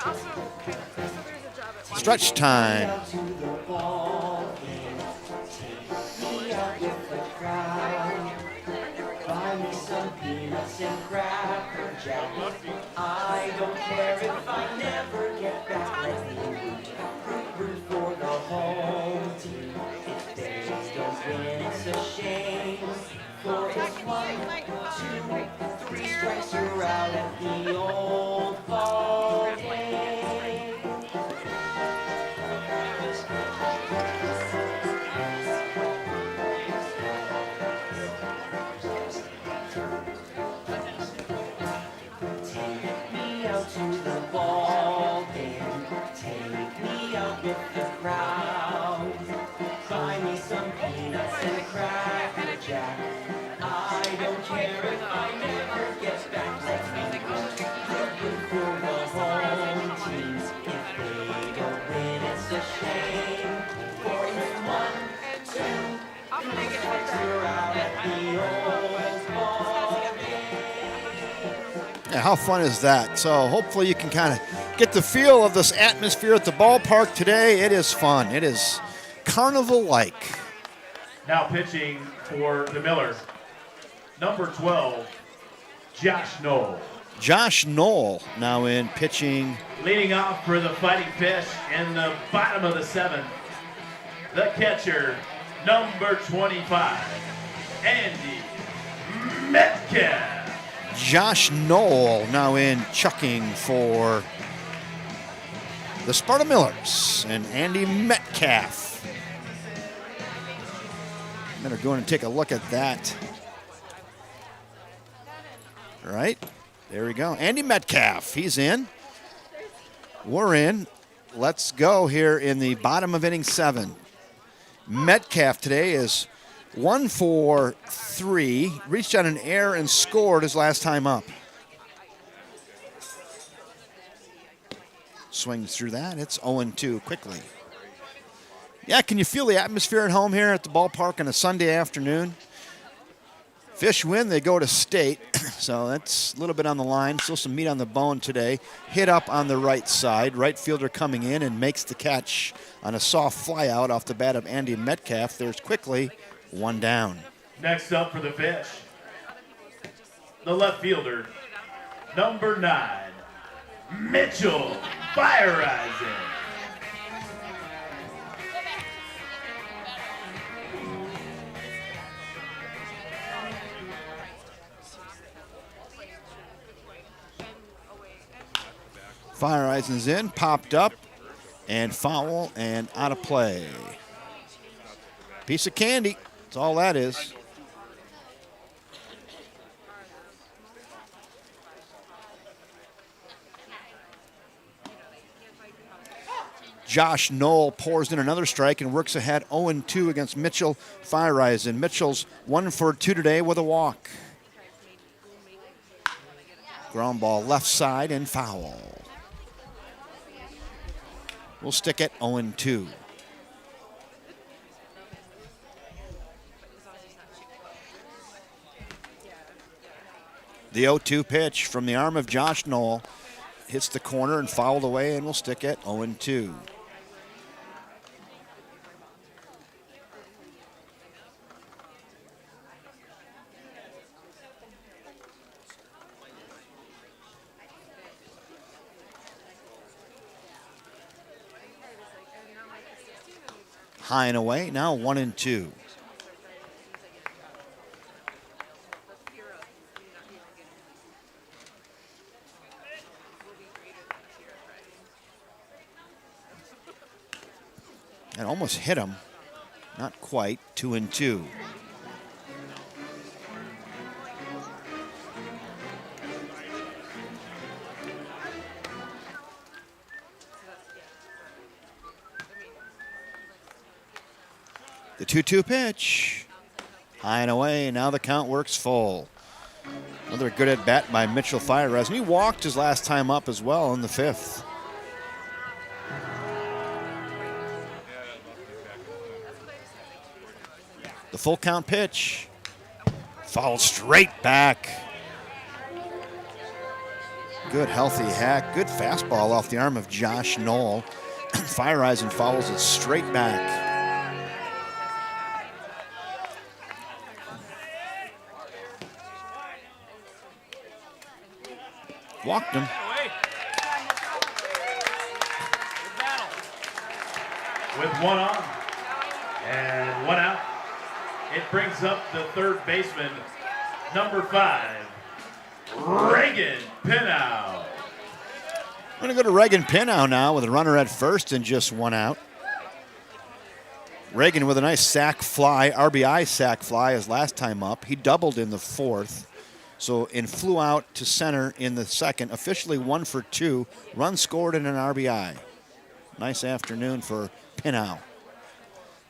also, kind of, so there's a job at Stretch time. I don't care if I never get back. Let me root for the home team. If they don't win, it's a shame. For it's 1, 2, 3 strikes, you're out at the old ball game. Take me out to the ball game. Take me out with the crowd. Buy me some peanuts and Cracker Jack. I don't care if I never get back. Let me root for the home team. If they don't win, it's a shame. For it's 1, 2, 3 strikes, you're out at the old ball game. Yeah, how fun is that? So hopefully you can kind of get the feel of this atmosphere at the ballpark today. It is fun. It is carnival-like. Now pitching for the Miller, number 12, Josh Knoll. Josh Knoll now in pitching. Leading off for the Fighting Fish in the bottom of the 7th, the catcher, number 25, Andy Metcalf. Josh Knoll now in chucking for the Sparta Millers and Andy Metcalf. Better go in and take a look at that. All right, there we go. Andy Metcalf, he's in. We're in. Let's go here in the bottom of inning 7. Metcalf today is 1 for 3, reached on an error and scored his last time up. Swings through that. It's 0-2 quickly. Yeah, can you feel the atmosphere at home here at the ballpark on a Sunday afternoon? Fish win, they go to state, so that's a little bit on the line. Still some meat on the bone today. Hit up on the right side. Right fielder coming in and makes the catch on a soft fly out off the bat of Andy Metcalf. There's quickly 1 down. Next up for the Fish, the left fielder, number 9, Mitchell Fireisen. Fireisen's in, popped up, and foul, and out of play. Piece of candy, that's all that is. Josh Knoll pours in another strike and works ahead 0-2 against Mitchell Fireisen. Mitchell's 1 for 2 today with a walk. Ground ball left side and foul. We'll stick at 0-2. The 0-2 pitch from the arm of Josh Knoll hits the corner and fouled away, and we'll stick at 0-2. High and away, now 1-2. Almost hit him. Not quite. 2-2. The 2-2 pitch. High and away. Now the count works full. Another good at bat by Mitchell Firehouse. And he walked his last time up as well in the 5th. The full count pitch. Foul straight back. Good healthy hack. Good fastball off the arm of Josh Knoll. Firehouse fouls it straight back. Walked him. With one on and one out, it brings up the third baseman, number 5, Reagan Pinow. We're going to go to Reagan Pinow now with a runner at first and just one out. Reagan with a nice sac fly, RBI sac fly his last time up. He doubled in the 4th. So and flew out to center in the 2nd, officially 1 for 2. Run scored and an RBI. Nice afternoon for Pinow.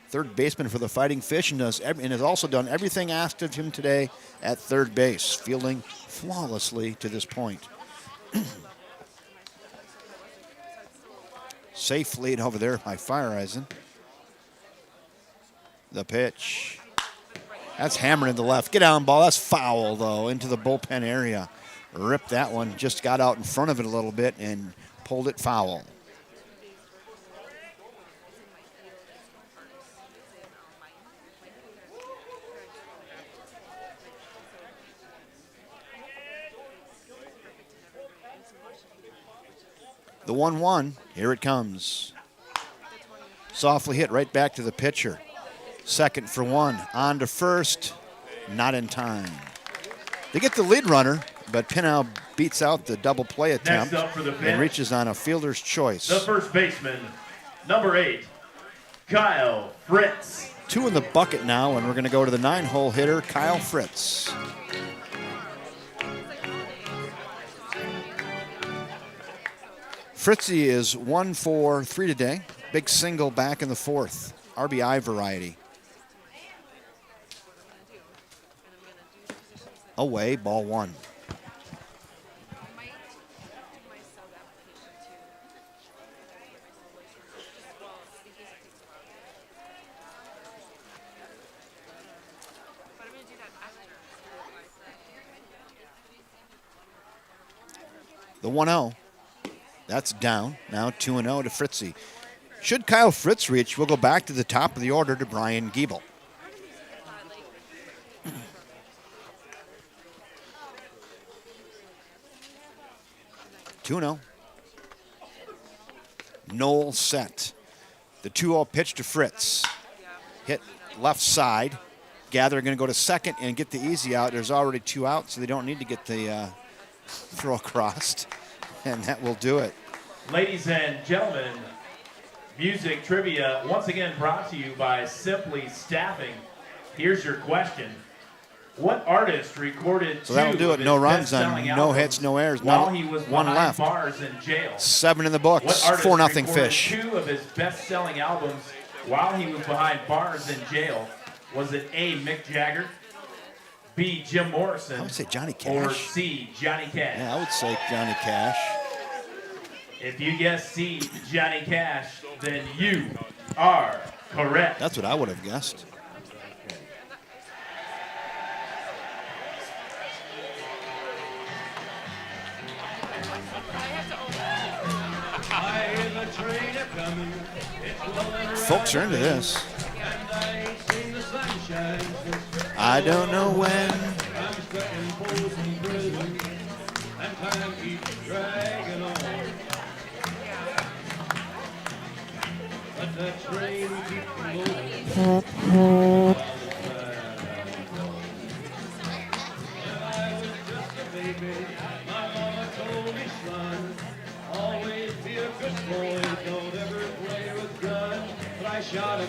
Third baseman for the Fighting Fish and has also done everything asked of him today at third base, fielding flawlessly to this point. Safe lead over there by Fireeisen. The pitch. That's hammered in the left. Get down ball. That's foul, though, into the bullpen area. Ripped that one. Just got out in front of it a little bit and pulled it foul. The 1-1. Here it comes. Softly hit right back to the pitcher. 2nd for 1. On to first. Not in time. They get the lead runner, but Pinow beats out the double play attempt and reaches on a fielder's choice. The first baseman, number 8, Kyle Fritz. 2 in the bucket now, and we're going to go to the 9-hole hitter, Kyle Fritz. Fritzy is 1 for 3 today. Big single back in the 4th. RBI variety. Away, ball 1. The 1-0. That's down. Now 2-0 to Fritzy. Should Kyle Fritz reach, we'll go back to the top of the order to Brian Giebel. 2-0. Knoll set. The 2-0 pitch to Fritz. Hit left side. Gather going to go to second and get the easy out. There's already 2 outs, so they don't need to get the throw across. And that will do it. Ladies and gentlemen, music trivia once again brought to you by Simply Staffing. Here's your question. What artist recorded so that'll do it. No runs on no hits, no errors. While he was one left. Bars in jail. 7 in the books. 4-0 Fish. 2 of his best-selling albums while he was behind bars in jail. Was it A, Mick Jagger, B, Jim Morrison, I would say Johnny Cash, or C, Johnny Cash? Yeah, I would say Johnny Cash. If you guess C, Johnny Cash, then you are correct. That's what I would have guessed. Folks are into this. I don't know when. Shot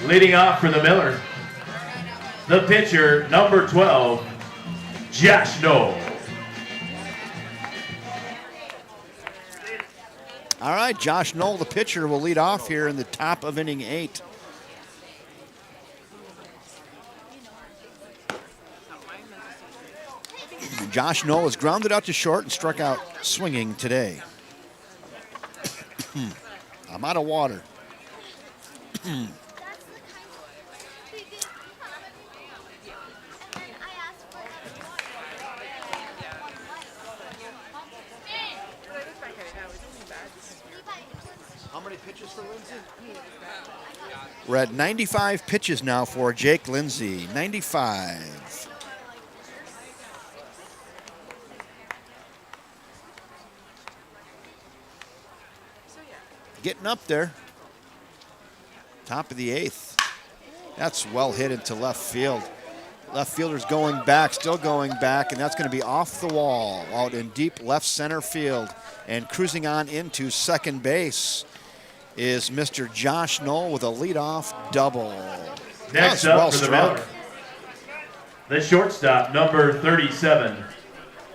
Leading off for the Miller, the pitcher, number 12, Josh Knoll. All right, Josh Knoll, the pitcher, will lead off here in the top of inning 8. Josh Knoll is grounded out to short and struck out swinging today. I'm out of water. How many pitches for Lindsay? We're at 95 pitches now for Jake Lindsay. 95. Getting up there. Top of the 8th. That's well hit into left field. Left fielder's going back, still going back, and that's going to be off the wall out in deep left center field. And cruising on into second base is Mr. Josh Knoll with a leadoff double. Next up for the Miller, the shortstop, number 37,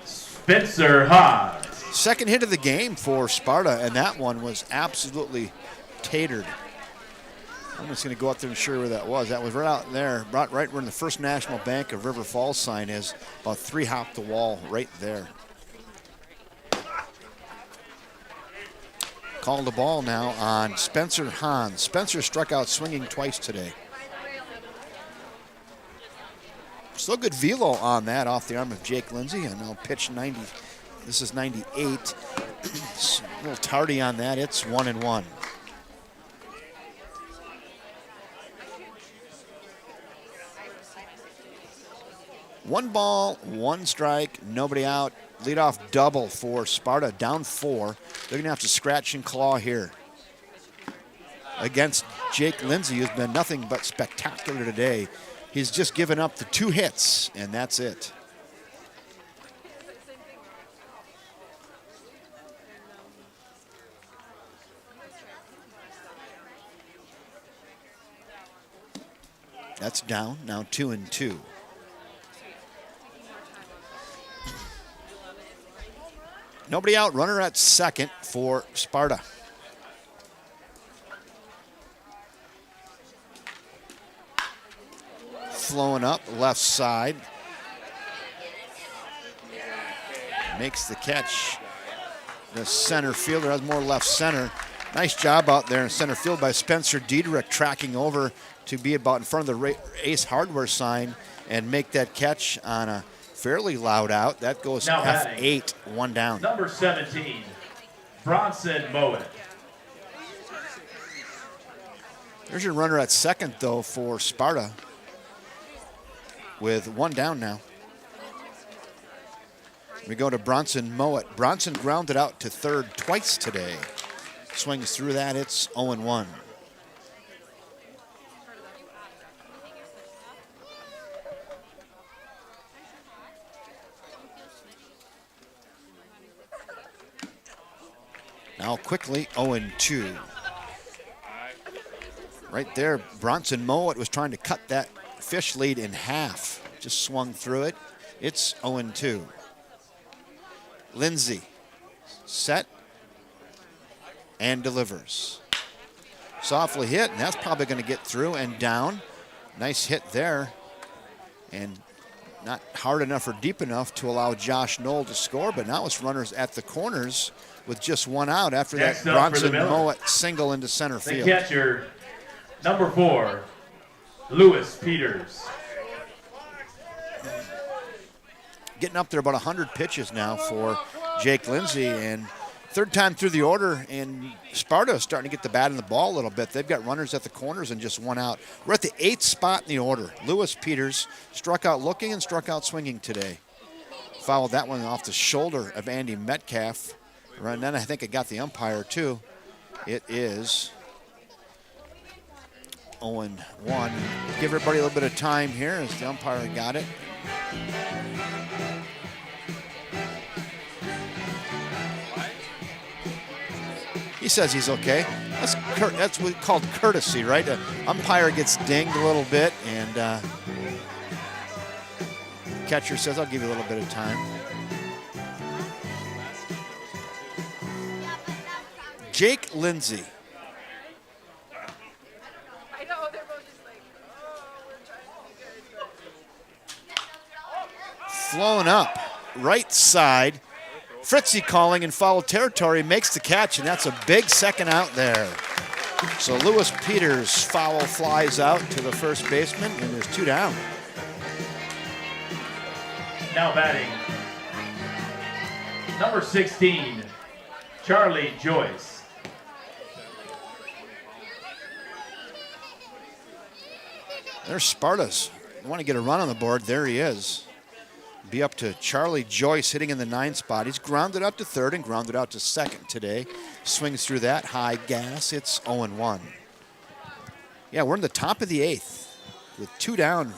Spencer Hodge. Second hit of the game for Sparta, and that one was absolutely tatered. I'm just going to go out there and show you where that was. That was right out there, right where the First National Bank of River Falls sign is, about 3 hop the wall right there. Called the ball now on Spencer Hahn. Spencer struck out swinging twice today. Still good velo on that off the arm of Jake Lindsay, and now pitch 90. This is 98. A little tardy on that. It's 1-1. One ball, one strike, nobody out. Leadoff double for Sparta, down 4. They're going to have to scratch and claw here against Jake Lindsay, who's been nothing but spectacular today. He's just given up the 2 hits, and that's it. That's down, now 2-2. Nobody out, runner at second for Sparta. Flowing up, left side. Makes the catch. The center fielder has more left center. Nice job out there in center field by Spencer Diedrich, tracking over to be about in front of the Ace Hardware sign and make that catch on a fairly loud out. That goes Now F8, 1 down. Number 17, Bronson Mowat. There's your runner at second, though, for Sparta with 1 down now. We go to Bronson Mowat. Bronson grounded out to third twice today. Swings through that, it's 0-1. Now quickly, 0-2. Right there, Bronson Mowat was trying to cut that Fish lead in half. Just swung through it. It's 0-2. Lindsay, set, and delivers. Softly hit, and that's probably going to get through and down. Nice hit there. And not hard enough or deep enough to allow Josh Knoll to score, but now it's runners at the corners with just 1 out after Next that Bronson Mowat single into center The field. catcher, number 4, Lewis Peters. Getting up there about 100 pitches now for Jake Lindsay, and third time through the order, and Sparta is starting to get the bat in the ball a little bit. They've got runners at the corners and just 1 out. We're at the 8th spot in the order. Lewis Peters struck out looking and struck out swinging today. Fouled that one off the shoulder of Andy Metcalf. And then I think it got the umpire too. It is 0-1. Give everybody a little bit of time here as the umpire got it. He says he's okay. That's what's called courtesy, right? An umpire gets dinged a little bit, and catcher says, "I'll give you a little bit of time." Jake Lindsay. I know, they're both just like, oh, we're trying to be good. Flown up, right side. Fritzy calling in foul territory, makes the catch, and that's a big second out there. So Lewis Peters' foul flies out to the first baseman, and there's 2 down. Now batting, number 16, Charlie Joyce. There's Sparta's. They want to get a run on the board. There he is. Be up to Charlie Joyce hitting in the 9 spot. He's grounded out to third and grounded out to second today. Swings through that high gas. It's 0-1. Yeah, we're in the top of the 8th with 2 down.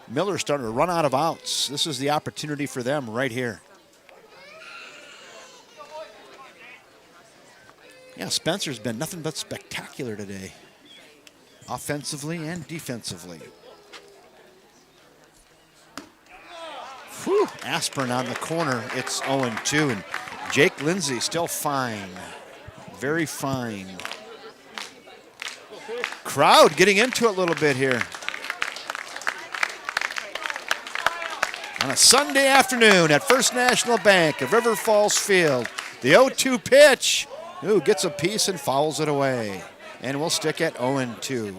Miller's starting to run out of outs. This is the opportunity for them right here. Yeah, Spencer's been nothing but spectacular today, offensively and defensively. Whew, Aspirin on the corner. It's 0-2, and Jake Lindsay still fine. Very fine. Crowd getting into it a little bit here. On a Sunday afternoon at First National Bank of River Falls Field, the 0-2 pitch. Ooh, gets a piece and fouls it away. And we'll stick at 0-2.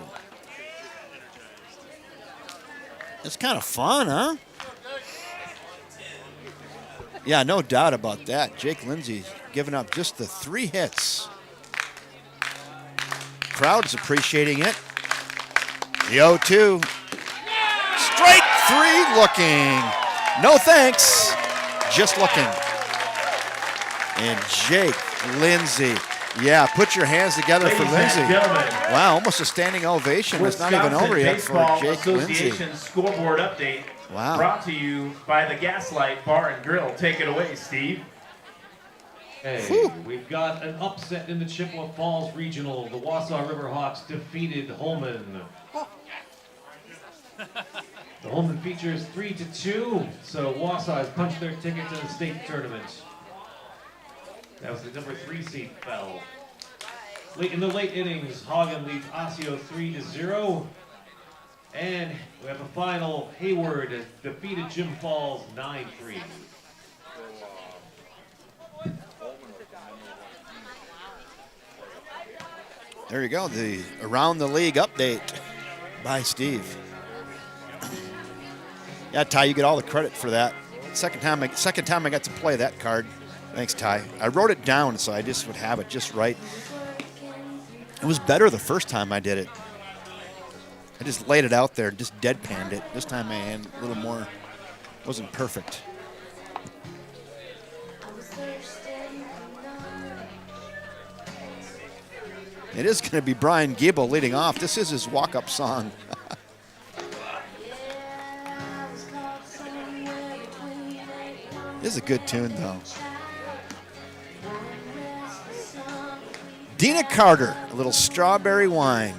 It's kind of fun, huh? Yeah, no doubt about that. Jake Lindsay giving up just the 3 hits. Crowd's appreciating it. The 0-2. Strike 3 looking. No thanks. Just looking. And Jake Lindsay. Yeah, put your hands together for Lindsay. Wow, almost a standing ovation. It's not even over yet for Jake Lindsay. Association scoreboard update. Wow. Brought to you by the Gaslight Bar and Grill. Take it away, Steve. Hey, Whew. we've got an upset in the Chippewa Falls Regional. The Wausau Riverhawks defeated Holman. The Holman features 3-2, so Wausau has punched their ticket to the state tournament. That was the number 3 seed fell. In the late innings, Hagen leads Osseo 3-0. And we have a final. Hayward has defeated Jim Falls 9-3. There you go, the Around the League update by Steve. Yeah, Ty, you get all the credit for that. Second time I got to play that card. Thanks, Ty. I wrote it down so I just would have it just right. It was better the first time I did it. I just laid it out there, just deadpanned it. This time I had a little more, wasn't perfect. It is going to be Brian Giebel leading off. This is his walk-up song. This is a good tune, though. Dina Carter, a little Strawberry Wine.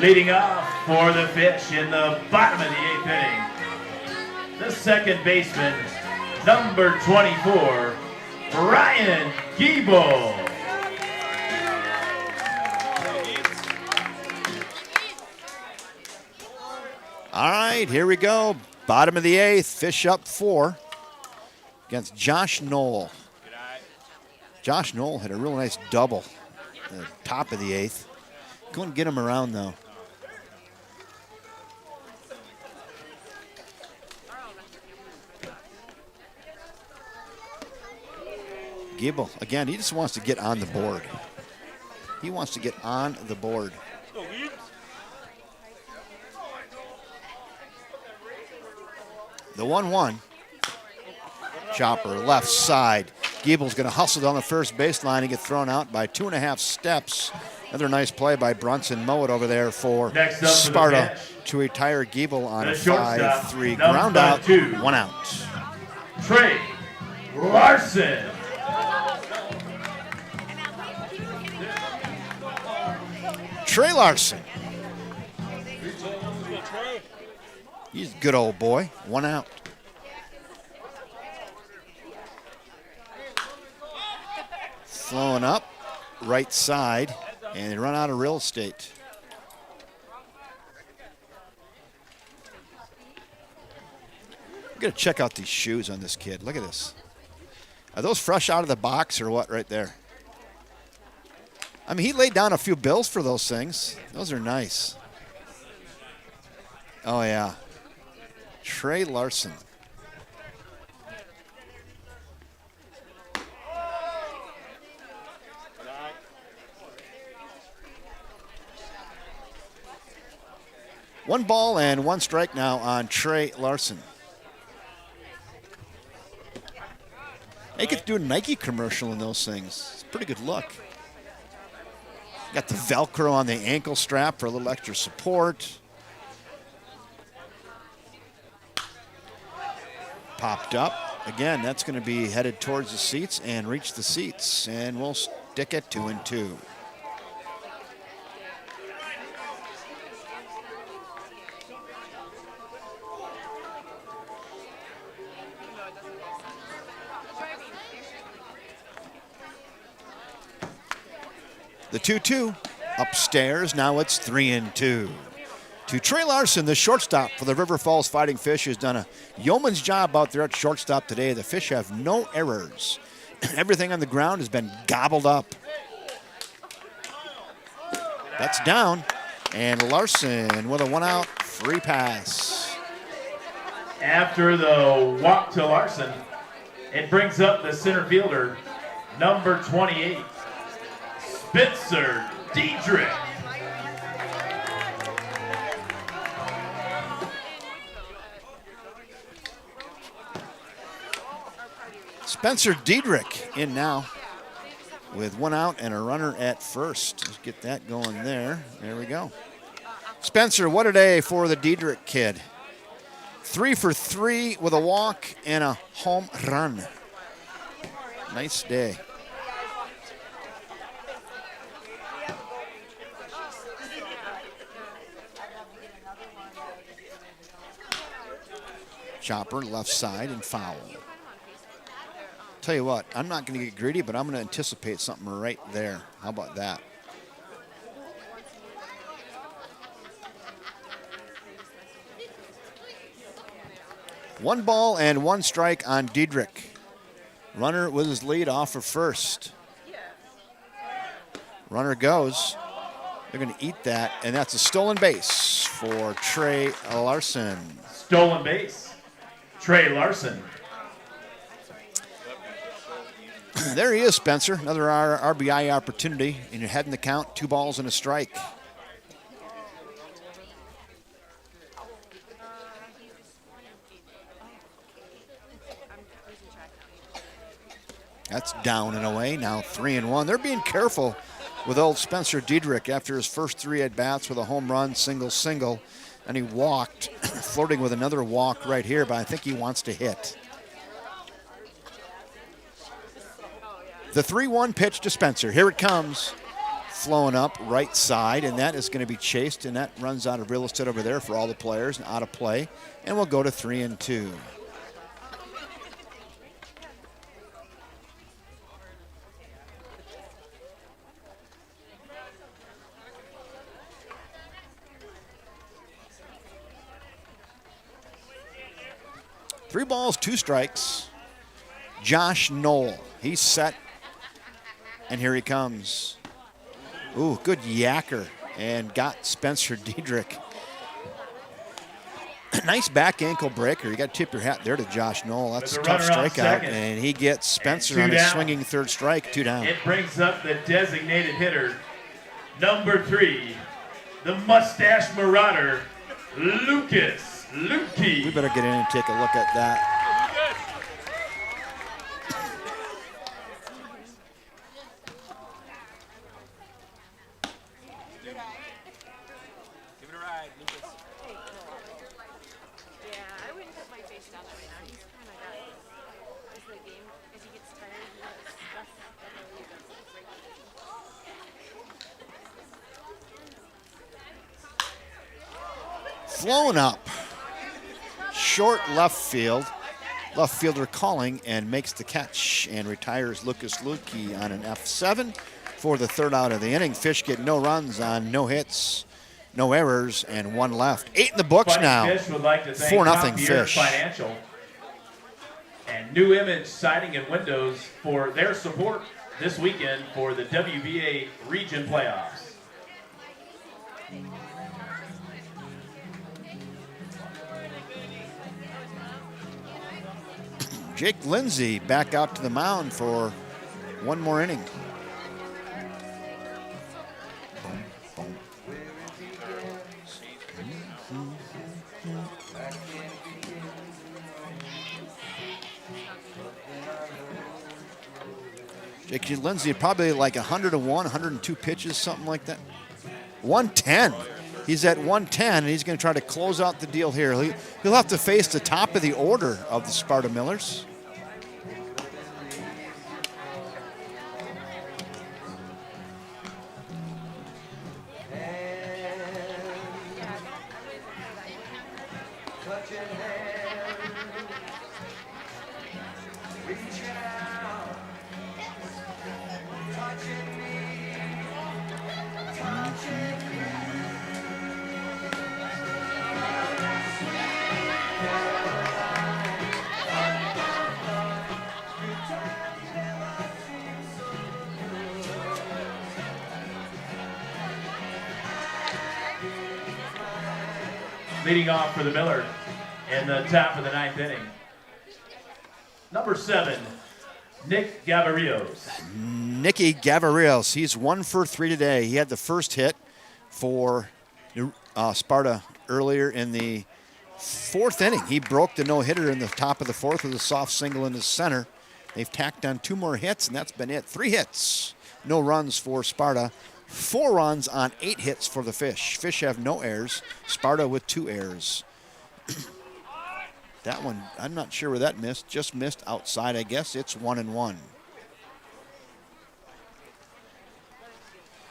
Leading off for the Fish in the bottom of the 8th inning, the second baseman, number 24, Ryan Giebel. All right, here we go. Bottom of the 8th, Fish up 4 against Josh Knoll. Josh Knoll had a real nice double at the top of the 8th. Couldn't get him around, though. Giebel, again, he just wants to get on the board. He wants to get on the board. The 1-1. Chopper left side. Giebel's going to hustle down the first baseline and get thrown out by 2.5 steps. Another nice play by Brunson Mowat over there for Next up Sparta for the to retire Giebel on The a shortstop, 5-3 number ground out, 2. 1 out. Trey Larson. Trey Larson. He's a good old boy, 1 out. Flowing up, right side, and they run out of real estate. I'm gonna check out these shoes on this kid. Look at this. Are those fresh out of the box or what right there? I mean, he laid down a few bills for those things. Those are nice. Oh, yeah. Trey Larson. One ball and 1 strike now on Trey Larson. They could do a Nike commercial in those things. It's a pretty good look. Got the Velcro on the ankle strap for a little extra support. Popped up. Again, that's going to be headed towards the seats and reach the seats. And we'll stick it 2-2. The 2-2 upstairs. Now it's 3-2. To Trey Larson, the shortstop for the River Falls Fighting Fish, has done a yeoman's job out there at shortstop today. The Fish have no errors. Everything on the ground has been gobbled up. That's down. And Larson with a 1-out free pass. After the walk to Larson, it brings up the center fielder, number 28, Spencer Diedrich. Spencer Diedrich in now with 1 out and a runner at first. Let's get that going there. There we go. Spencer, what a day for the Diedrich kid. 3 for 3 with a walk and a home run. Nice day. Chopper left side and foul. Tell you what, I'm not going to get greedy, but I'm going to anticipate something right there. How about that? One ball and 1 strike on Diedrich. Runner with his lead off for first. Runner goes. They're going to eat that, and that's a stolen base for Trey Larson. Stolen base, Trey Larson. There he is, Spencer. Another RBI opportunity, and you're heading the count, 2 balls and a strike. That's down and away, now 3-1. They're being careful with old Spencer Diedrich after his first 3 at-bats with a home run, single, and he walked, flirting with another walk right here, but I think he wants to hit. The 3-1 pitch to Spencer. Here it comes. Flowing up right side, and that is going to be chased, and that runs out of real estate over there for all the players and out of play. And we'll go to 3-2. Three balls, 2 strikes. Josh Knoll. He's set. And here he comes. Ooh, good yacker. And got Spencer Diedrich. Nice back ankle breaker. You got to tip your hat there to Josh Knoll. That's a tough strikeout. And he gets Spencer on his swinging 3rd strike, 2 down. It brings up the designated hitter, number 3, the mustache marauder, Lucas Lukey. We better get in and take a look at that. Give it a ride, Lucas. Yeah, I wouldn't put my face down there right now. He's kind of got, as the game, as he gets tired, he gets stressed. Definitely does a great position. Flown up. Short left field. Left fielder calling and makes the catch and retires Lucas Lukey on an F7 for the third out of the inning. Fish get no runs on no hits, no errors, and one left. 8 in the books Fighting now. Fish would like to thank 4-0 Top Gear Fish. Financial and New Image Siding and Windows for their support this weekend for the WBA Region Playoffs. Jake Lindsay back out to the mound for one more inning. Jake Lindsay probably like 101, 102 pitches, something like that. 110. He's at 110, and he's going to try to close out the deal here. He'll have to face the top of the order of the Sparta Millers. Leading off for the Miller in the top of the ninth inning. Number 7, Nick Gavarios. Nicky Gavarios, he's 1 for 3 today. He had the first hit for Sparta earlier in the 4th inning. He broke the no-hitter in the top of the 4th with a soft single in the center. They've tacked on 2 more hits, and that's been it. 3 hits, no runs for Sparta. 4 runs on 8 hits for the Fish. Fish have no errors. Sparta with 2 errors. That one, I'm not sure where that missed. Just missed outside, I guess. It's 1-1.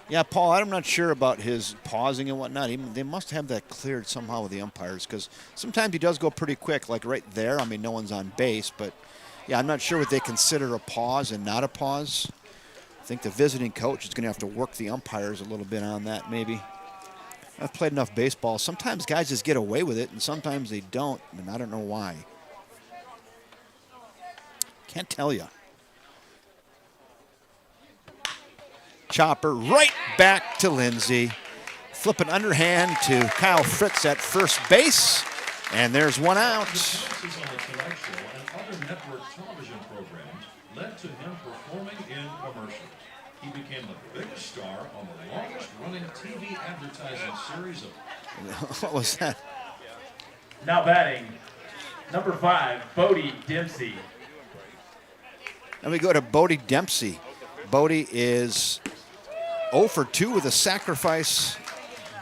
Yeah, Paul, I'm not sure about his pausing and whatnot. They must have that cleared somehow with the umpires, because sometimes he does go pretty quick, like right there. I mean, no one's on base, but yeah, I'm not sure what they consider a pause and not a pause. I think the visiting coach is going to have to work the umpires a little bit on that, maybe. I've played enough baseball. Sometimes guys just get away with it, and sometimes they don't, and I don't know why. Can't tell you. Chopper right back to Lindsay. Flipping underhand to Kyle Fritz at first base, and there's one out. Network television programs led to him performing in commercials. He became the biggest star on the longest-running TV advertising series of... What was that? Now batting, number 5, Bodie Dempsey. Then we go to Bodie Dempsey. Bodie is 0 for 2 with a sacrifice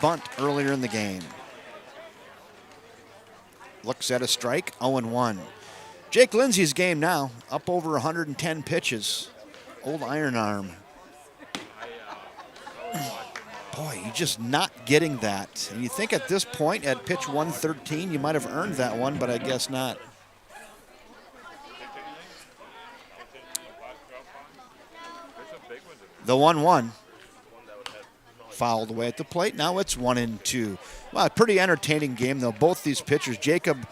bunt earlier in the game. Looks at a strike, 0-1. Jake Lindsay's game now, up over 110 pitches. Old iron arm. Boy, you're just not getting that. And you think at this point, at pitch 113, you might have earned that one, but I guess not. The 1-1. Fouled away at the plate. Now it's 1-2. Well, a pretty entertaining game, though. Both these pitchers, Jacob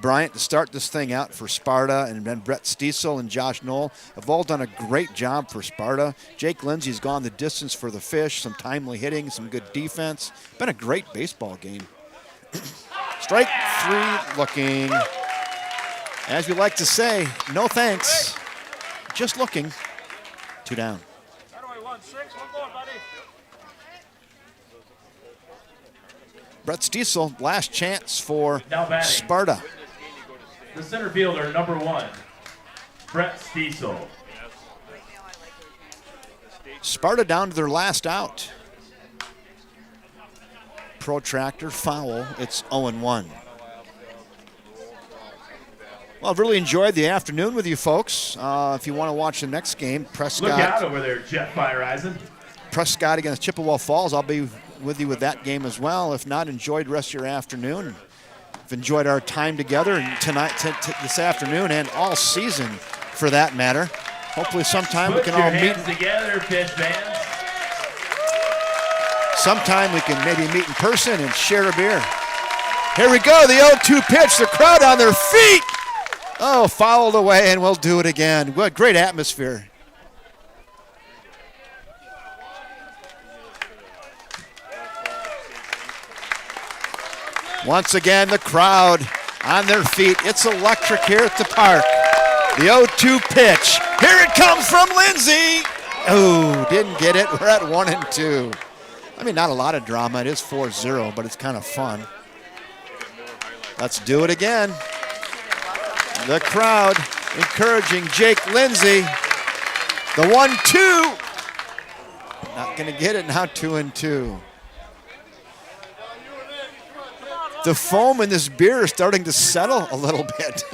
Bryant to start this thing out for Sparta, and then Brett Stiesel and Josh Knoll have all done a great job for Sparta. Jake Lindsay's gone the distance for the Fish, some timely hitting, some good defense. Been a great baseball game. Strike 3 looking. As we like to say, no thanks. Just looking. 2 down. Brett Stiesel, last chance for Sparta. The center fielder, number 1, Brett Stiesel. Sparta down to their last out. protractor, foul. It's 0-1. Well, I've really enjoyed the afternoon with you folks. If you want to watch the next game, Prescott. Look out over there, Jeff Fireisen. Prescott against Chippewa Falls. I'll be with you with that game as well. If not, enjoy the rest of your afternoon. I've enjoyed our time together and tonight, this afternoon, and all season for that matter. Hopefully sometime we can all meet. Put your hands together, Fish fans. Sometime we can maybe meet in person and share a beer. Here we go, the 0-2 pitch, the crowd on their feet. Oh, fouled away, and we'll do it again. What great atmosphere. Once again, the crowd on their feet. It's electric here at the park. The 0-2 pitch. Here it comes from Lindsay. Oh, didn't get it. We're at 1-2. I mean, not a lot of drama. It is 4-0, but it's kind of fun. Let's do it again. The crowd encouraging Jake Lindsay. The 1-2. Not going to get it now, 2-2. The foam in this beer is starting to settle a little bit.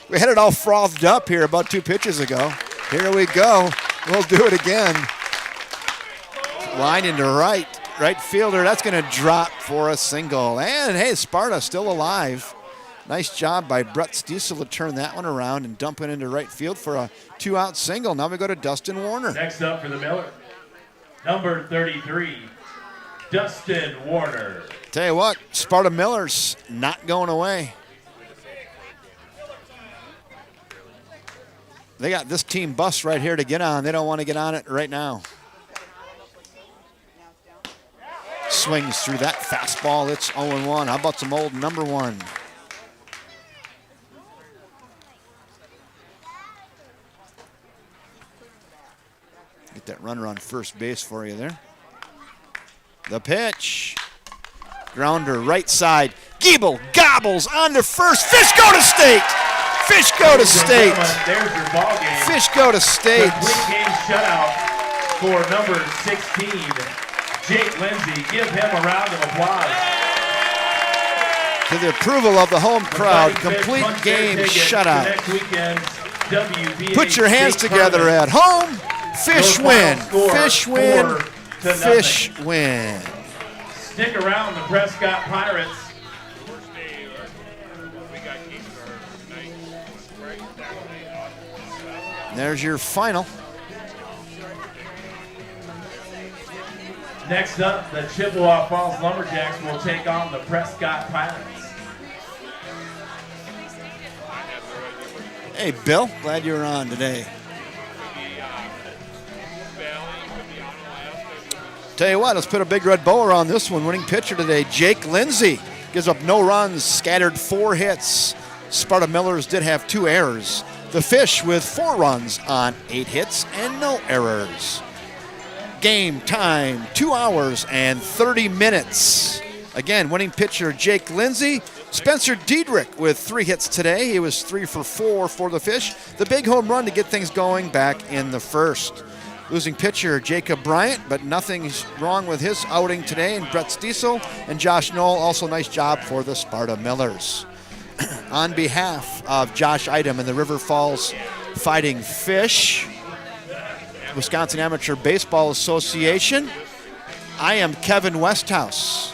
We had it all frothed up here about 2 pitches ago. Here we go. We'll do it again. Line into right fielder. That's going to drop for a single. And hey, Sparta still alive. Nice job by Brett Stiesel to turn that one around and dump it into right field for a 2-out single. Now we go to Dustin Warner. Next up for the Miller, number 33, Dustin Warner. Tell you what, Sparta Miller's not going away. They got this team bus right here to get on. They don't want to get on it right now. Swings through that fastball. It's 0-1. How about some old number 1? Get that runner on first base for you there. The pitch. Grounder right side. Giebel gobbles on to first. Fish go to state. Fish go to state. There's your ball game. Fish go to state. Complete game shutout for number 16, Jake Lindsay. Give him a round of applause. To the approval of the home crowd, complete game shutout. Next weekend's WBA Put your hands state together tournament. at home. Fish Your win. final score, Fish win. 4-0. Fish win. Stick around, the Prescott Pirates. There's your final. Next up, the Chippewa Falls Lumberjacks will take on the Prescott Pirates. Hey, Bill, glad you're on today. Tell you what, let's put a big red bow around this one. Winning pitcher today, Jake Lindsay. Gives up no runs, scattered 4 hits. Sparta Millers did have 2 errors. The Fish with 4 runs on 8 hits and no errors. Game time, 2 hours and 30 minutes. Again, winning pitcher Jake Lindsay. Spencer Diedrich with 3 hits today. He was 3 for 4 for the Fish. The big home run to get things going back in the first. Losing pitcher Jacob Bryant, but nothing's wrong with his outing today. And Brett Stiesel and Josh Knoll, also nice job for the Sparta Millers. On behalf of Josh Idem and the River Falls Fighting Fish, Wisconsin Amateur Baseball Association, I am Kevin Westhouse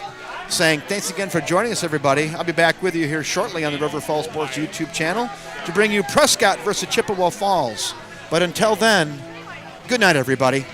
saying thanks again for joining us, everybody. I'll be back with you here shortly on the River Falls Sports YouTube channel to bring you Prescott versus Chippewa Falls. But until then, good night, everybody.